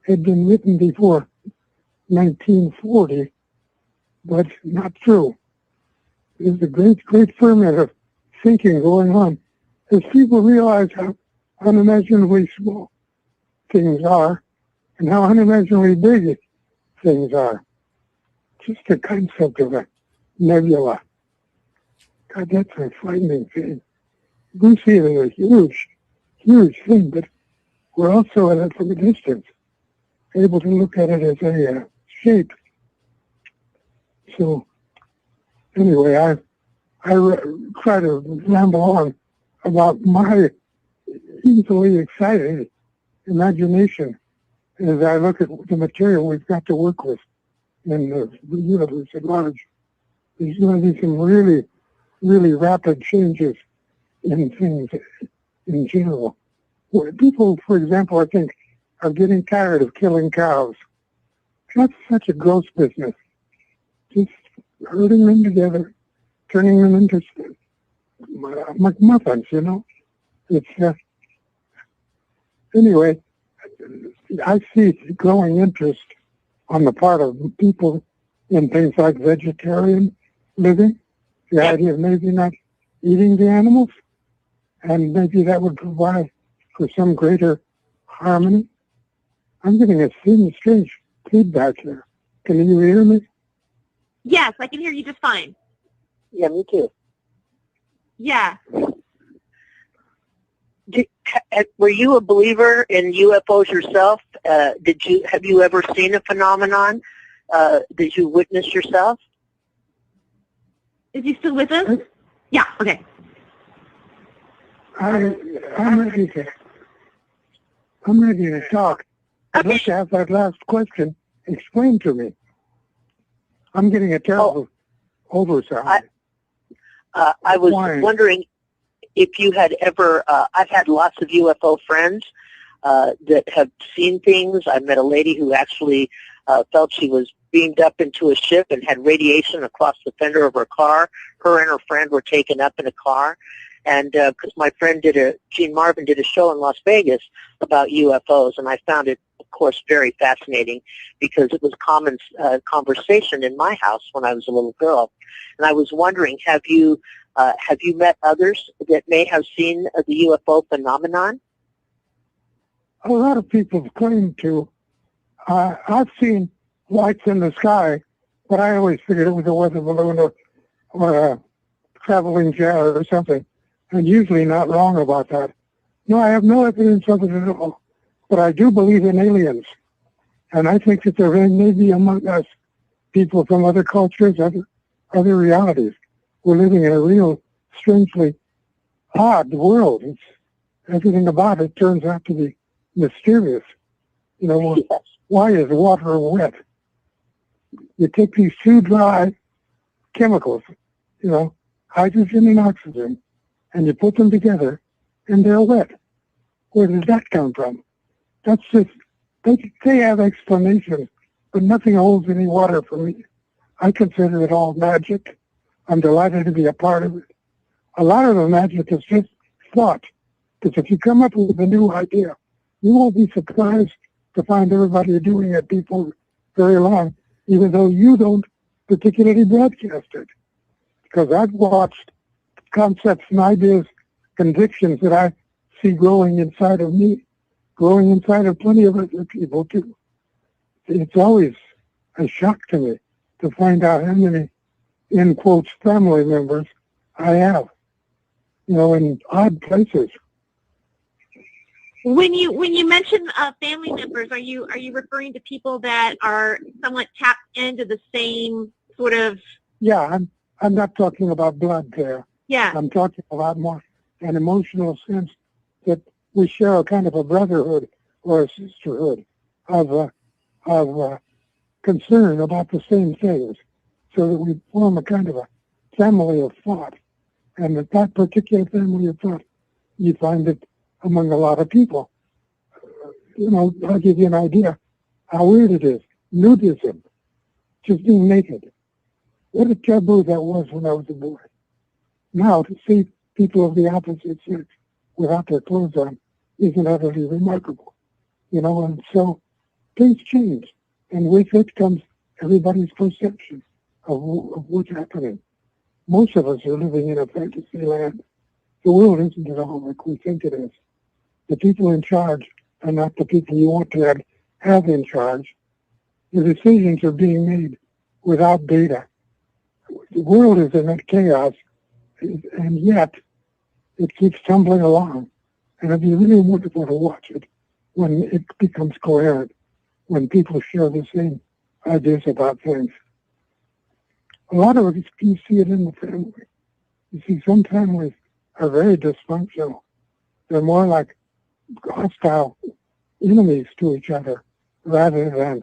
had been written before 1940, but not true. There's a great ferment of thinking going on as people realize how unimaginably small things are and how unimaginably big things are. Just the concept of a nebula. God, that's a frightening thing. We see it as a huge thing, but we're also at it from a distance. able to look at it as a shape. So anyway, I try to ramble on about my easily excited imagination as I look at the material we've got to work with in the universe at large. There's going to be some really, really rapid changes in things in general. People, for example, I think, are getting tired of killing cows. That's such a gross business. Just herding them together, turning them into McMuffins, you know. It's anyway. I see growing interest on the part of people in things like vegetarian living. The idea of maybe not eating the animals, and maybe that would provide for some greater harmony. I'm getting a strange feedback here. Can you hear me? Yes, I can hear you just fine. Yeah, me too. Yeah. Were you a believer in UFOs yourself? Have you ever seen a phenomenon? Did you witness yourself? Is he still with us? Yeah, okay. I'm ready to talk. I'd like to have that last question explained to me. I'm getting a terrible oversight. I was wondering if you had ever, I've had lots of UFO friends that have seen things. I met a lady who actually felt she was beamed up into a ship and had radiation across the fender of her car. Her and her friend were taken up in a car. And because my friend Gene Marvin did a show in Las Vegas about UFOs, and I found it, of course, very fascinating because it was common conversation in my house when I was a little girl. And I was wondering, have you met others that may have seen the UFO phenomenon? A lot of people claim to. I've seen lights in the sky, but I always figured it was a weather balloon or a traveling jet or something. I'm usually not wrong about that. No, I have no evidence of it at all. But I do believe in aliens. And I think that there may be among us people from other cultures, other realities. We're living in a real, strangely odd world. Everything about it turns out to be mysterious. You know, why is water wet? You take these two dry chemicals, you know, hydrogen and oxygen, and you put them together, and they're wet. Where does that come from? That's just, they have explanations, but nothing holds any water for me. I consider it all magic. I'm delighted to be a part of it. A lot of the magic is just thought, because if you come up with a new idea, you won't be surprised to find everybody doing it before very long, even though you don't particularly broadcast it. Because I've watched concepts and ideas, convictions that I see growing inside of me, growing inside of plenty of other people too. It's always a shock to me to find out how many, in quotes, family members I have, you know, in odd places. When you mention family members, are you referring to people that are somewhat tapped into the same sort of? Yeah, I'm not talking about blood there. Yeah. I'm talking about more an emotional sense that we share a kind of a brotherhood or a sisterhood of concern about the same things, so that we form a kind of a family of thought. And that particular family of thought, you find it among a lot of people. You know, I'll give you an idea how weird it is. Nudism, just being naked. What a taboo that was when I was a boy. Now, to see people of the opposite sex without their clothes on isn't utterly remarkable. You know, and so things change. And with it comes everybody's perception of what's happening. Most of us are living in a fantasy land. The world isn't at all like we think it is. The people in charge are not the people you want to have in charge. The decisions are being made without data. The world is in a chaos, and yet it keeps tumbling along. And it'd be really wonderful to watch it when it becomes coherent. when people share the same ideas about things. A lot of it, you see it in the family. You see, some families are very dysfunctional. They're more like hostile enemies to each other rather than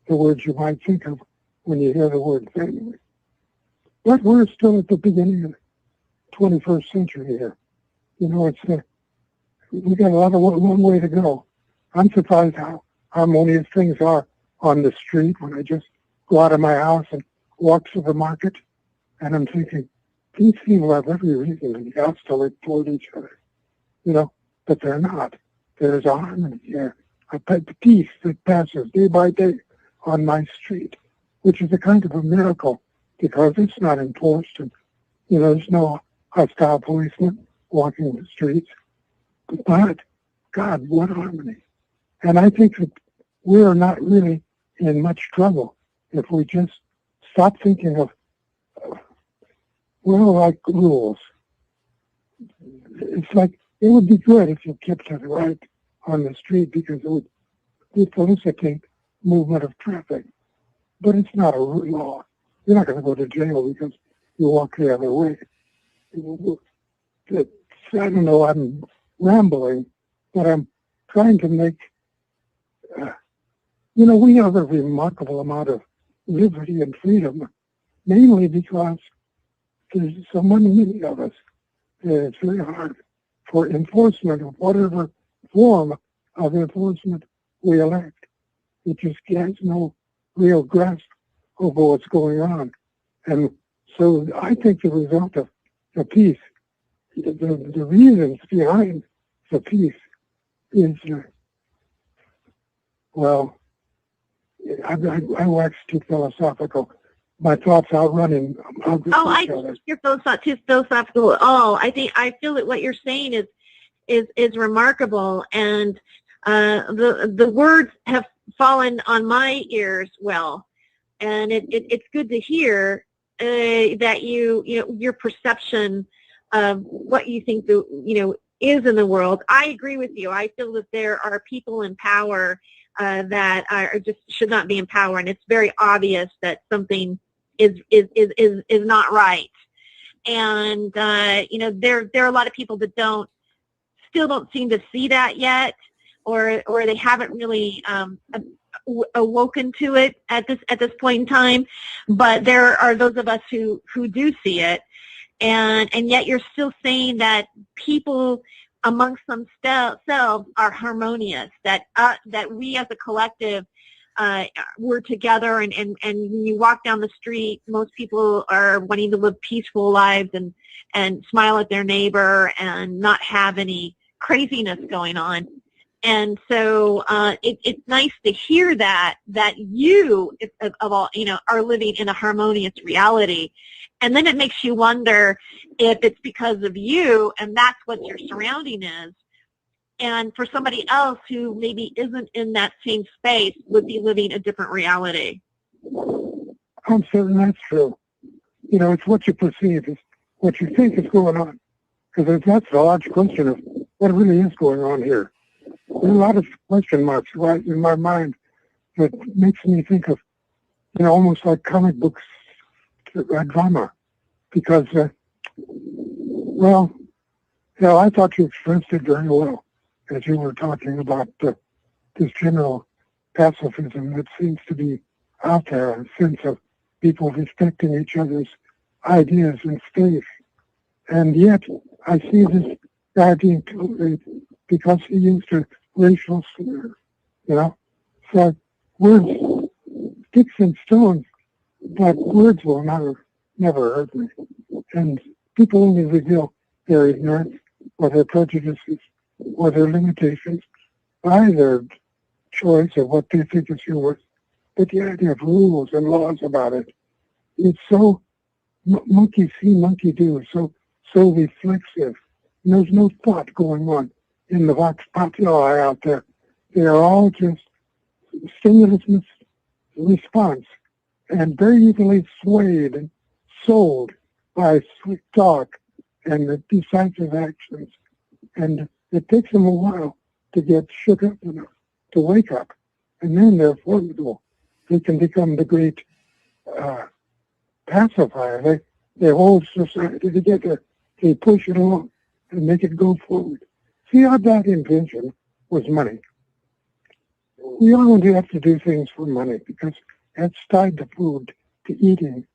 the words you might think of when you hear the word family. But we're still at the beginning of the 21st century here. You know, we got a long way to go. I'm surprised how harmonious things are on the street when I just go out of my house and walk to the market, and I'm thinking, these people have every reason to be hostile toward each other, you know, but they're not. There's a harmony here, a peace that passes day by day on my street, which is a kind of a miracle because it's not enforced, and you know, there's no hostile policeman walking the streets. But God, what harmony! And I think that we're not really in much trouble if we just stop thinking of, well, like rules. It's like, it would be good if you kept it right on the street because it would facilitate movement of traffic. But it's not a law. You're not going to go to jail because you walk the other way. I don't know, I'm rambling, but I'm trying to make, you know, we have a remarkable amount of liberty and freedom, mainly because there's so many of us. It's very hard for enforcement of whatever form of enforcement we elect. It just has no real grasp over what's going on. And so I think the result of the peace, the reasons behind the peace is, well, I wax too philosophical. My thoughts outrunning. I think you're too philosophical. I feel that what you're saying is remarkable, and the words have fallen on my ears well, and it's good to hear that your perception of what you think is in the world. I agree with you. I feel that there are people in power that are just should not be in power, and it's very obvious that something is not right. And there are a lot of people that still don't seem to see that yet, or they haven't really awoken to it at this point in time. But there are those of us who do see it, and yet you're still saying that people amongst themselves are harmonious, that we as a collective we're together, and when you walk down the street, most people are wanting to live peaceful lives and smile at their neighbor and not have any craziness going on. And so it's nice to hear that you, of all, are living in a harmonious reality. And then it makes you wonder if it's because of you and that's what your surrounding is. And for somebody else who maybe isn't in that same space would be living a different reality. I'm certain that's true. It's what you perceive, is what you think is going on. Because that's the large question of what really is going on here. There are a lot of question marks right in my mind that makes me think of, almost like comic books, drama. Because, I thought you expressed it very well as you were talking about this general pacifism that seems to be out there, a sense of people respecting each other's ideas and space. And yet, I see this guy being tolerated because he used a racial slur, So words, sticks and stones, but words will never hurt me. And people only reveal their ignorance or their prejudices or their limitations by their choice of what they think is humorous. But the idea of rules and laws about it, it's so monkey see, monkey do, so reflexive. And there's no thought going on in the vox populi out there. They are all just stimulus response and very easily swayed and sold by sweet talk and the decisive actions. And it takes them a while to get shook up enough to wake up and then they're formidable. They can become the great pacifier. They hold society together. They push it along and make it go forward. See, our bad intention was money. We only have to do things for money because that's tied to food, to eating,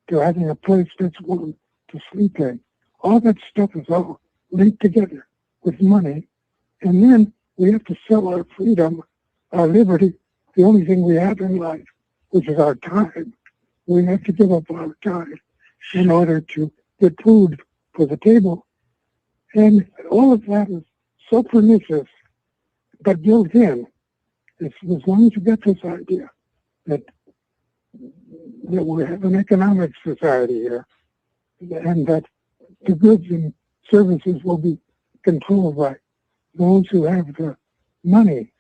to having a place that's warm to sleep in. All that stuff is all linked together with money. And then we have to sell our freedom, our liberty, the only thing we have in life, which is our time. We have to give up our time in order to get food for the table. And all of that is so pernicious, but built in. As long as you get this idea that we have an economic society here, and that the goods and services will be controlled by those who have the money,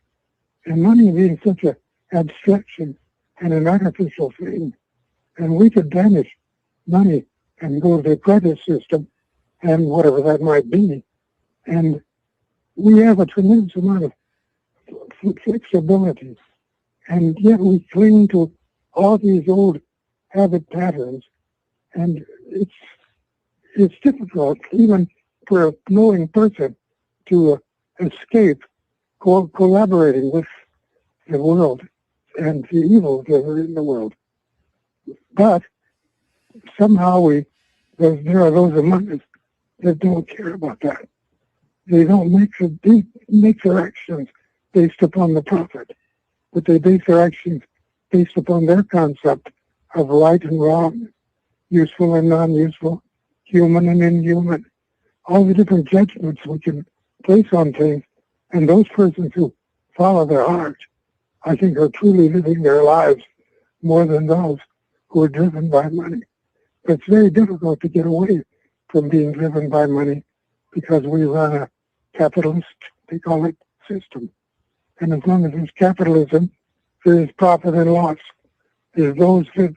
and money being such an abstraction and an artificial thing, and we could banish money and go to the credit system and whatever that might be, and we have a tremendous amount of flexibility, and yet we cling to all these old habit patterns, and it's difficult even for a knowing person to escape collaborating with the world and the evils that are in the world. But somehow there are those among us that don't care about that. They don't make their actions based upon the profit, but they base their actions based upon their concept of right and wrong, useful and non-useful, human and inhuman, all the different judgments we can place on things. And those persons who follow their heart, I think, are truly living their lives more than those who are driven by money. But it's very difficult to get away from being driven by money because we run a capitalist, they call it, system. And as long as there's capitalism, there is profit and loss. There's those that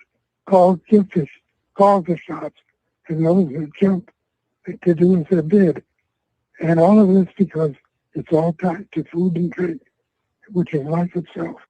call the shots, and those that jump to do as they're bid. And all of this because it's all tied to food and drink, which is life itself.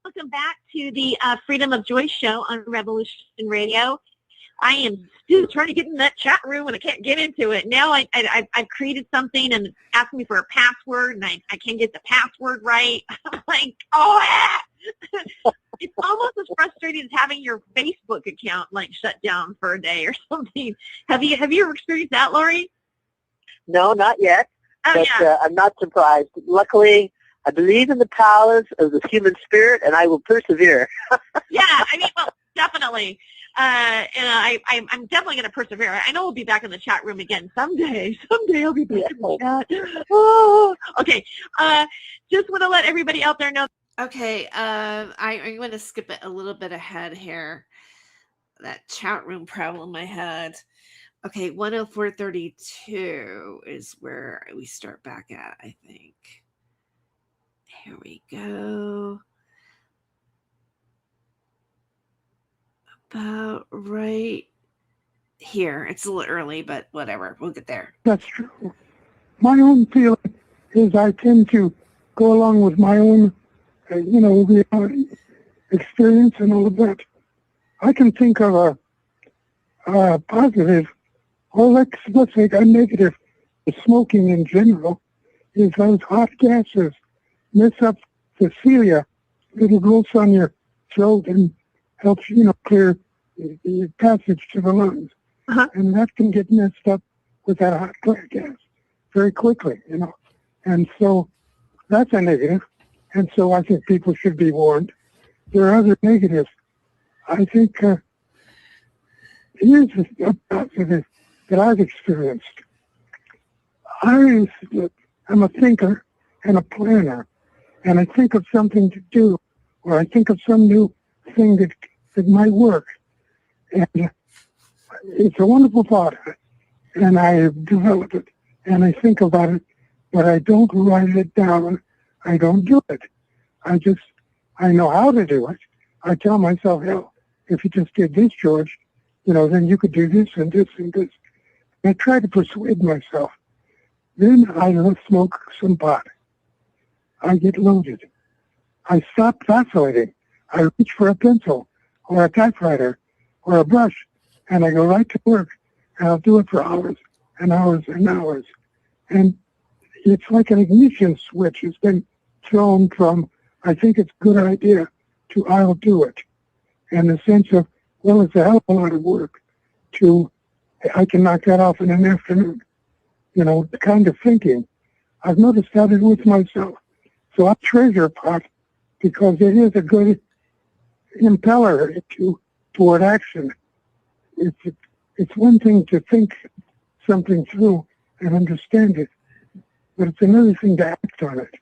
Welcome back to the Freedom of Joyce show on Revolution Radio. I am still trying to get in that chat room and I can't get into it. Now I've created something and it's asking me for a password and I can't get the password right. I'm like, oh, yeah. It's almost as frustrating as having your Facebook account like shut down for a day or something. Have you ever experienced that, Lori? No, not yet. Oh, but yeah. I'm not surprised. Luckily, I believe in the powers of the human spirit, and I will persevere. Yeah, I mean, well, definitely. And I'm definitely going to persevere. I know we'll be back in the chat room again someday. Someday I'll be back in the chat. Oh, okay. Just want to let everybody out there know. Okay, I'm going to skip it a little bit ahead here. That chat room problem I had. Okay, 104.32 is where we start back at, I think. Here we go. About right here. It's a little early, but whatever. We'll get there. That's true. My own feeling is I tend to go along with my own, reality experience and all of that. I can think of a positive, or let's say a negative. Smoking in general is those hot gases mess up the cilia, little growths on your throat, and helps, clear the passage to the lungs. Uh-huh. And that can get messed up with that hot gas very quickly, And so that's a negative. And so I think people should be warned. There are other negatives. I think here's a positive that I've experienced. I'm a thinker and a planner. and I think of something to do, or I think of some new thing that might work. And it's a wonderful thought, and I develop it, and I think about it, but I don't write it down. I don't do it. I know how to do it. I tell myself, hell, if you just did this, George, then you could do this and this and this. And I try to persuade myself. Then I smoke some pot. I get loaded. I stop vacillating. I reach for a pencil or a typewriter or a brush, and I go right to work, and I'll do it for hours and hours and hours. And it's like an ignition switch has been thrown from, I think it's a good idea, to I'll do it. And the sense of, well, it's a hell of a lot of work, to I can knock that off in an afternoon. The kind of thinking. I've noticed that with myself. So I treasure pot because it is a good impeller toward action. It's one thing to think something through and understand it, but it's another thing to act on it.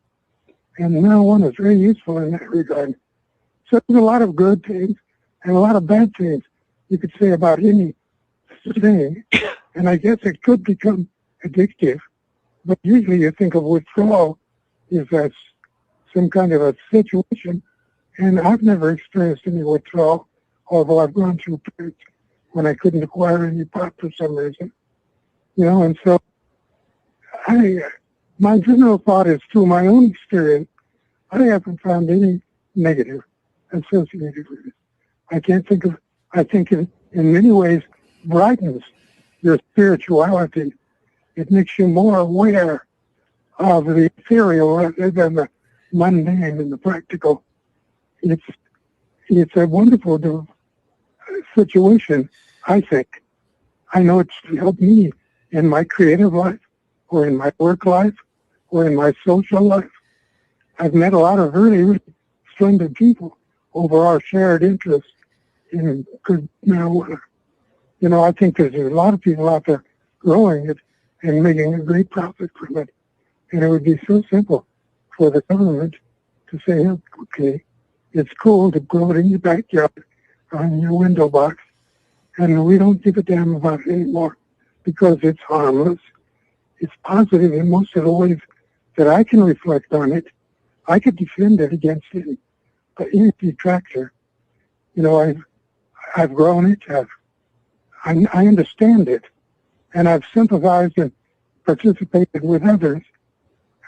And marijuana is very useful in that regard. So there's a lot of good things and a lot of bad things you could say about any thing, and I guess it could become addictive, but usually you think of withdrawal as some kind of a situation, and I've never experienced any withdrawal, although I've gone through periods when I couldn't acquire any pot for some reason, and so my general thought is through my own experience, I haven't found any negative associated with it. I think it in many ways brightens your spirituality. It makes you more aware of the ethereal rather than the mundane and the practical. It's a wonderful situation, I think. I know it's helped me in my creative life, or in my work life, or in my social life. I've met a lot of really, really splendid people over our shared interest in good marijuana. I think there's a lot of people out there growing it and making a great profit from it. And it would be so simple for the government to say, okay, it's cool to grow it in your backyard or in your window box, and we don't give a damn about it anymore because it's harmless. It's positive in most of the ways that I can reflect on it. I could defend it against any detractor. I've grown it. I understand it, and I've sympathized and participated with others,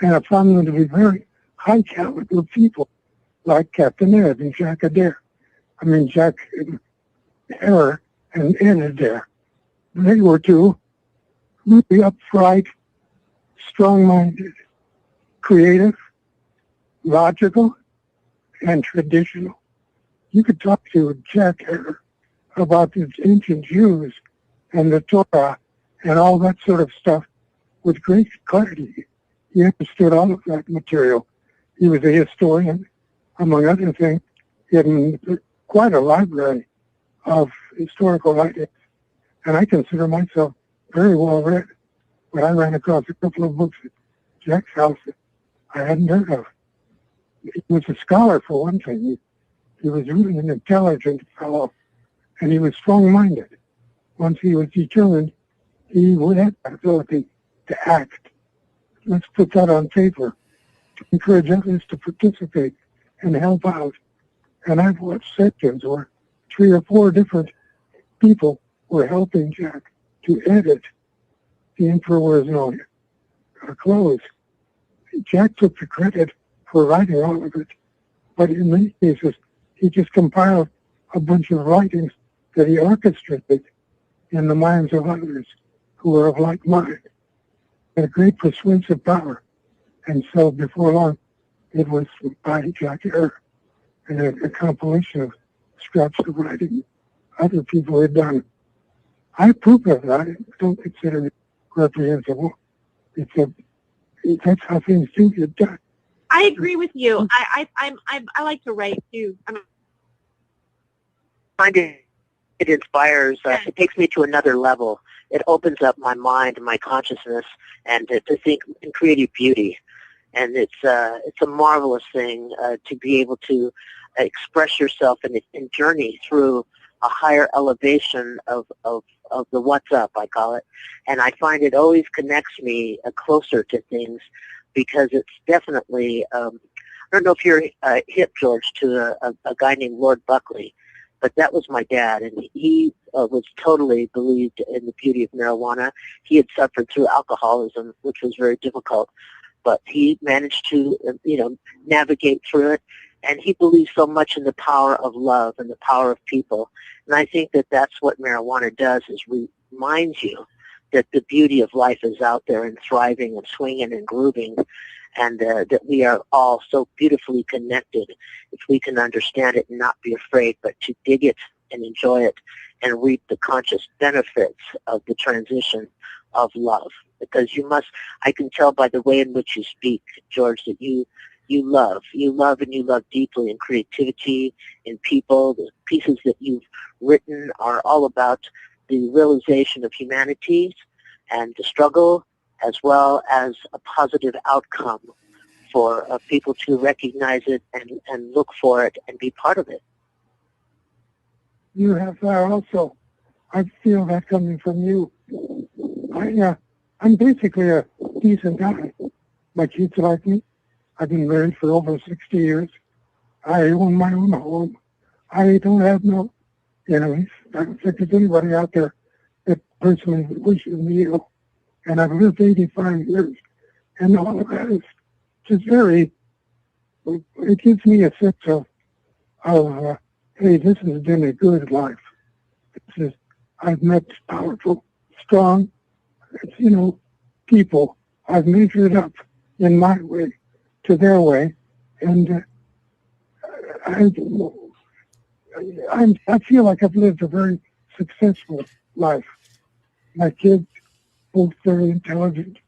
and I've found them to be very high caliber people, like Captain Ed and Jack Adair. Jack Tere and Ed Adair. They were two really upright, strong-minded, creative, logical, and traditional. You could talk to Jack Adair about the ancient Jews and the Torah and all that sort of stuff with great clarity. He understood all of that material. He was a historian, among other things. He had quite a library of historical writings, and I consider myself very well read. But I ran across a couple of books at Jack's house that I hadn't heard of. He was a scholar, for one thing. He was really an intelligent fellow, and he was strong-minded. Once he was determined, he would have the ability to act. Let's put that on paper to encourage others to participate and help out. And I've watched sections where 3 or 4 different people were helping Jack to edit the Emperor Wears No Clothes. Jack took the credit for writing all of it, but in many cases, he just compiled a bunch of writings that he orchestrated in the minds of others who were of like mind. Had a great persuasive power. And so before long, it was by Jack Adair, and a compilation of scraps of writing other people had done. I approve of that. I don't consider it reprehensible. That's how things do get done. I agree with you. I like to write too. I find it inspires. It takes me to another level. It opens up my mind and my consciousness, and to think in creative beauty. And it's a marvelous thing to be able to express yourself and journey through a higher elevation of the what's up, I call it. And I find it always connects me closer to things, because it's definitely, I don't know if you're hip, George, to a guy named Lord Buckley, but that was my dad, and he was totally believed in the beauty of marijuana. He had suffered through alcoholism, which was very difficult, but he managed to, navigate through it. And he believes so much in the power of love and the power of people. And I think that that's what marijuana does, is reminds you that the beauty of life is out there and thriving and swinging and grooving, and that we are all so beautifully connected if we can understand it and not be afraid, but to dig it and enjoy it and reap the conscious benefits of the transition of love. Because I can tell by the way in which you speak, George, that you love and you love deeply in creativity, in people. The pieces that you've written are all about the realization of humanity and the struggle, as well as a positive outcome for people to recognize it and look for it and be part of it. You have also, I feel that coming from you. I'm basically a decent guy. My kids like me. I've been married for over 60 years. I own my own home. I don't have no enemies. I don't think there's anybody out there that personally wishes me ill. And I've lived 85 years. And all of that is just it gives me a sense of hey, this has been a good life. I've met powerful, strong, people. I've measured up in my way to their way, and I feel like I've lived a very successful life. My kids, both very intelligent.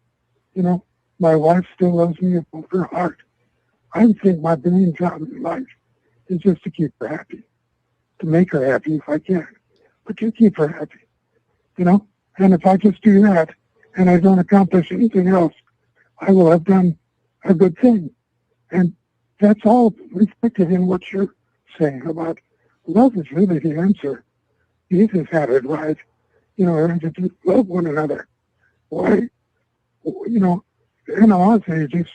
My wife still loves me with her heart. I think my main job in life is just to keep her happy, to make her happy if I can, but to keep her happy, And if I just do that and I don't accomplish anything else, I will have done a good thing. And that's all reflected in what you're saying about love is really the answer. Jesus had it right. And to love one another. Why? Animosity just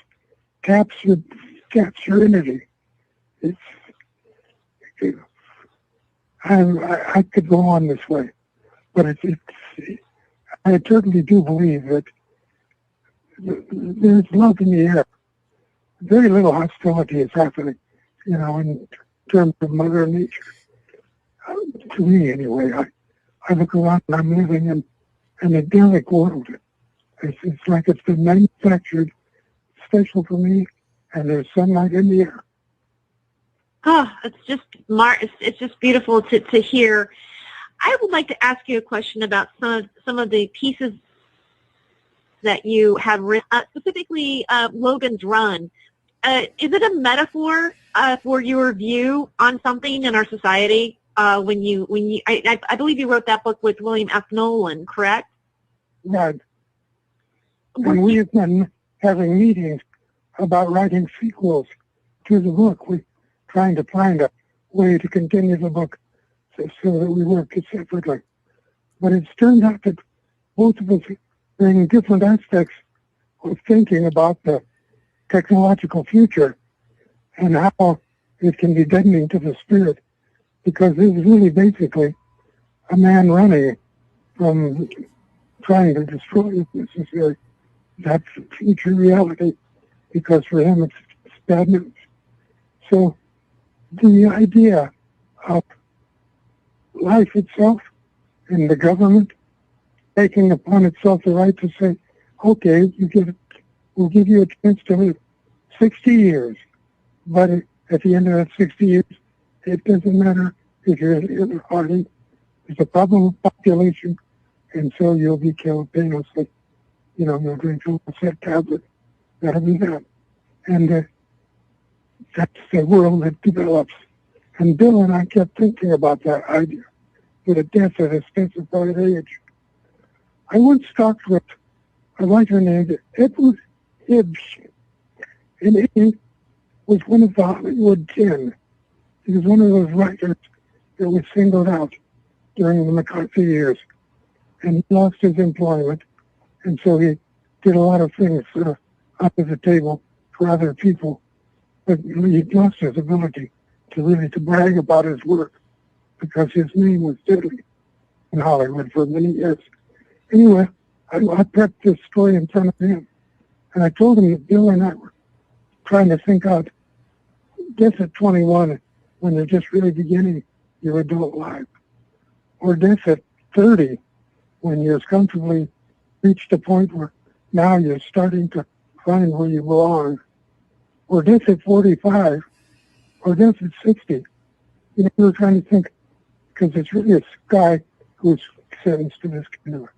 taps your energy. I could go on this way, but I certainly do believe that there's love in the air. Very little hostility is happening, in terms of Mother Nature. To me, anyway, I look around and I'm living in an idyllic world. It's like it's been manufactured special for me, and there's sunlight in the air. Oh, it's just beautiful to hear. I would like to ask you a question about some of the pieces that you have written, specifically Logan's Run. Is it a metaphor for your view on something in our society? I believe you wrote that book with William F. Nolan, correct? Right. And we have been having meetings about writing sequels to the book. We're trying to find a way to continue the book so that we work it separately. But it's turned out that both of us bring different aspects of thinking about the technological future and how it can be deadening to the spirit, because this is really basically a man running from trying to destroy, if necessary, that future reality, because for him it's bad news. So the idea of life itself and the government taking upon itself the right to say, okay, we'll give you a chance to live 60 years, but at the end of that 60 years, it doesn't matter if you're in the other party. There's a problem with population, and so you'll be killed painlessly. You'll drink a set tablet. That'll be that. And that's the world that develops. And Bill and I kept thinking about that idea with a death at a specified age. I once talked with a writer named Edward Hibbs. And he was one of the Hollywood 10. He was one of those writers that was singled out during the McCarthy years. And he lost his employment, and so he did a lot of things under the table for other people. But he lost his ability to brag about his work because his name was deadly in Hollywood for many years. Anyway, I prepped this story in front of him, and I told him that Bill and I were trying to think out death at 21 when you're just really beginning your adult life, or death at 30 when you've comfortably reached a point where now you're starting to find where you belong, or death at 45, or death at 60. You know, we were trying to think, because it's really a guy who's sentenced to this kind of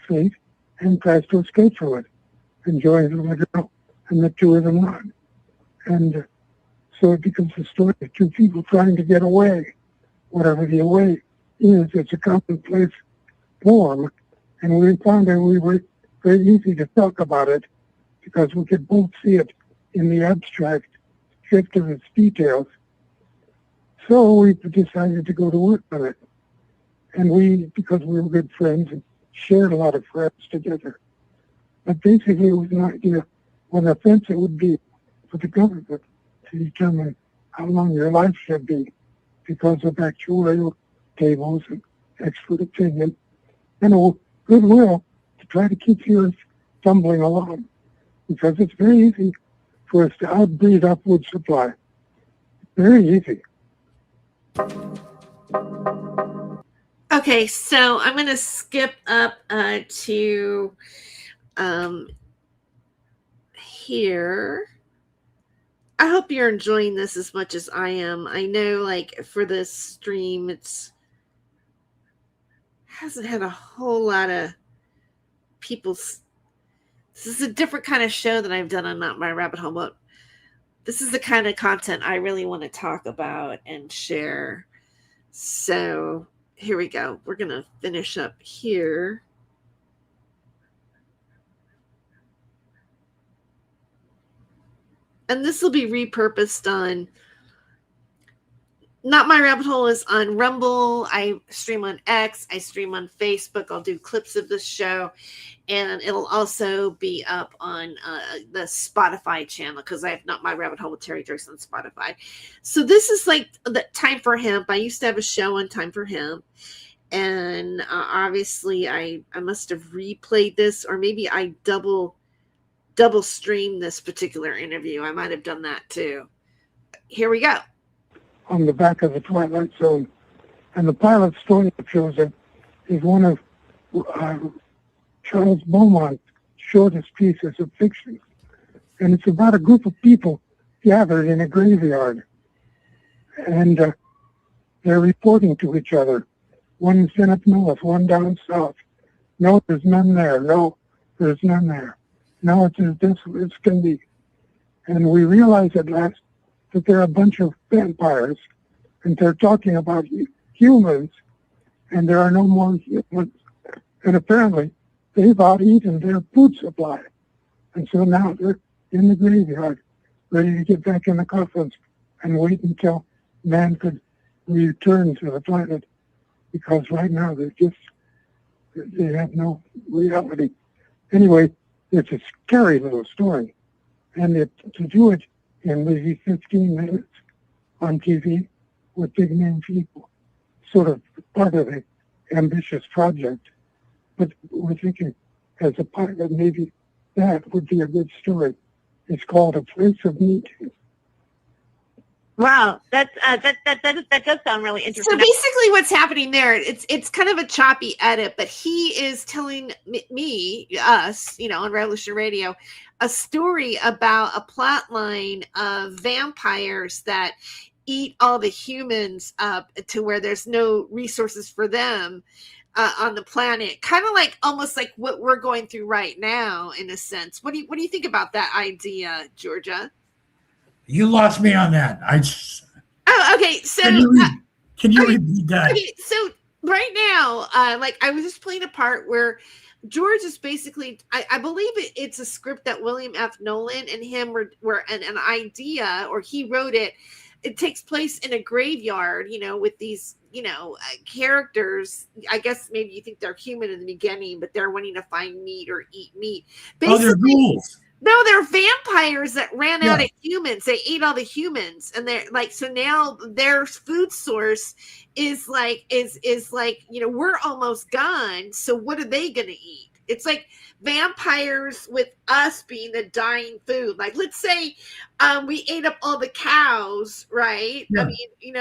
fate and tries to escape from it, and joins with a girl, and the two of them run. And so it becomes a story of two people trying to get away. Whatever the away is, it's a commonplace form. And we found that we were very easy to talk about it because we could both see it in the abstract shift of its details. So we decided to go to work on it. And we, because we were good friends and shared a lot of friends together. But basically it was an idea what offense it would be for the government to determine how long your life should be because of actuarial tables and expert opinion and a goodwill to try to keep yours tumbling along, because it's very easy for us to outbreed upward supply. Very easy. Okay, so I'm going to skip up to here. I hope you're enjoying this as much as I am. I know, like, for this stream, hasn't had a whole lot of people's. This is a different kind of show than I've done on Not My Rabbit Hole, but this is the kind of content I really want to talk about and share. So here we go. We're going to finish up here. And this will be repurposed on Not My Rabbit Hole is on Rumble. I stream on X. I stream on Facebook. I'll do clips of this show. And it'll also be up on the Spotify channel because I have Not My Rabbit Hole with Tere Joyce on Spotify. So this is like the Time for Hemp. I used to have a show on Time for Hemp. And obviously I must have replayed this, or maybe I double stream this particular interview. I might have done that too. Here we go. On the back of the Twilight Zone. And the pilot story that shows it is one of Charles Beaumont's shortest pieces of fiction. And it's about a group of people gathered in a graveyard. And they're reporting to each other. One is up north, one down south. No, there's none there. No, there's none there. No, it's as desolate as can be. And we realize at last that they're a bunch of vampires, and they're talking about humans, and there are no more humans. And apparently, they've out-eaten their food supply. And so now they're in the graveyard, ready to get back in the coffins and wait until man could return to the planet, because right now they have no reality. Anyway, it's a scary little story. And to do it in maybe 15 minutes on TV with big name people, sort of part of the ambitious project. But we're thinking as a pilot, maybe that would be a good story. It's called A Place of Meeting. Wow, that does sound really interesting. So basically what's happening there, it's kind of a choppy edit, but he is telling us, on Revolution Radio, a story about a plot line of vampires that eat all the humans up to where there's no resources for them on the planet. Kind of like almost like what we're going through right now, in a sense. What do you think about that idea, Gorja? You lost me on that. Oh, okay. So can you repeat that? Okay, so right now, like I was just playing a part where George is basically, I believe it's a script that William F. Nolan and him were an idea, or he wrote it. It takes place in a graveyard, with these, characters. I guess maybe you think they're human in the beginning, but they're wanting to find meat or eat meat. Basically, they're ghouls. No, they're vampires that ran out of humans. They ate all the humans, and they're like, so now their food source is like, we're almost gone. So what are they going to eat? It's like vampires with us being the dying food. Like, let's say we ate up all the cows, right? Yeah. I mean,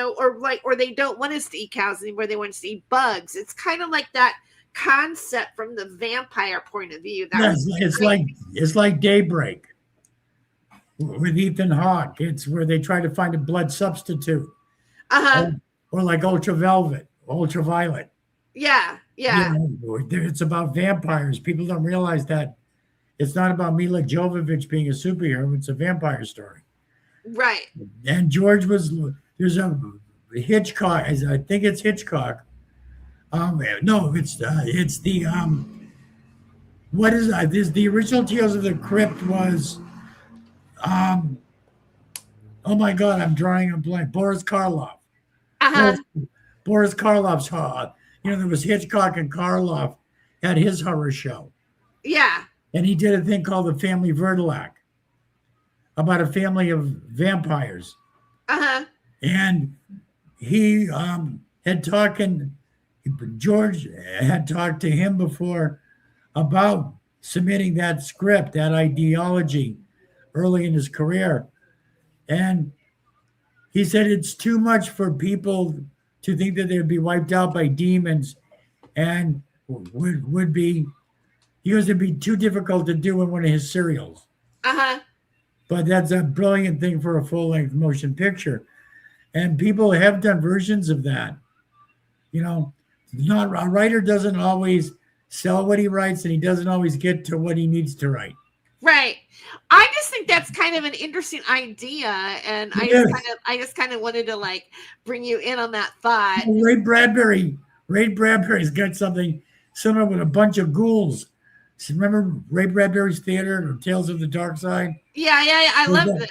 or they don't want us to eat cows anymore. They want us to eat bugs. It's kind of like that concept from the vampire point of view. It's like Daybreak with Ethan Hawke. It's where they try to find a blood substitute. Or like Ultraviolet. Yeah. It's about vampires. People don't realize that it's not about Mila Jovovich being a superhero. It's a vampire story. Right. And there's a Hitchcock. I think it's Hitchcock. No, it's the what is that? This the original Tales of the Crypt was oh my God, I'm drawing a blank. Boris Karloff. Boris Karloff's horror. There was Hitchcock and Karloff had his horror show. Yeah. And he did a thing called The Family Verdelak about a family of vampires. And he George had talked to him before about submitting that script, that ideology early in his career. And he said it's too much for people to think that they'd be wiped out by demons, and would be, he goes, it'd be too difficult to do in one of his serials. But that's a brilliant thing for a full-length motion picture. And people have done versions of that. Not a writer doesn't always sell what he writes, and he doesn't always get to what he needs to write. Right. I just think that's kind of an interesting idea, and I just kind of wanted to like bring you in on that thought. Ray Bradbury's got something similar with a bunch of ghouls. So remember Ray Bradbury's theater, Tales of the Dark Side? Yeah, I loved it.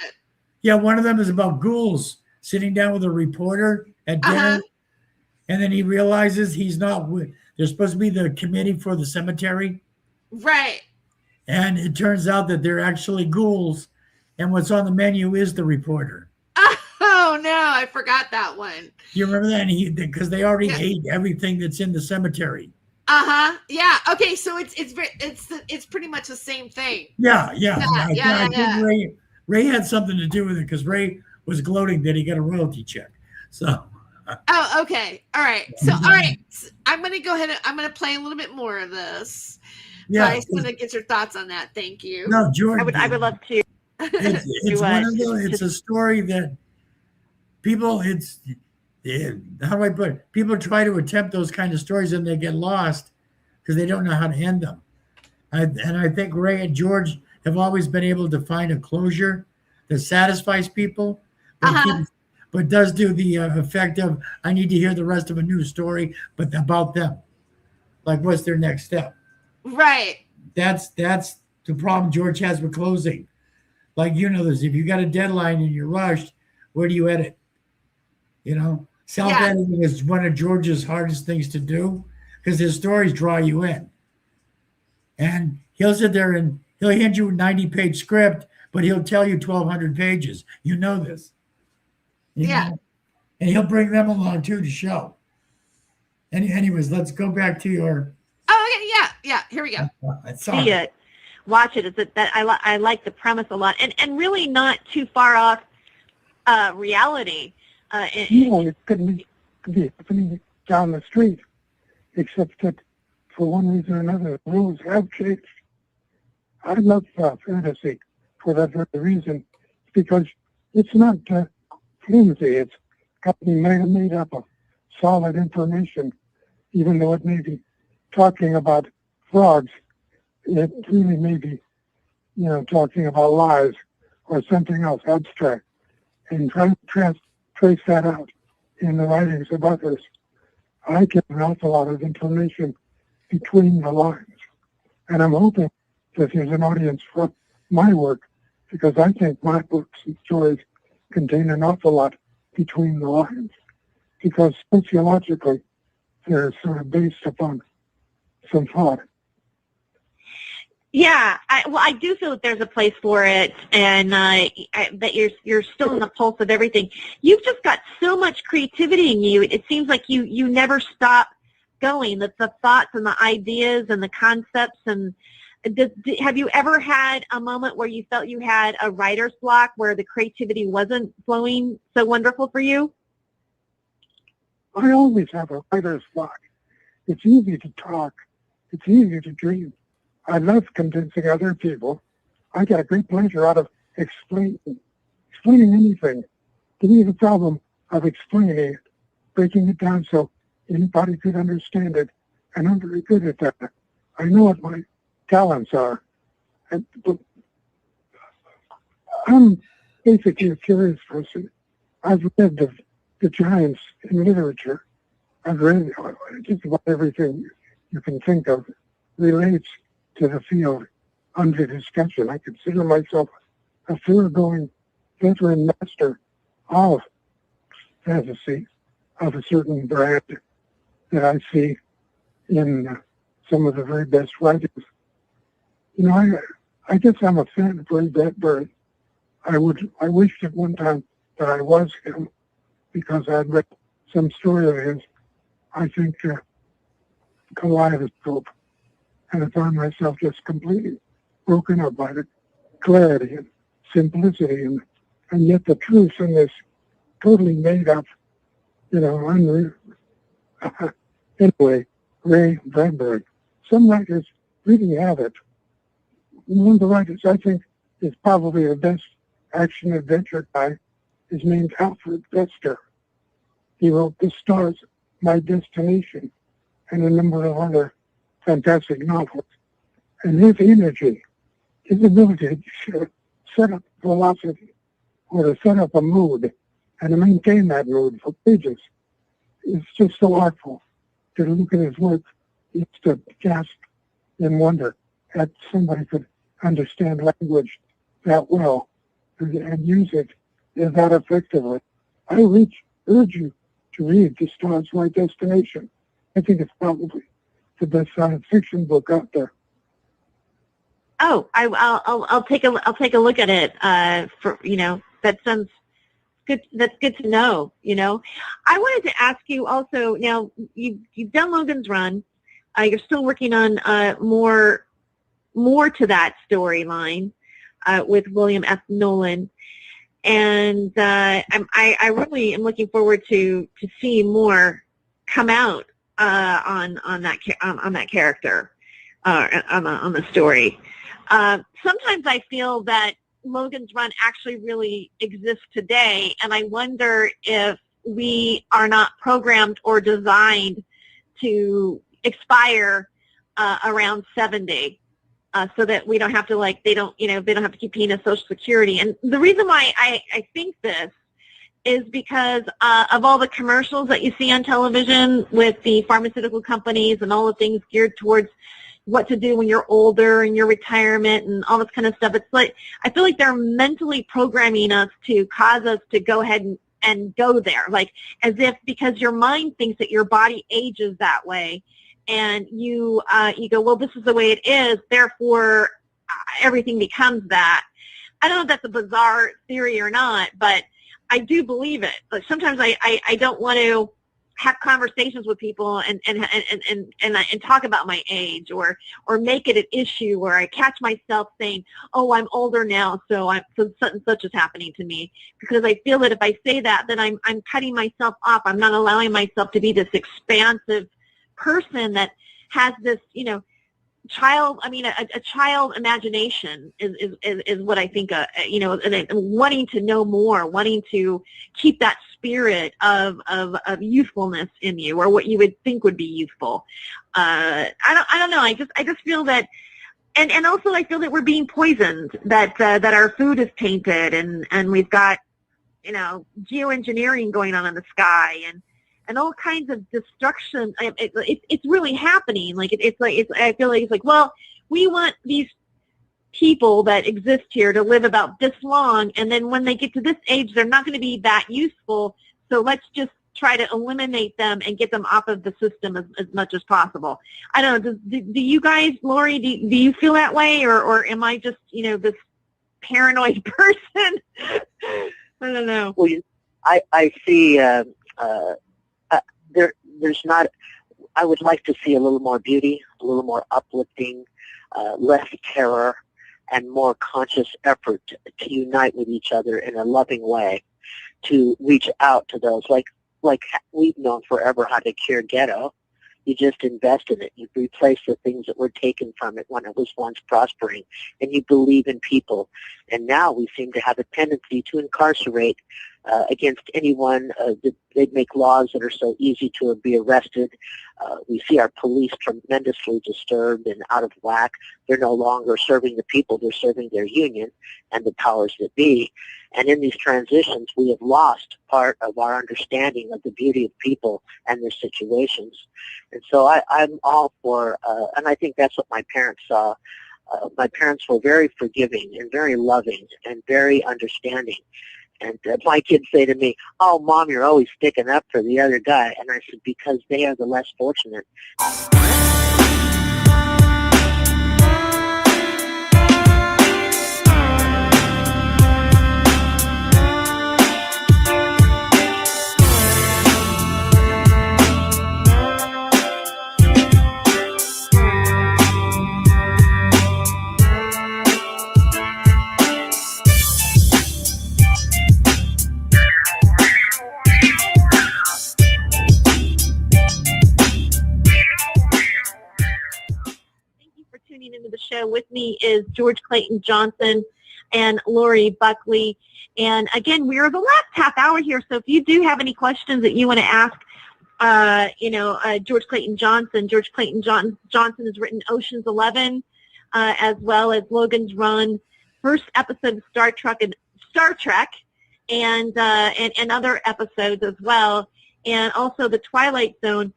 Yeah, one of them is about ghouls sitting down with a reporter at dinner. And then he realizes he's not there's supposed to be the committee for the cemetery. Right. And it turns out that they're actually ghouls. And what's on the menu is the reporter. Oh, no, I forgot that one. You remember that? Because they already ate everything that's in the cemetery. Yeah. Okay, so it's pretty much the same thing. Yeah. I think Ray had something to do with it because Ray was gloating that he got a royalty check. So... Oh, okay. All right. So, I'm going to go ahead and I'm going to play a little bit more of this. Yeah. So I just want to get your thoughts on that. Thank you. No, George. I would love to. It's a story that people, how do I put it? People try to attempt those kind of stories and they get lost because they don't know how to end them. And I think Ray and George have always been able to find a closure that satisfies people. But does do the effect of, I need to hear the rest of a new story, but about them. Like, what's their next step? Right. That's the problem George has with closing. Like, this, if you got a deadline and you're rushed, where do you edit? Self-editing is one of George's hardest things to do because his stories draw you in. And he'll sit there and he'll hand you a 90-page script, but he'll tell you 1,200 pages. You know this. And he'll bring them along too to show. Anyways, let's go back to your. Oh, okay, yeah. Here we go. See it, watch it. I like the premise a lot, and really not too far off reality. It could be happening down the street, except that for one reason or another, the rules have changed. I love fantasy for that very reason, because it's not flimsy. It's got to be made up of solid information, even though it may be talking about frogs. It really may be, talking about lies or something else abstract, and trying to trace that out in the writings of others. I get an awful lot of information between the lines. And I'm hoping that there's an audience for my work, because I think my books and stories contain an awful lot between the lines, because sociologically they're sort of based upon some thought. Yeah, I do feel that there's a place for it, and that you're still in the pulse of everything. You've just got so much creativity in you. It seems like you never stop going. The thoughts and the ideas and the concepts. And have you ever had a moment where you felt you had a writer's block, where the creativity wasn't flowing so wonderful for you? I always have a writer's block. It's easy to talk. It's easy to dream. I love convincing other people. I get a great pleasure out of explaining anything. Give me the problem of explaining it, breaking it down so anybody could understand it, and I'm very good at that. I know what my talents are. But I'm basically a curious person. I've read the giants in literature. I've read just about everything you can think of relates to the field under discussion. I consider myself a thoroughgoing veteran master of fantasy, of a certain brand that I see in some of the very best writers. You know, I guess I'm a fan of Ray Bradbury. I wished at one time that I was him, because I'd read some story of his, I think, Kaleidoscope, and I found myself just completely broken up by the clarity and simplicity, and yet the truth in this totally made up, unreal. Anyway, Ray Bradbury. Some writers really have it. One of the writers I think is probably the best action-adventure guy is named Alfred Bester. He wrote The Stars, My Destination, and a number of other fantastic novels. And his energy, his ability to set up philosophy, or to set up a mood, and to maintain that mood for pages, is just so artful. To look at his work, it's to gasp in wonder that somebody could understand language that well and use it that effectively. I urge you to read The Stars, My Destination. I think it's probably the best science fiction book out there. Oh, I'll take a look at it. That sounds good. That's good to know. I wanted to ask you also. Now you've done Logan's Run. You're still working on more to that storyline with William F. Nolan, and I really am looking forward to seeing more come out on that character, on the story. Sometimes I feel that Logan's Run actually really exists today, and I wonder if we are not programmed or designed to expire around 70, so that we don't have to they don't have to keep paying us Social Security. And the reason why I think this is because of all the commercials that you see on television with the pharmaceutical companies and all the things geared towards what to do when you're older and your retirement and all this kind of stuff. It's like, I feel like they're mentally programming us to cause us to go ahead and go there, as if because your mind thinks that your body ages that way, and you go, well, this is the way it is, therefore everything becomes that. I don't know if that's a bizarre theory or not, but I do believe it. Sometimes I don't want to have conversations with people and talk about my age or make it an issue where I catch myself saying, oh, I'm older now, so such and such is happening to me, because I feel that if I say that, then I'm cutting myself off. I'm not allowing myself to be this expansive person that has this, a child imagination is what I think, and wanting to know more, wanting to keep that spirit of youthfulness in you, or what you would think would be youthful. I don't know. I just feel that, and also I feel that we're being poisoned, that our food is tainted, and we've got, geoengineering going on in the sky, and all kinds of destruction. It's really happening. Like I feel like it's like, well, we want these people that exist here to live about this long, and then when they get to this age, they're not going to be that useful. So let's just try to eliminate them and get them off of the system as much as possible. I don't know. Do you guys, Lori, do you feel that way, or am I just, this paranoid person? I don't know. Well, I see there's not. I would like to see a little more beauty, a little more uplifting, less terror, and more conscious effort to unite with each other in a loving way, to reach out to those like we've known forever how to cure ghetto. You just invest in it. You replace the things that were taken from it when it was once prospering, and you believe in people. And now we seem to have a tendency to incarcerate against anyone. They make laws that are so easy to be arrested. We see our police tremendously disturbed and out of whack. They're no longer serving the people. They're serving their union and the powers that be. And in these transitions, we have lost part of our understanding of the beauty of people and their situations. And so I'm all for, and I think that's what my parents saw. My parents were very forgiving and very loving and very understanding. And my kids say to me, "Oh, Mom, you're always sticking up for the other guy." And I said, because they are the less fortunate. Into the show with me is George Clayton Johnson and Lori Buckley. And again, we're the last half hour here, so if you do have any questions that you want to ask, George Clayton Johnson. George Clayton Johnson has written Ocean's 11, as well as Logan's Run, first episode of Star Trek, and other episodes as well, and also The Twilight Zone.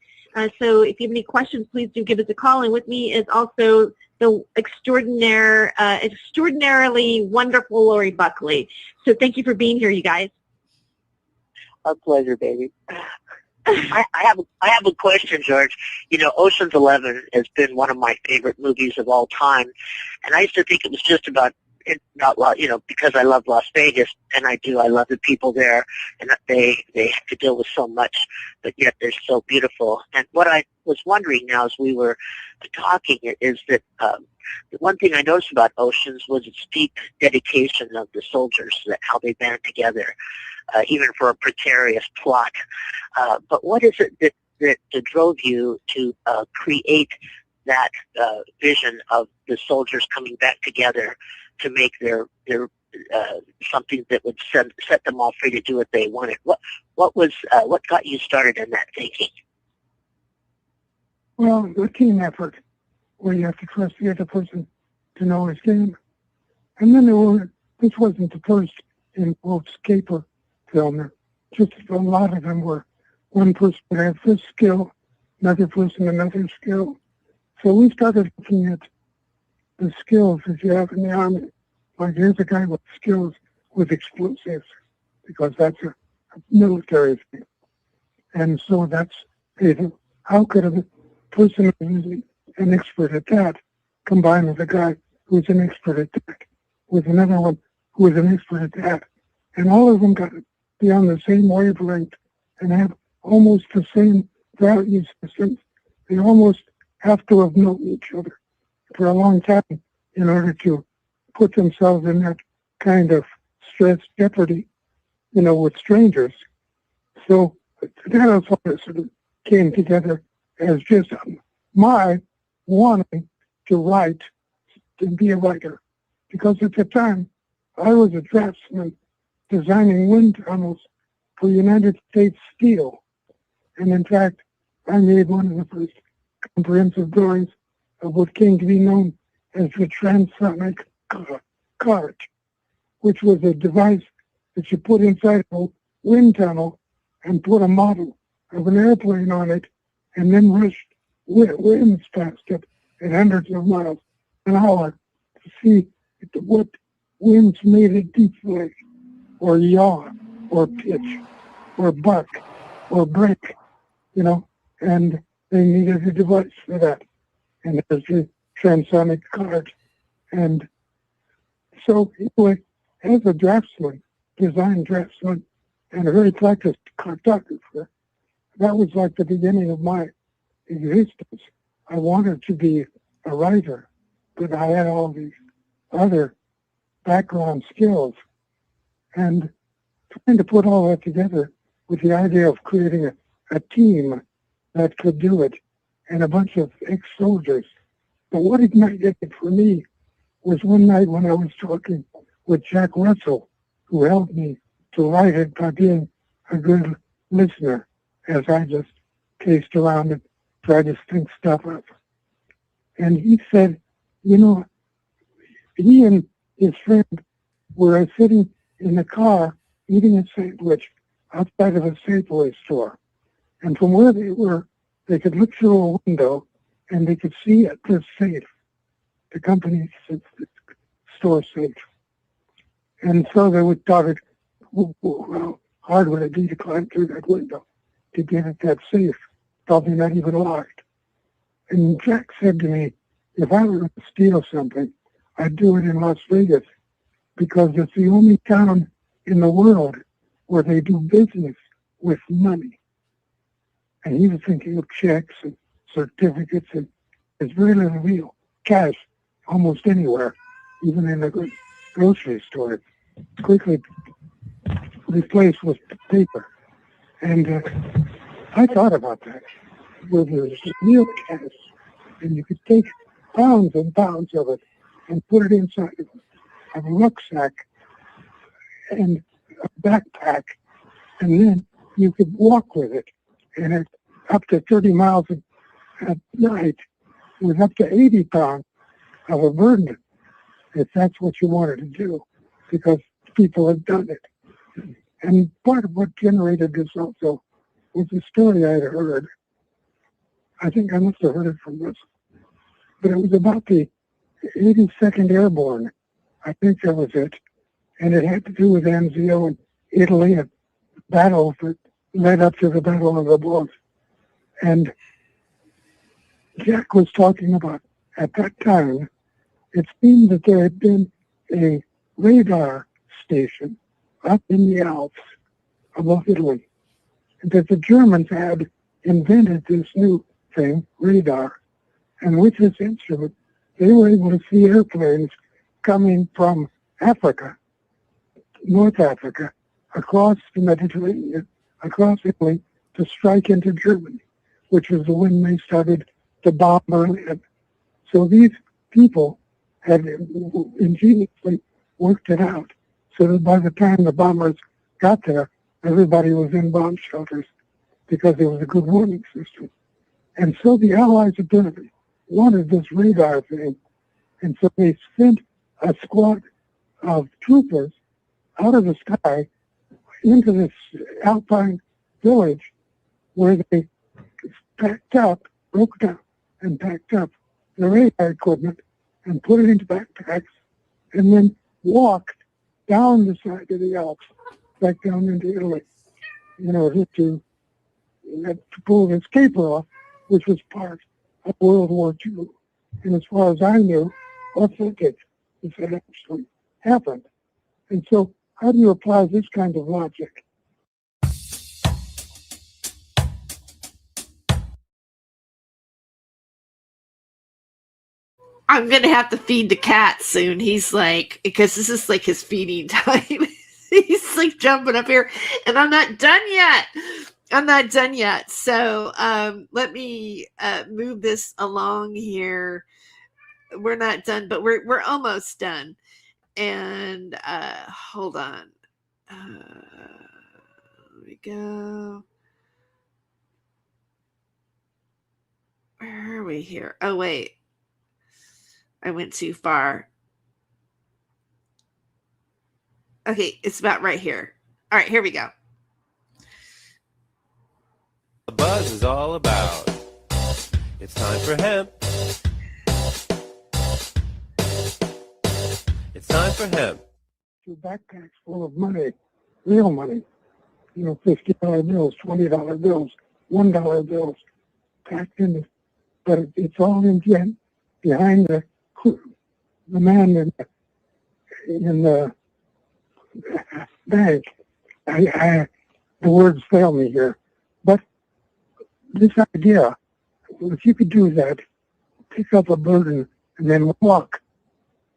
So if you have any questions, please do give us a call. And with me is also the extraordinarily wonderful Lori Buckley. So thank you for being here, you guys. Our pleasure, baby. I have a question, George. Ocean's 11 has been one of my favorite movies of all time, and I used to think it was just about because I love Las Vegas, and I do. I love the people there, and they have to deal with so much, but yet they're so beautiful. And what I was wondering now as we were talking is that the one thing I noticed about Oceans was its deep dedication of the soldiers, that how they band together, even for a precarious plot. But what is it that drove you to create that vision of the soldiers coming back together to make their something that would set them all free to do what they wanted? What got you started in that thinking? Well, the team effort, where you have to trust the other person to know his game. And then this wasn't the first, in quotes, caper film. Just a lot of them were one person would have this skill, another person another skill. So we started looking at the skills that you have in the Army. Like, here's a guy with skills with explosives, because that's a military thing. And so how could a person who's an expert at that combine with a guy who's an expert at that, with another one who is an expert at that? And all of them got to be on the same wavelength and have almost the same value systems. They almost have to have known each other for a long time in order to put themselves in that kind of stress jeopardy, with strangers. So that also sort of came together as just my wanting to write, to be a writer. Because at the time, I was a draftsman designing wind tunnels for United States Steel. And in fact, I made one of the first comprehensive drawings of what came to be known as the transonic cart, which was a device that you put inside a wind tunnel and put a model of an airplane on it and then rushed winds past it at hundreds of miles an hour to see what winds made it deflate or yaw or pitch or buck or break, and they needed a device for that. And there's the transonic card. And so anyway, as a draftsman, design draftsman, and a very practiced cartographer, that was like the beginning of my existence. I wanted to be a writer, but I had all these other background skills. And trying to put all that together with the idea of creating a team that could do it and a bunch of ex-soldiers. But what ignited it for me was one night when I was talking with Jack Russell, who helped me to write it by being a good listener as I just paced around and tried to think stuff up. And he said, he and his friend were sitting in the car eating a sandwich outside of a Safeway store. And from where they were, they could look through a window and they could see the safe, the company's store safe. And so they would thought how hard would it be to climb through that window to get at that safe, probably not even locked. And Jack said to me, if I were to steal something, I'd do it in Las Vegas because it's the only town in the world where they do business with money. And he was thinking of checks and certificates, and there's very little real cash almost anywhere, even in the grocery store. It's quickly replaced with paper. And I thought about that, where there's real cash, and you could take pounds and pounds of it and put it inside of a rucksack and a backpack, and then you could walk with it, and it's up to 30 miles at night with up to 80 pounds of a burden, if that's what you wanted to do, because people have done it. And part of what generated this also was a story I had heard. I think I must have heard it from this, but it was about the 82nd Airborne. I think that was it. And it had to do with Anzio and Italy and battles that led up to the Battle of the Bulge. And Jack was talking about, at that time, it seemed that there had been a radar station up in the Alps above Italy, and that the Germans had invented this new thing, radar. And with this instrument, they were able to see airplanes coming from Africa, North Africa, across the Mediterranean, across Italy, to strike into Germany, which was when they started to bomb Berlin. So these people had ingeniously worked it out so that by the time the bombers got there, everybody was in bomb shelters because there was a good warning system. And so the Allies apparently wanted this radar thing, and so they sent a squad of troopers out of the sky into this alpine village where they broke down and packed up the radar equipment and put it into backpacks and then walked down the side of the Alps back down into Italy, to pull this caper off, which was part of World War II. And as far as I knew, authentic, if it actually happened. And so how do you apply this kind of logic? I'm going to have to feed the cat soon. He's like, because this is like his feeding time. He's like jumping up here, and I'm not done yet. So let me move this along here. We're not done, but we're almost done. And hold on. There we go. Where are we here? Oh, wait. I went too far. Okay, it's about right here. All right, here we go. buzz is all about. It's time for hemp. It's time for hemp. 2 backpacks full of money, real money. $50 bills, $20 bills, $1 bills, packed in it. But it's all in yen behind the man in the bank. The words fail me here. But this idea, if you could do that, pick up a burden and then walk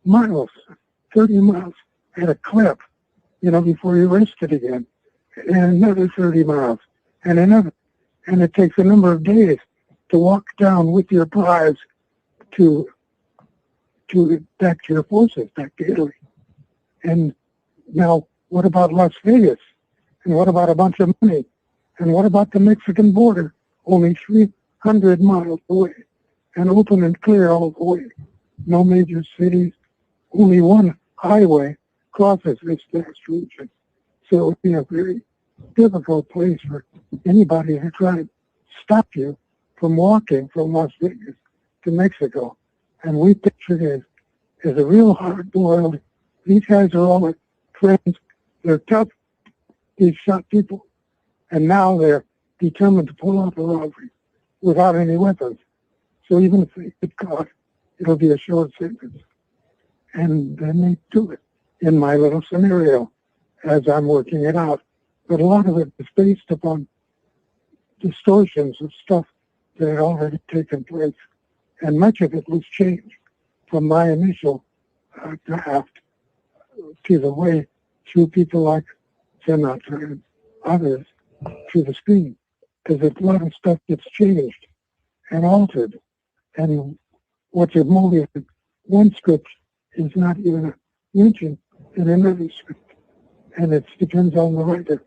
miles, 30 miles at a clip, before you rest it again, and another 30 miles, and another. And it takes a number of days to walk down with your prize to back to your forces, back to Italy. And now, what about Las Vegas? And what about a bunch of money? And what about the Mexican border, only 300 miles away, and open and clear all the way? No major cities, only one highway crosses this vast region. So it would be a very difficult place for anybody to try to stop you from walking from Las Vegas to Mexico. And we pictured it as a real hard-boiled, these guys are all friends, they're tough, these shot people, and now they're determined to pull off a robbery without any weapons. So even if they get caught, it'll be a short sentence. And then they do it in my little scenario as I'm working it out. But a lot of it is based upon distortions of stuff that had already taken place. And much of it was changed from my initial draft to the way through people like Sinatra and others to the screen. Because a lot of stuff gets changed and altered. And what's molded in one script is not even mentioned in another script. And it depends on the writer.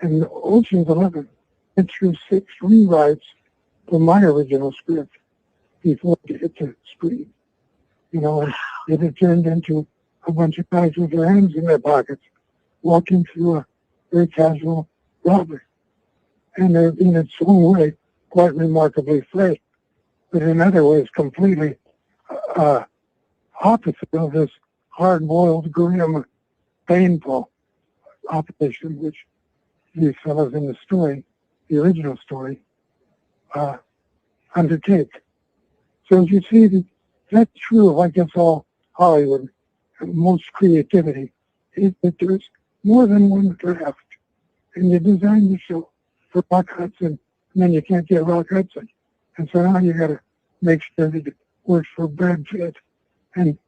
And Ocean's 11 went through 6 rewrites from my original script before it hit the screen. And it had turned into a bunch of guys with their hands in their pockets walking through a very casual robbery. And they're, in its own way, quite remarkably fresh, but in other ways completely opposite of this hard-boiled, grim, painful operation which these fellows in the story, the original story, undertake. So as you see, that's true of, I guess, all Hollywood. Most creativity is that there's more than one draft. And you design the show for Rock Hudson, and then you can't get Rock Hudson. And so now you got to make sure that it works for Brad Pitt. And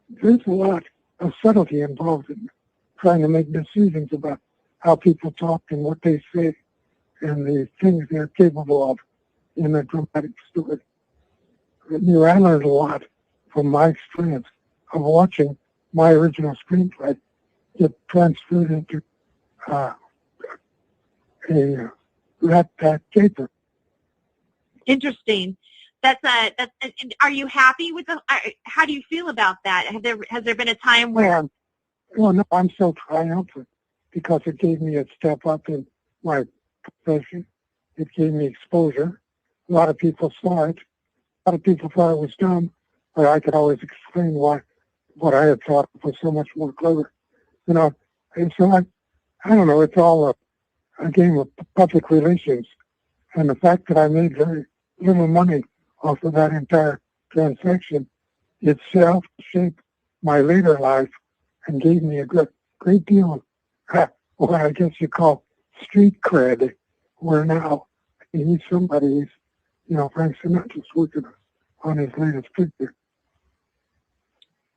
there's a lot of subtlety involved in trying to make decisions about how people talk and what they say and the things they're capable of in a dramatic story. I learned a lot from my experience of watching my original screenplay get transferred into a Rat Pack paper. Interesting. That's are you happy with how do you feel about that? Has there been a time where? Well, no, I'm so triumphant because it gave me a step up in my profession. It gave me exposure. A lot of people saw it. A lot of people thought it was dumb, but I could always explain why what I had thought was so much more clever. And so I don't know, it's all a game of public relations. And the fact that I made very little money off of that entire transaction itself shaped my later life and gave me a great deal of what I guess you call street cred, where now he's somebody, Frank Sinatra's working on his latest picture.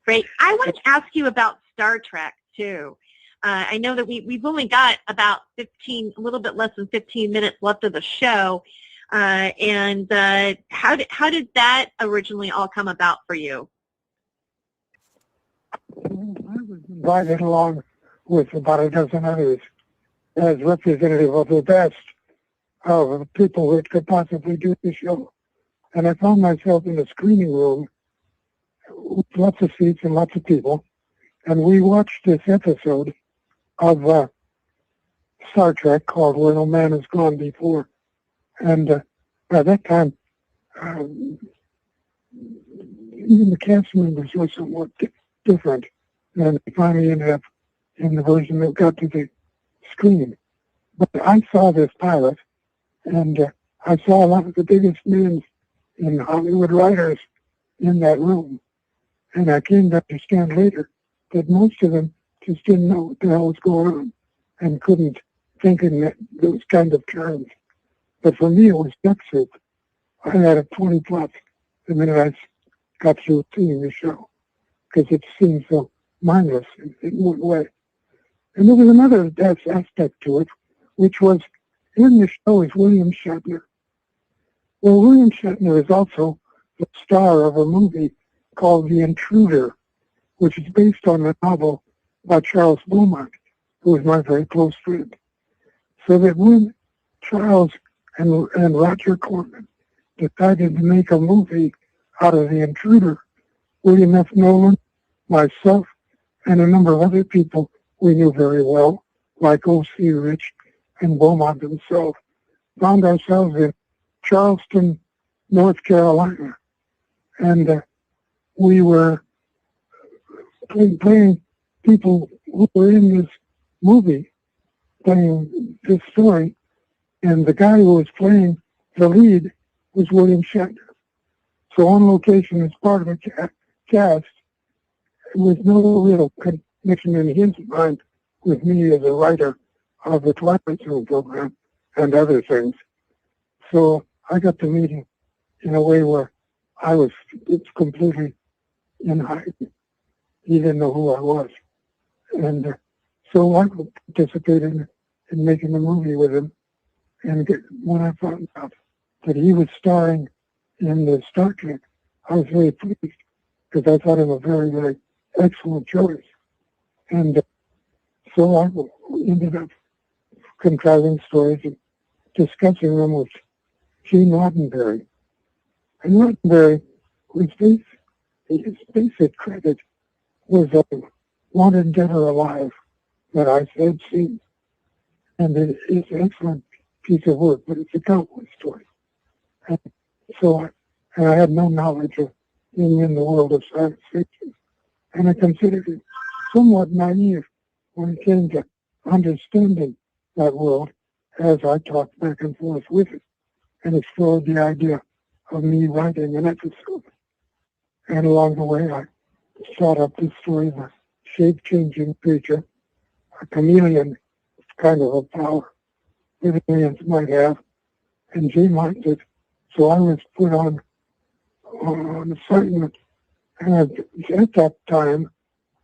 Great. I want to ask you about Star Trek, too. I know that we've only got about a little bit less than 15 minutes left of the show. And how did that originally all come about for you? I was invited along with about a dozen others as representative of the best of people who could possibly do the show. And I found myself in a screening room with lots of seats and lots of people. And we watched this episode of Star Trek called Where No Man Has Gone Before. And by that time, even the cast members were somewhat different. And they finally ended up in the version that got to the screen. But I saw this pilot, and I saw a lot of the biggest names in Hollywood writers in that room. And I came to understand later that most of them just didn't know what the hell was going on and couldn't think in those kind of terms. But for me, it was duck soup. I had a 20 plus the minute I got through seeing the show because it seemed so mindless in one way. And there was another aspect to it, which was in the show is William Shatner. Well, William Shatner is also the star of a movie called The Intruder, which is based on a novel by Charles Beaumont, who was my very close friend. So that when Charles and Roger Corman decided to make a movie out of The Intruder, William F. Nolan, myself, and a number of other people we knew very well, like O.C. Rich and Beaumont himself, found ourselves in Charleston, North Carolina. And we were playing people who were in this movie, playing this story, and the guy who was playing the lead was William Shatner. So on location as part of the cast, with no real connection in his mind with me as a writer of the Twilight Zone program and other things. So I got to meet him in a way where it's completely in hiding. He didn't know who I was. And so I participated in making the movie with him. And when I found out that he was starring in the Star Trek, I was very pleased because I thought him a very, very excellent choice. And so I ended up contriving stories and discussing them with Gene Roddenberry. And Roddenberry, his basic credit was Wanted Dead or Alive that I had seen. And it's an excellent piece of work, but it's a cowboy story. And so I had no knowledge of being in the world of science fiction. And I considered it somewhat naive when it came to understanding that world as I talked back and forth with it and explored the idea of me writing an episode. And along the way, I thought up this story of a shape-changing creature, a chameleon, kind of a power that aliens might have, and Jay liked it. So I was put on assignment. And at that time,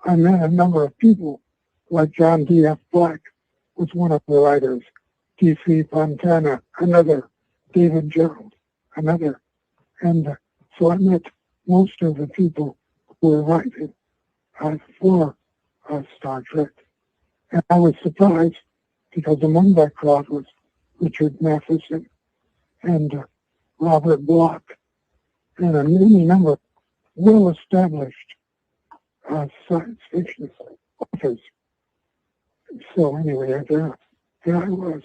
I met a number of people, like John D.F. Black was one of the writers, D.C. Fontana, another, David Gerald, another. And so I met most of the people who were writing for Star Trek. And I was surprised because among that crowd was Richard Matheson and Robert Bloch and any number of well-established science fiction authors. So anyway, there I was,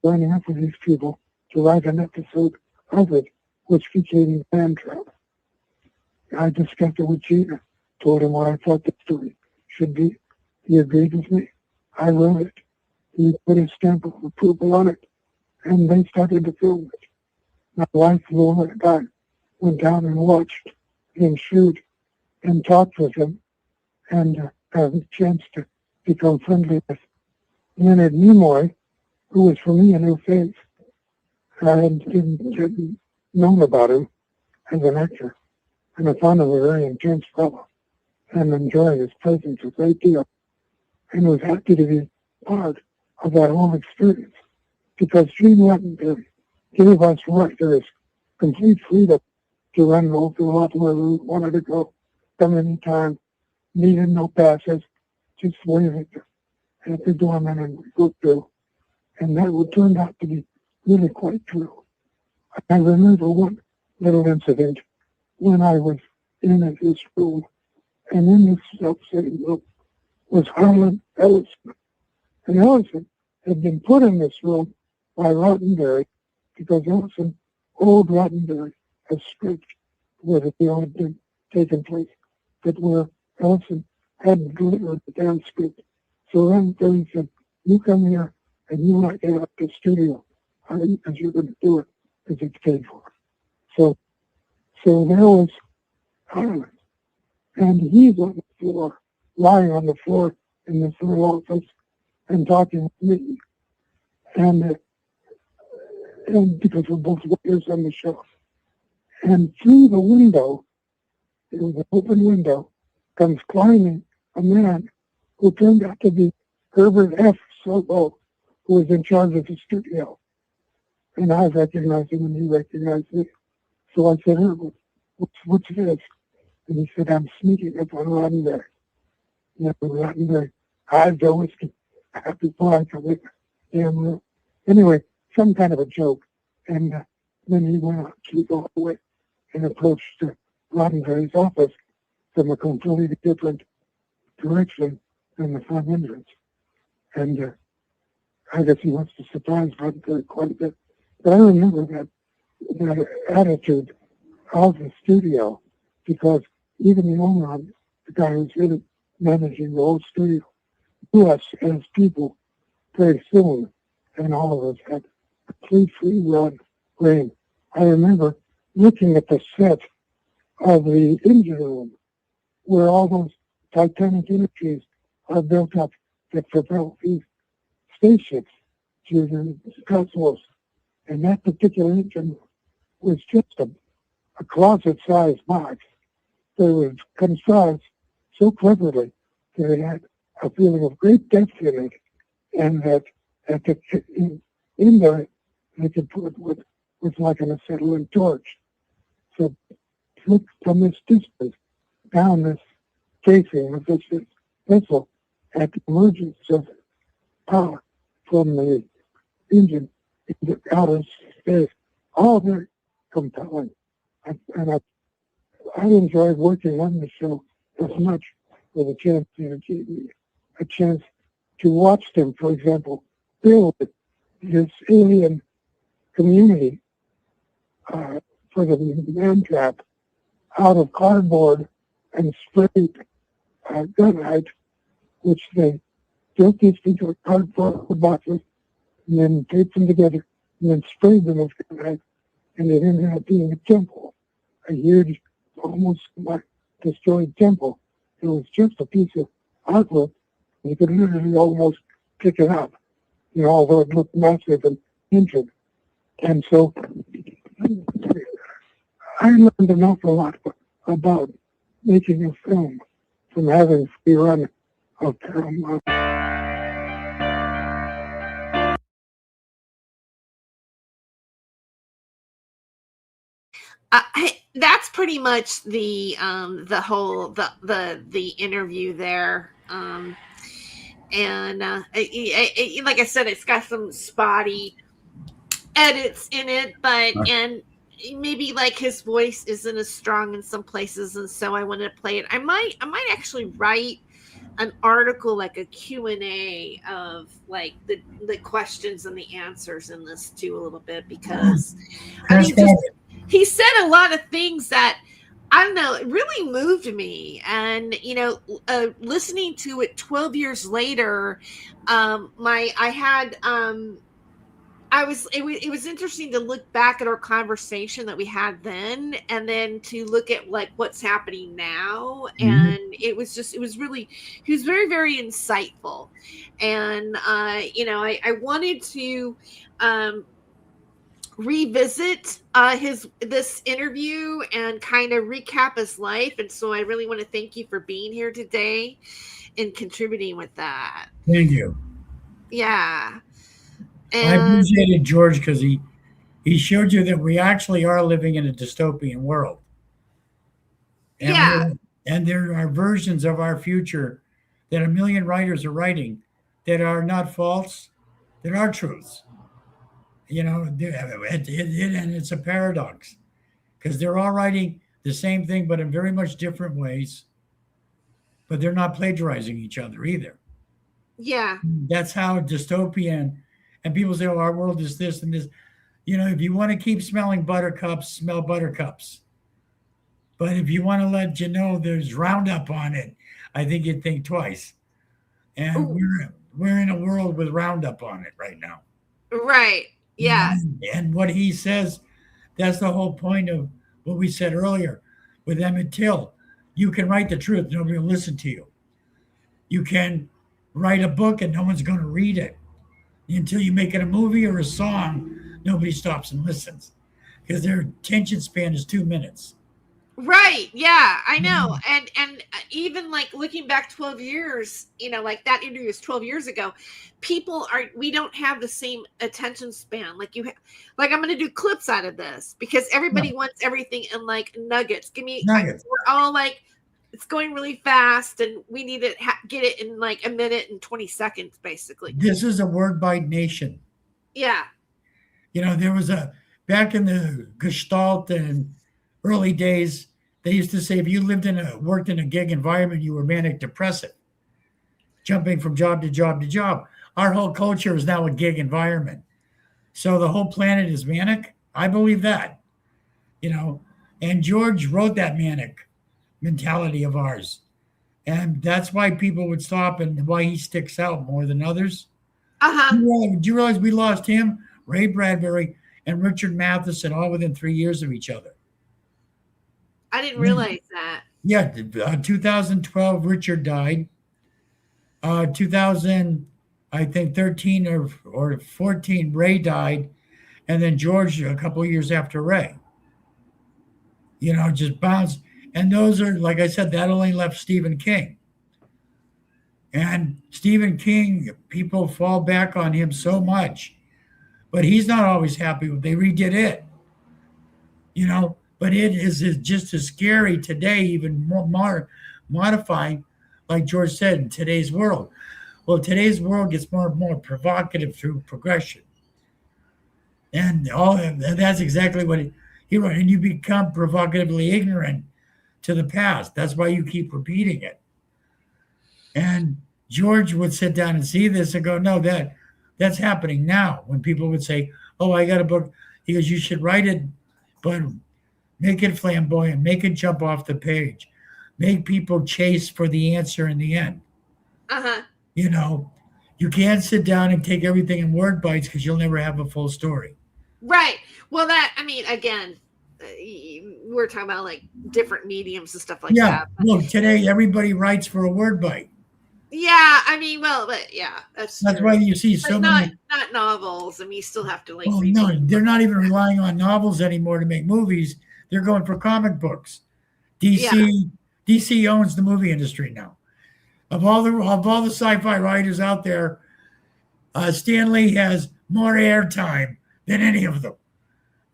lining up with these people to write an episode of it, which became Fan Trap. I discussed it with Gina, told him what I thought the story should be. He agreed with me. I wrote it. He put his stamp of approval on it, and they started to film it. My wife, Laura, and I went down and watched him shoot and talked with him and had a chance to become friendly with Leonard Nimoy, who was for me a new face. I hadn't known about him as an actor, and I found him a very intense fellow and enjoyed his presence a great deal, and was happy to be part of that whole experience because Gene Roddenberry gave us writers complete freedom to run over a lot where we wanted to go, come anytime, needed no passes, just wave it at the doorman and we go through. And that turned out to be really quite true. I remember one little incident when I was in his room, and in this self-same room was Harlan Ellison. And Ellison had been put in this room by Roddenberry because Ellison owed Roddenberry a script where the deal had been taken place, but where Ellison hadn't delivered the damn script. So then Berry said, you come here and you might get up the studio because you're going to do it because it's paid for. So there was Harlan, and he's on the floor, lying on the floor in this little office and talking to me. And because we're both lawyers on the show. And through the window, it was an open window, comes climbing a man who turned out to be Herbert F. Solo, who was in charge of the studio. And I recognized him and he recognized me. So I said, Herbert, what's this? And he said, I'm sneaking up on Roddenberry. Yeah, Roddenberry hides the whiskey before I come in the damn room. Anyway, some kind of a joke. And then he went out to go away and approached Roddenberry's office from a completely different direction than the front entrance. And I guess he wants to surprise Roddenberry quite a bit. But I remember that attitude of the studio, because even the owner, the guy who's really managing the whole studio, knew us as people very soon, and all of us had complete free reign. I remember looking at the set of the engine room where all those Titanic industries are built up that propel these spaceships to the cosmos. And that particular engine was just a closet-sized box that was contrived so cleverly that it had a feeling of great depth in it, and that in there they could put with like an acetylene torch. So look from this distance down this casing of this vessel at the emergence of power from the engine into outer space. All very compelling. And I enjoyed working on the show as much for the chance to give me a chance to watch them, for example, build this alien community for the man trap out of cardboard and sprayed gunite, which they built these pieces of cardboard boxes and then taped them together and then sprayed them with gunite, and it ended up being a temple, a huge, almost destroyed temple. It was just a piece of artwork. You could literally almost pick it up, although it looked massive and injured. And so I learned an awful lot about making a film from having free run of Paramount. That's pretty much the whole the interview there, and like I said, it's got some spotty edits in it, but and maybe like his voice isn't as strong in some places, and so I wanted to play it. I might actually write an article, like a Q&A of like the questions and the answers in this too, a little bit, because I mean, he said a lot of things that, I don't know, it really moved me. And, listening to it 12 years later, it was interesting to look back at our conversation that we had then, and then to look at like what's happening now. Mm-hmm. And he was very, very insightful. And, I wanted to, revisit this interview and kind of recap his life, and so I really want to thank you for being here today and contributing with that. Thank you. Yeah, and I appreciated George because he showed you that we actually are living in a dystopian world. And and there are versions of our future that a million writers are writing that are not false, that are truths. And it's a paradox because they're all writing the same thing, but in very much different ways. But they're not plagiarizing each other either. Yeah. That's how dystopian, and people say, oh, our world is this and this. if you want to keep smelling buttercups, smell buttercups. But if you want to let you know there's Roundup on it, I think you'd think twice. And we're in a world with Roundup on it right now. Right. Yeah. And what he says, that's the whole point of what we said earlier with Emmett Till. You can write the truth, nobody will listen to you. You can write a book and no one's going to read it. Until you make it a movie or a song, nobody stops and listens because their attention span is 2 minutes. Right. Yeah, I know. And even like looking back 12 years, like that interview was 12 years ago, we don't have the same attention span. Like I'm going to do clips out of this because everybody wants everything in like nuggets. Give me nuggets. We're all like, it's going really fast and we need to get it in like a minute and 20 seconds, basically. This is a word bite nation. Yeah. There was back in the Gestalt and early days, they used to say if you worked in a gig environment, you were manic depressive, jumping from job to job to job. Our whole culture is now a gig environment. So the whole planet is manic. I believe that, and George wrote that manic mentality of ours. And that's why people would stop and why he sticks out more than others. Uh-huh. Do you realize we lost him, Ray Bradbury, and Richard Matheson all within 3 years of each other? I didn't realize that. Yeah, 2012, Richard died. 2000, I think 13 or 14, Ray died. And then George, a couple of years after Ray. Just bounced. And those are, like I said, that only left Stephen King. And Stephen King, people fall back on him so much. But he's not always happy with they redid it. But it is just as scary today, even more modifying, like George said, in today's world. Well, today's world gets more and more provocative through progression. And that's exactly what he wrote. And you become provocatively ignorant to the past. That's why you keep repeating it. And George would sit down and see this and go, no, that's happening now. When people would say, oh, I got a book. He goes, you should write it, but make it flamboyant, make it jump off the page, make people chase for the answer in the end. Uh-huh. You can't sit down and take everything in word bites because you'll never have a full story. Right. Well, again, we're talking about like different mediums and stuff like that. Yeah. Look, today everybody writes for a word bite. Yeah. That's why you see so many. Not novels. You still have to read. No, they're not even relying on novels anymore to make movies. They're going for comic books. DC owns the movie industry now. Of all the sci-fi writers out there, Stan Lee has more airtime than any of them.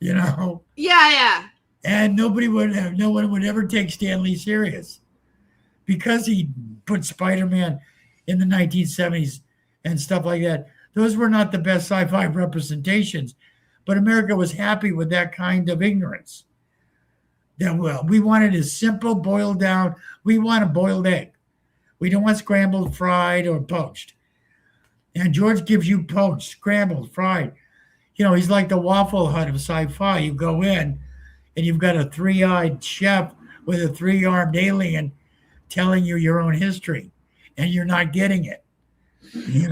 Yeah. And no one would ever take Stan Lee serious because he put Spider-Man in the 1970s and stuff like that. Those were not the best sci-fi representations, but America was happy with that kind of ignorance. We wanted a simple, boiled down. We want a boiled egg. We don't want scrambled, fried, or poached. And George gives you poached, scrambled, fried. He's like the Waffle Hut of sci-fi. You go in, and you've got a three-eyed chef with a three-armed alien telling you your own history, and you're not getting it.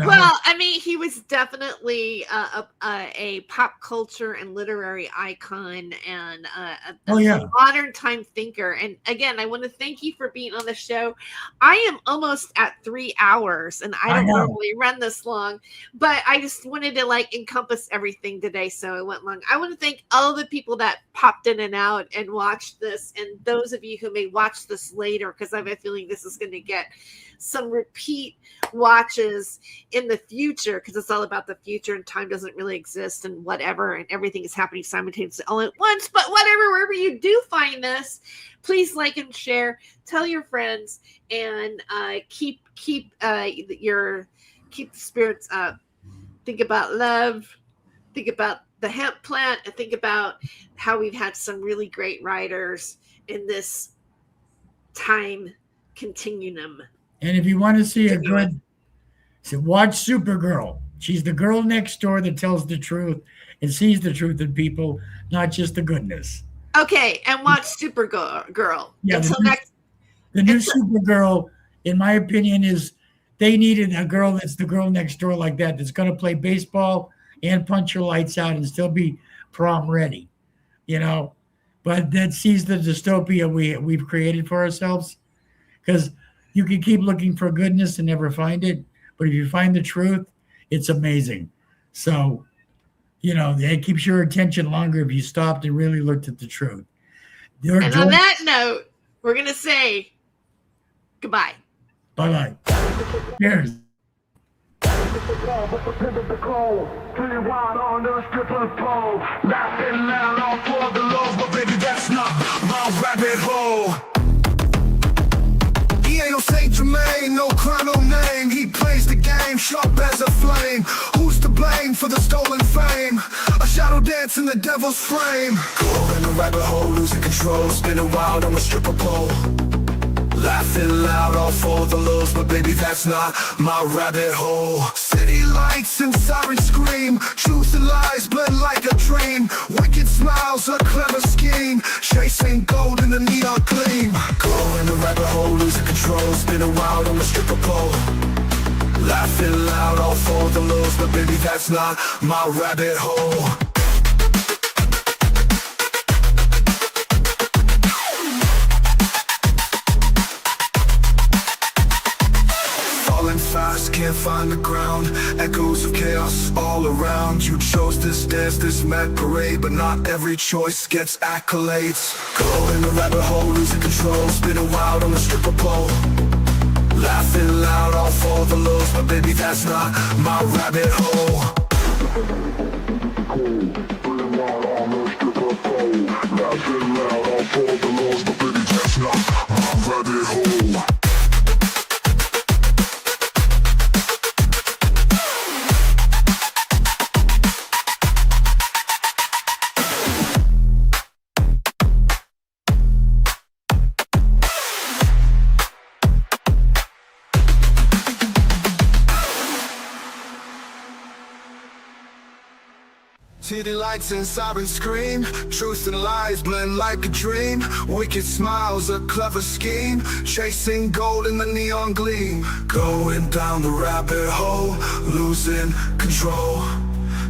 Well, he was definitely a pop culture and literary icon and a modern time thinker. And again, I want to thank you for being on the show. I am almost at 3 hours, and I don't normally run this long, but I just wanted to encompass everything today, so it went long. I want to thank all the people that popped in and out and watched this, and those of you who may watch this later, because I have a feeling this is going to get some repeat watches in the future, because it's all about the future and time doesn't really exist and whatever, and everything is happening simultaneously all at once. But whatever, wherever you do find this, please like and share, tell your friends, and keep the spirits up. Think about love, think about the hemp plant, and think about how we've had some really great writers in this time continuum. And if you want to see watch Supergirl. She's the girl next door that tells the truth and sees the truth in people, not just the goodness. Okay, and watch Supergirl. Yeah, Until next. The new Supergirl, in my opinion, is they needed a girl that's the girl next door like that, that's going to play baseball and punch her lights out and still be prom ready, you know, but that sees the dystopia we've created for ourselves. Because you can keep looking for goodness and never find it, but if you find the truth, it's amazing. So, you know, it keeps your attention longer if you stopped and really looked at the truth. And on that note, we're going to say goodbye. Bye-bye. Cheers. He ain't no Saint Germain, no crown, no name. He plays the game sharp as a flame. Who's to blame for the stolen fame? A shadow dance in the devil's frame. Go in the rabbit hole, losing control, spinning wild on a stripper pole. Laughing loud, all for the lows, but baby, that's not my rabbit hole. City lights and sirens scream, truth and lies blend like a dream. Wicked smiles, a clever scheme, chasing gold in the neon gleam. Go in the rabbit hole, losing control, spinning wild on the stripper pole. Laughing loud, all for the lows, but baby, that's not my rabbit hole. Fast, can't find the ground. Echoes of chaos all around. You chose this dance, this mad parade, but not every choice gets accolades. Go in the rabbit hole, losing control, spinning wild on the stripper pole. Laughing loud, all for the lows, but baby, that's not my rabbit hole. Spinning wild on the stripper pole. Laughing loud, all for the lows, but baby, that's not my rabbit hole. City lights and sirens scream, truth and lies blend like a dream. Wicked smiles, a clever scheme, chasing gold in the neon gleam. Going down the rabbit hole, losing control,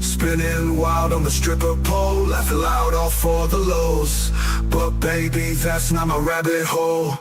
spinning wild on the stripper pole. Laughing loud, all for the lows, but baby, that's not my rabbit hole.